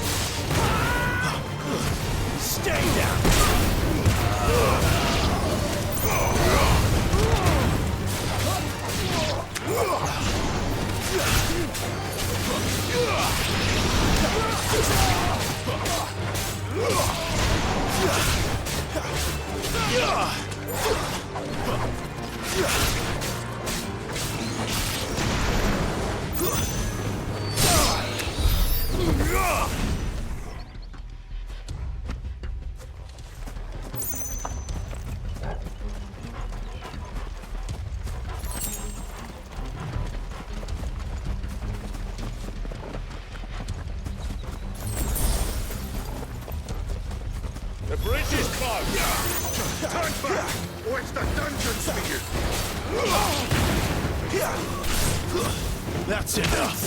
Stay down. The bridge is closed! Turn back! Or it's the dungeons for you! That's enough!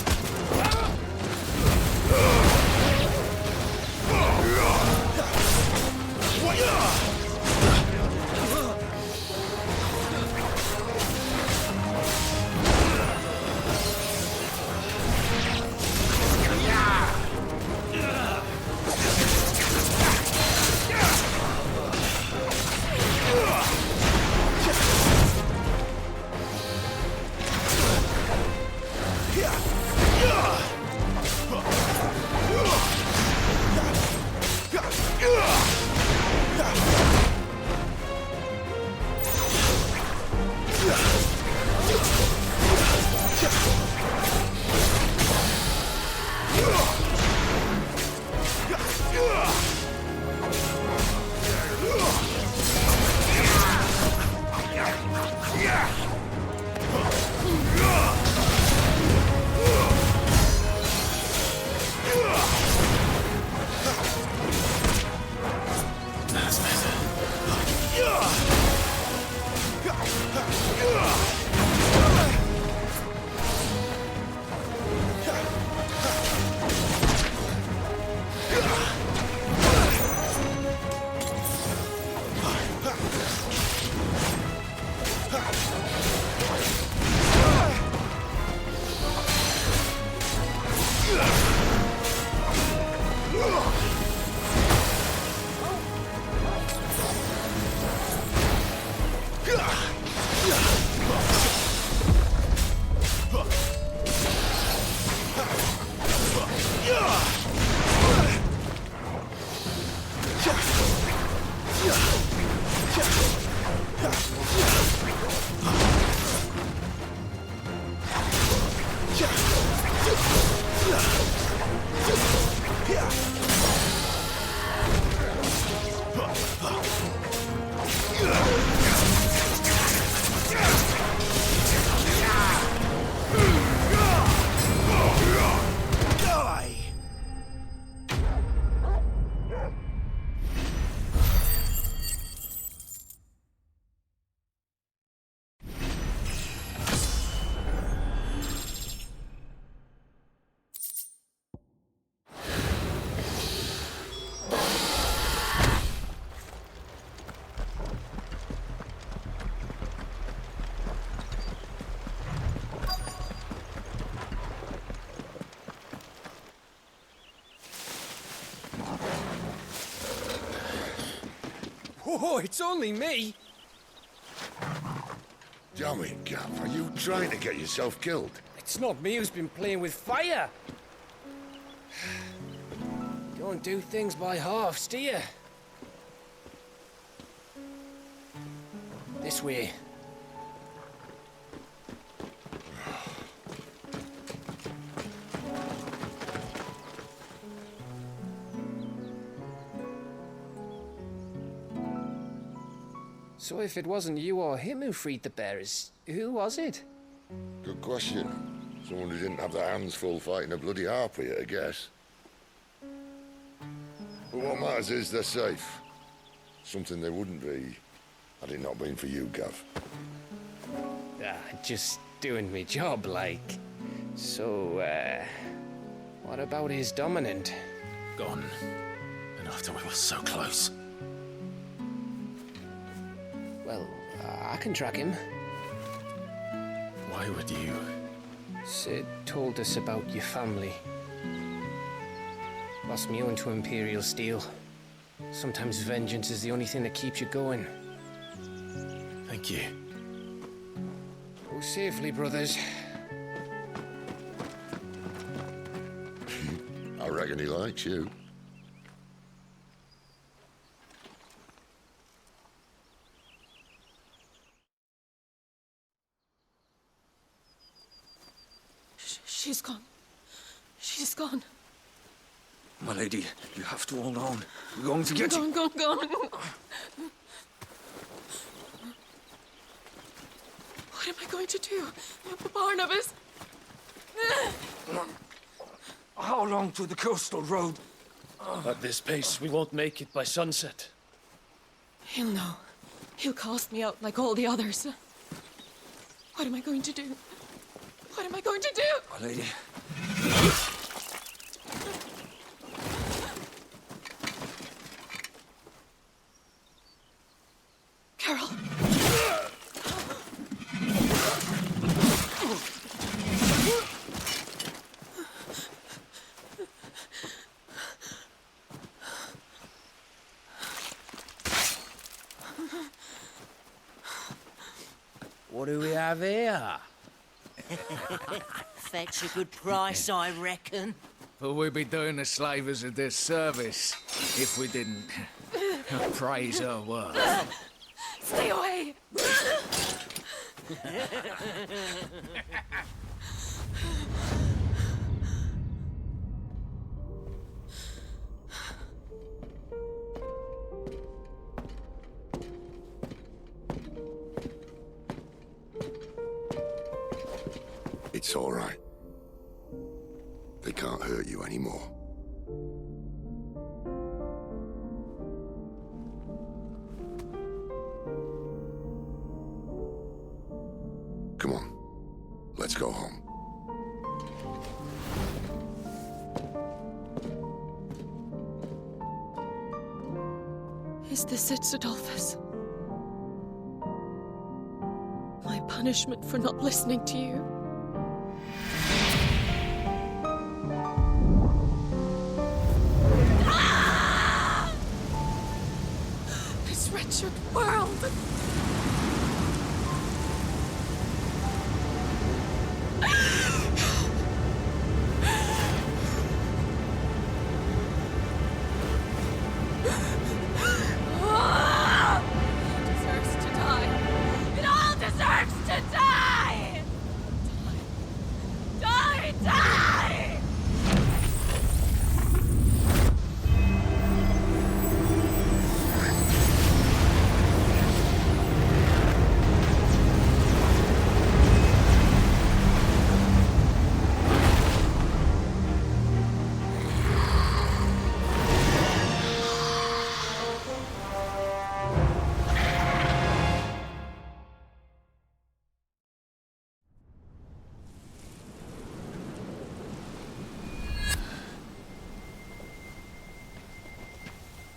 Oh, it's only me! Damn it, Gav, are you trying to get yourself killed? It's not me who's been playing with fire! Don't do things by halves, do you? This way. So if it wasn't you or him who freed the bearers, who was it? Good question. Someone who didn't have their hands full fighting a bloody harpy, I guess. But what matters is they're safe. Something they wouldn't be, had it not been for you, Gav. Just doing me job, like. So, what about his dominant? Gone. And after we were so close. Well, I can track him. Why would you? Sid told us about your family. Lost me own to Imperial Steel. Sometimes vengeance is the only thing that keeps you going. Thank you. Go safely, brothers. I reckon he likes you. She's gone. She's gone. My lady, you have to hold on. We're going to get Gone, you. gone, gone. What am I going to do? Barnabas? How long to the coastal road? At this pace, we won't make it by sunset. He'll know. He'll cast me out like all the others. What am I going to do? What am I going to do? My lady. Carol. What do we have here? Fetch a good price, I reckon. But we'd be doing the slavers a disservice if we didn't praise her work. Stay away! It's all right. They can't hurt you anymore. Come on. Let's go home. Is this it, Adolphus? My punishment for not listening to you? This wretched world! Deserves to die. It all deserves to die! Die! Die!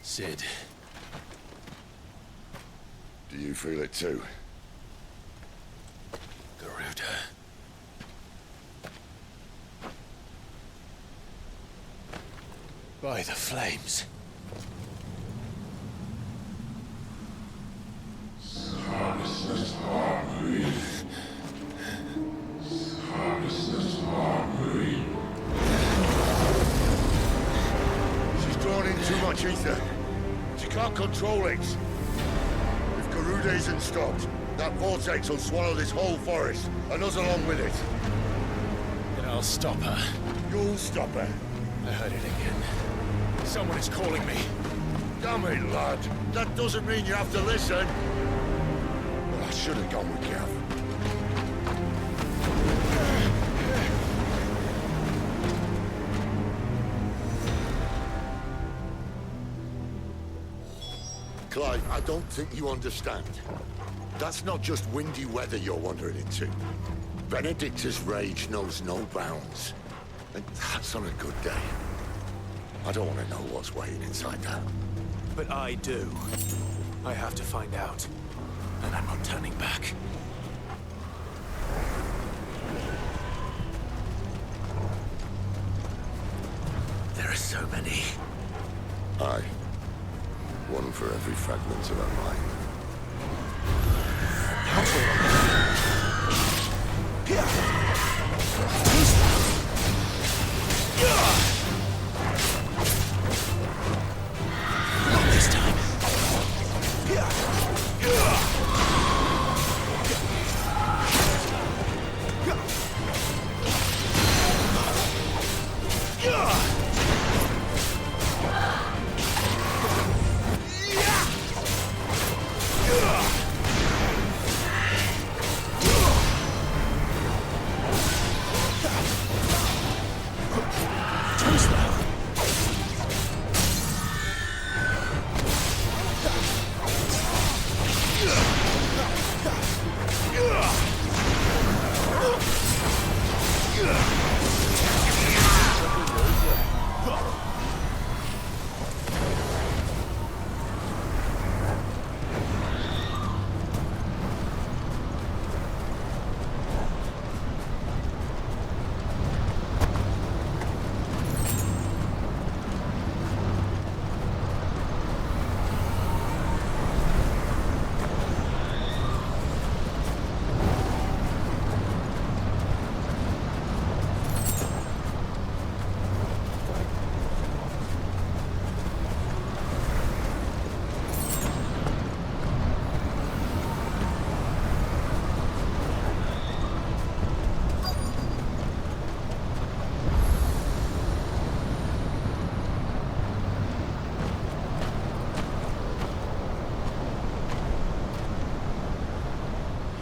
Sid. Do you feel it too? Garuda. By the flames. She's drawn in too much ether. She can't control it. If Garuda isn't stopped, that vortex will swallow this whole forest, and us along with it. Then I'll stop her. You'll stop her. I heard it again. Someone is calling me. Damn it, lad. That doesn't mean you have to listen. Well, I should have gone with Gav. Clive, I don't think you understand. That's not just windy weather you're wandering into. Benedicta's rage knows no bounds. And that's on a good day. I don't want to know what's waiting inside that. But I do. I have to find out. And I'm not turning back. There are so many. Aye. One for every fragment of our mind. Not this time.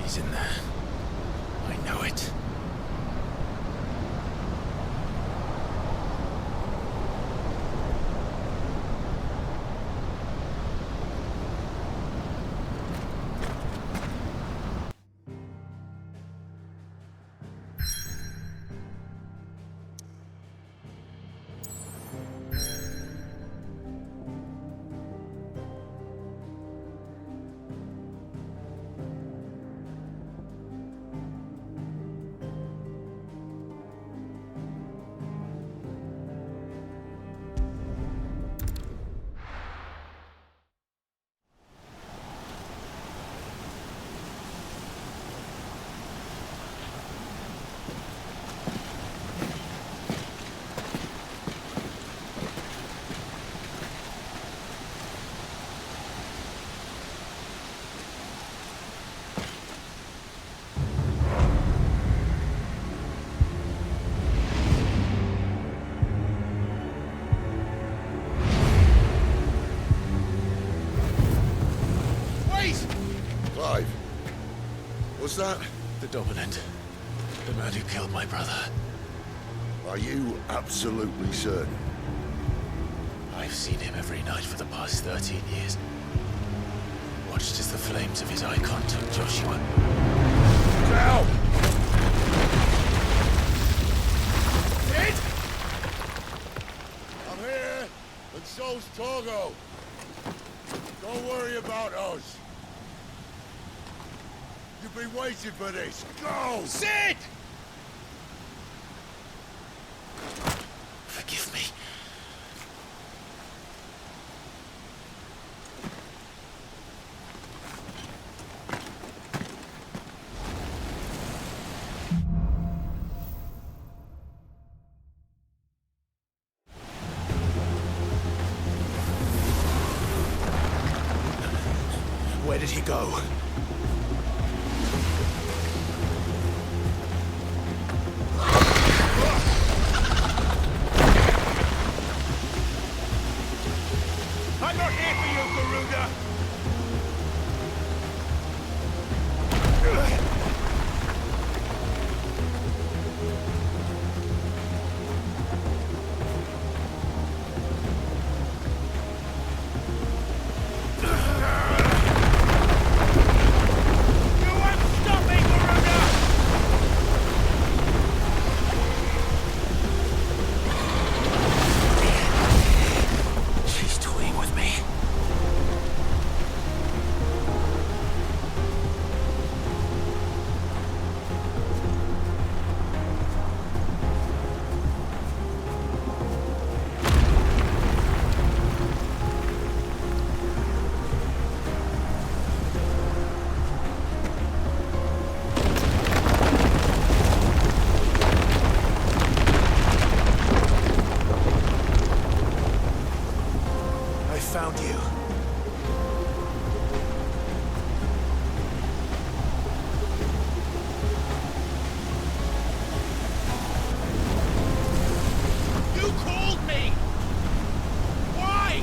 He's in there. I know it. Clive, what's that? The Dominant. The man who killed my brother. Are you absolutely certain? I've seen him every night for the past 13 years. Watched as the flames of his icon took Joshua. Down! Sid! I'm here, and so's Torgo. Don't worry about us. You've been waiting for this. Go! Sid! Forgive me. Where did he go? I'm not here for you, Garuda! She's toying with me. I found you. You called me! Why?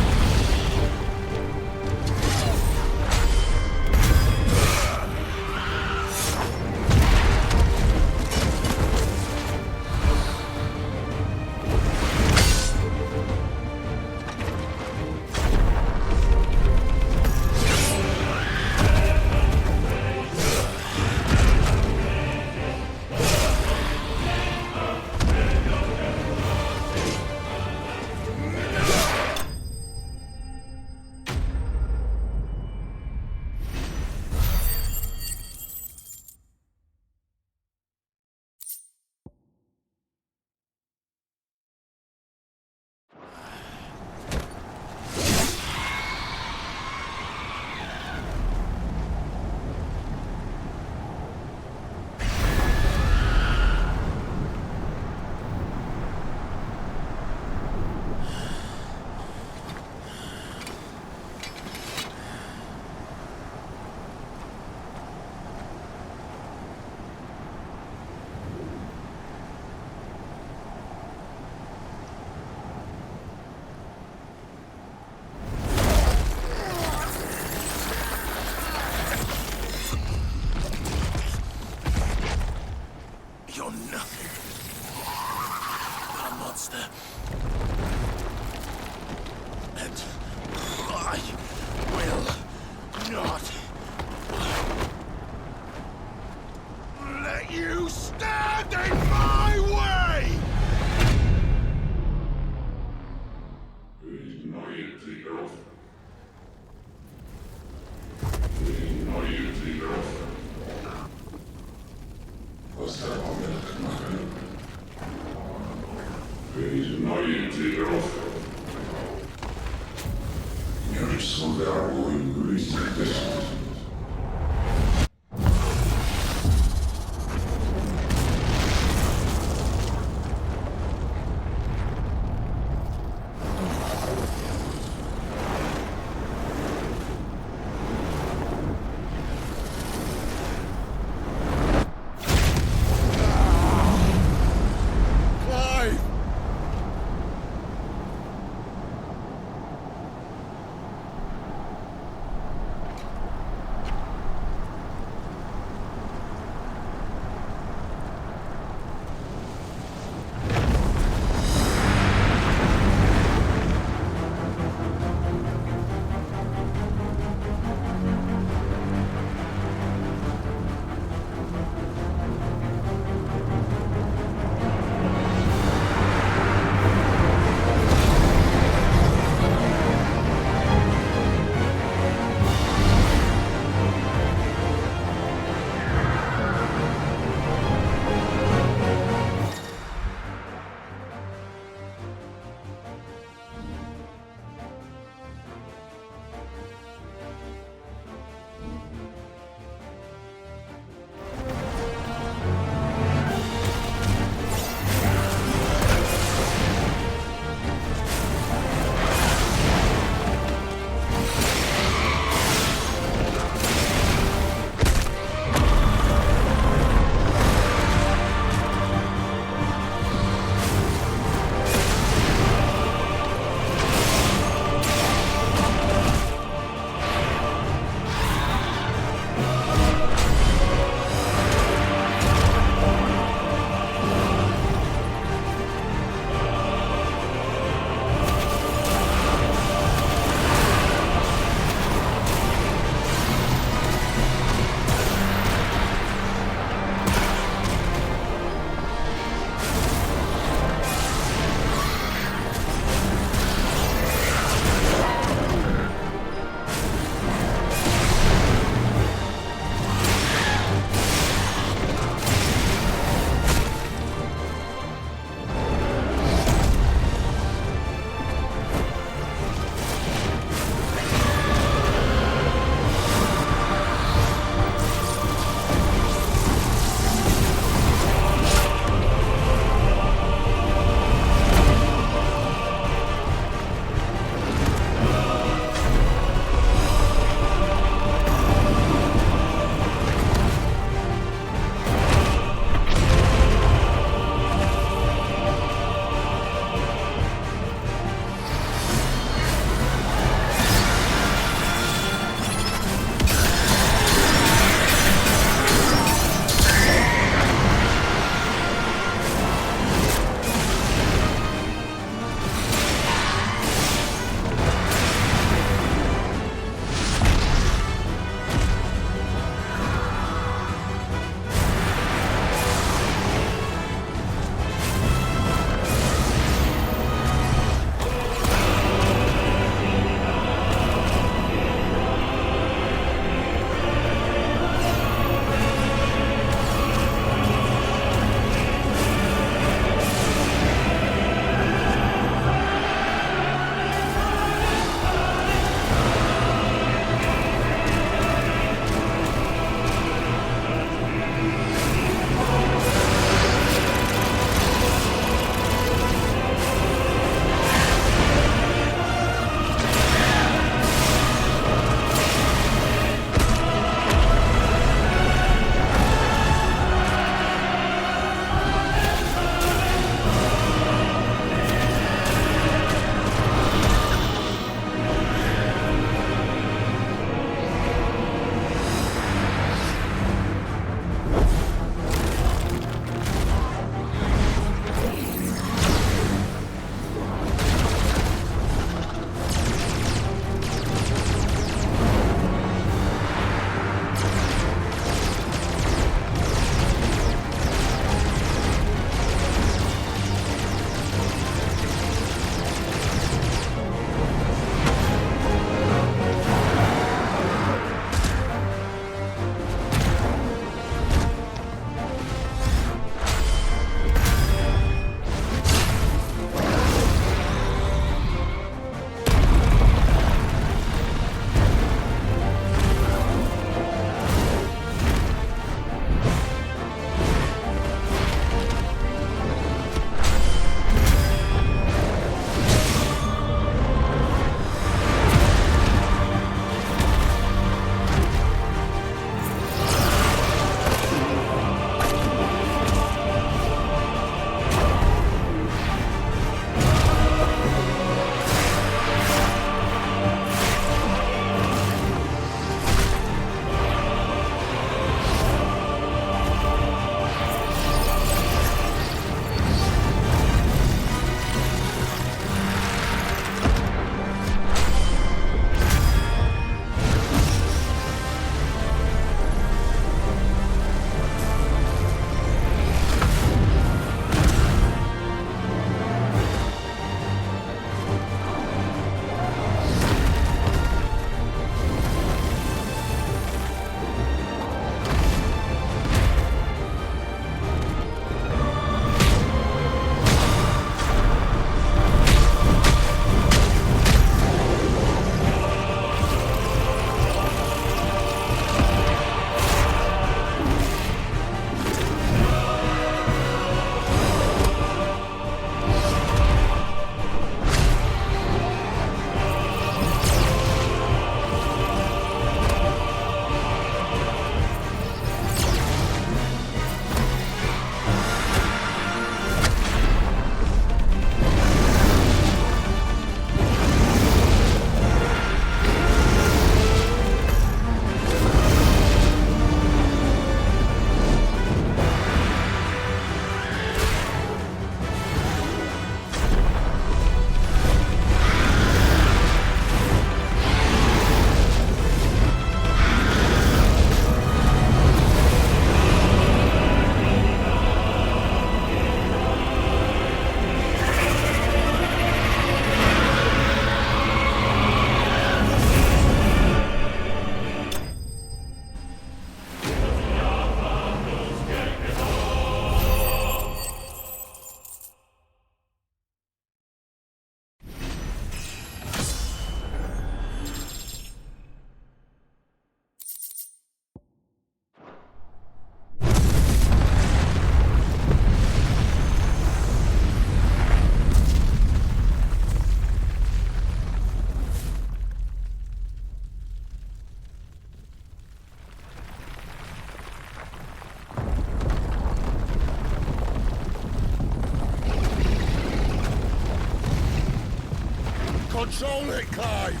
Control it, Clive!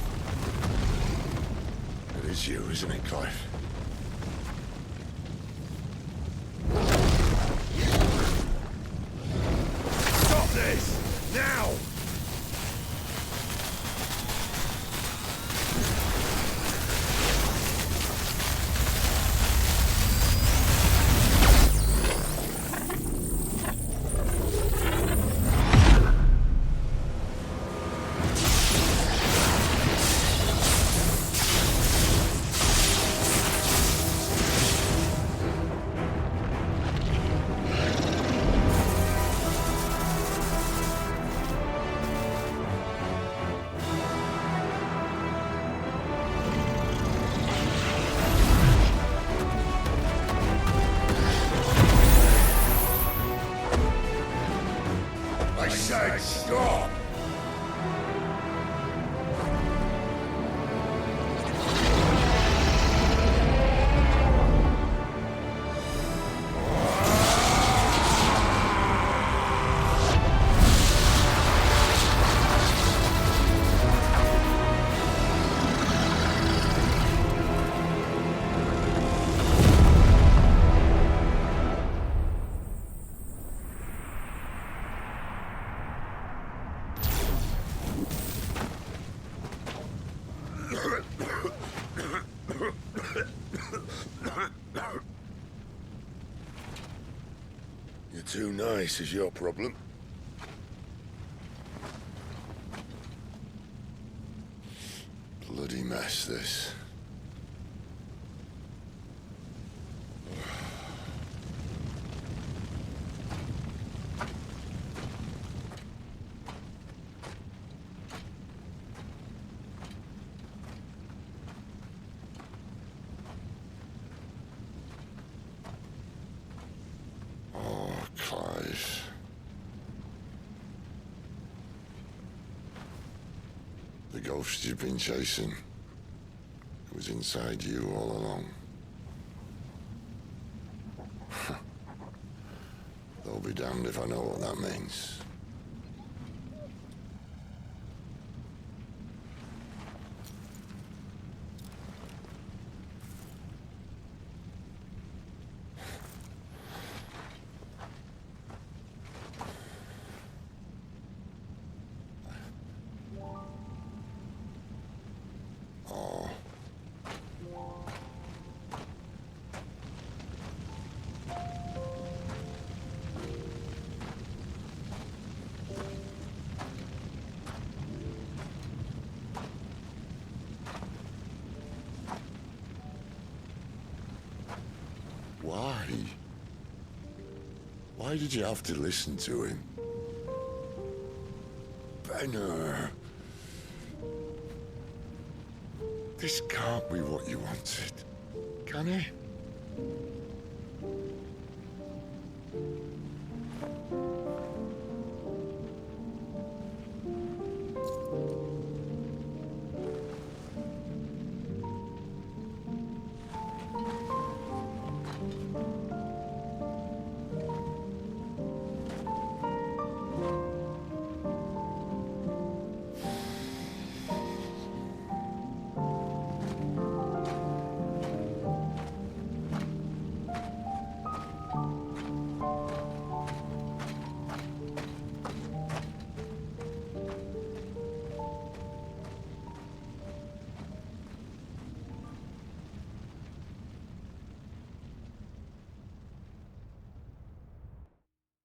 It is you, isn't it, Clive? Stop this! Now! I said stop! You're too nice is your problem. Bloody mess, this. Clive. The ghost you've been chasing was inside you all along. They'll be damned if I know what that means. Why? Why did you have to listen to him? Benner. This can't be what you wanted, can it?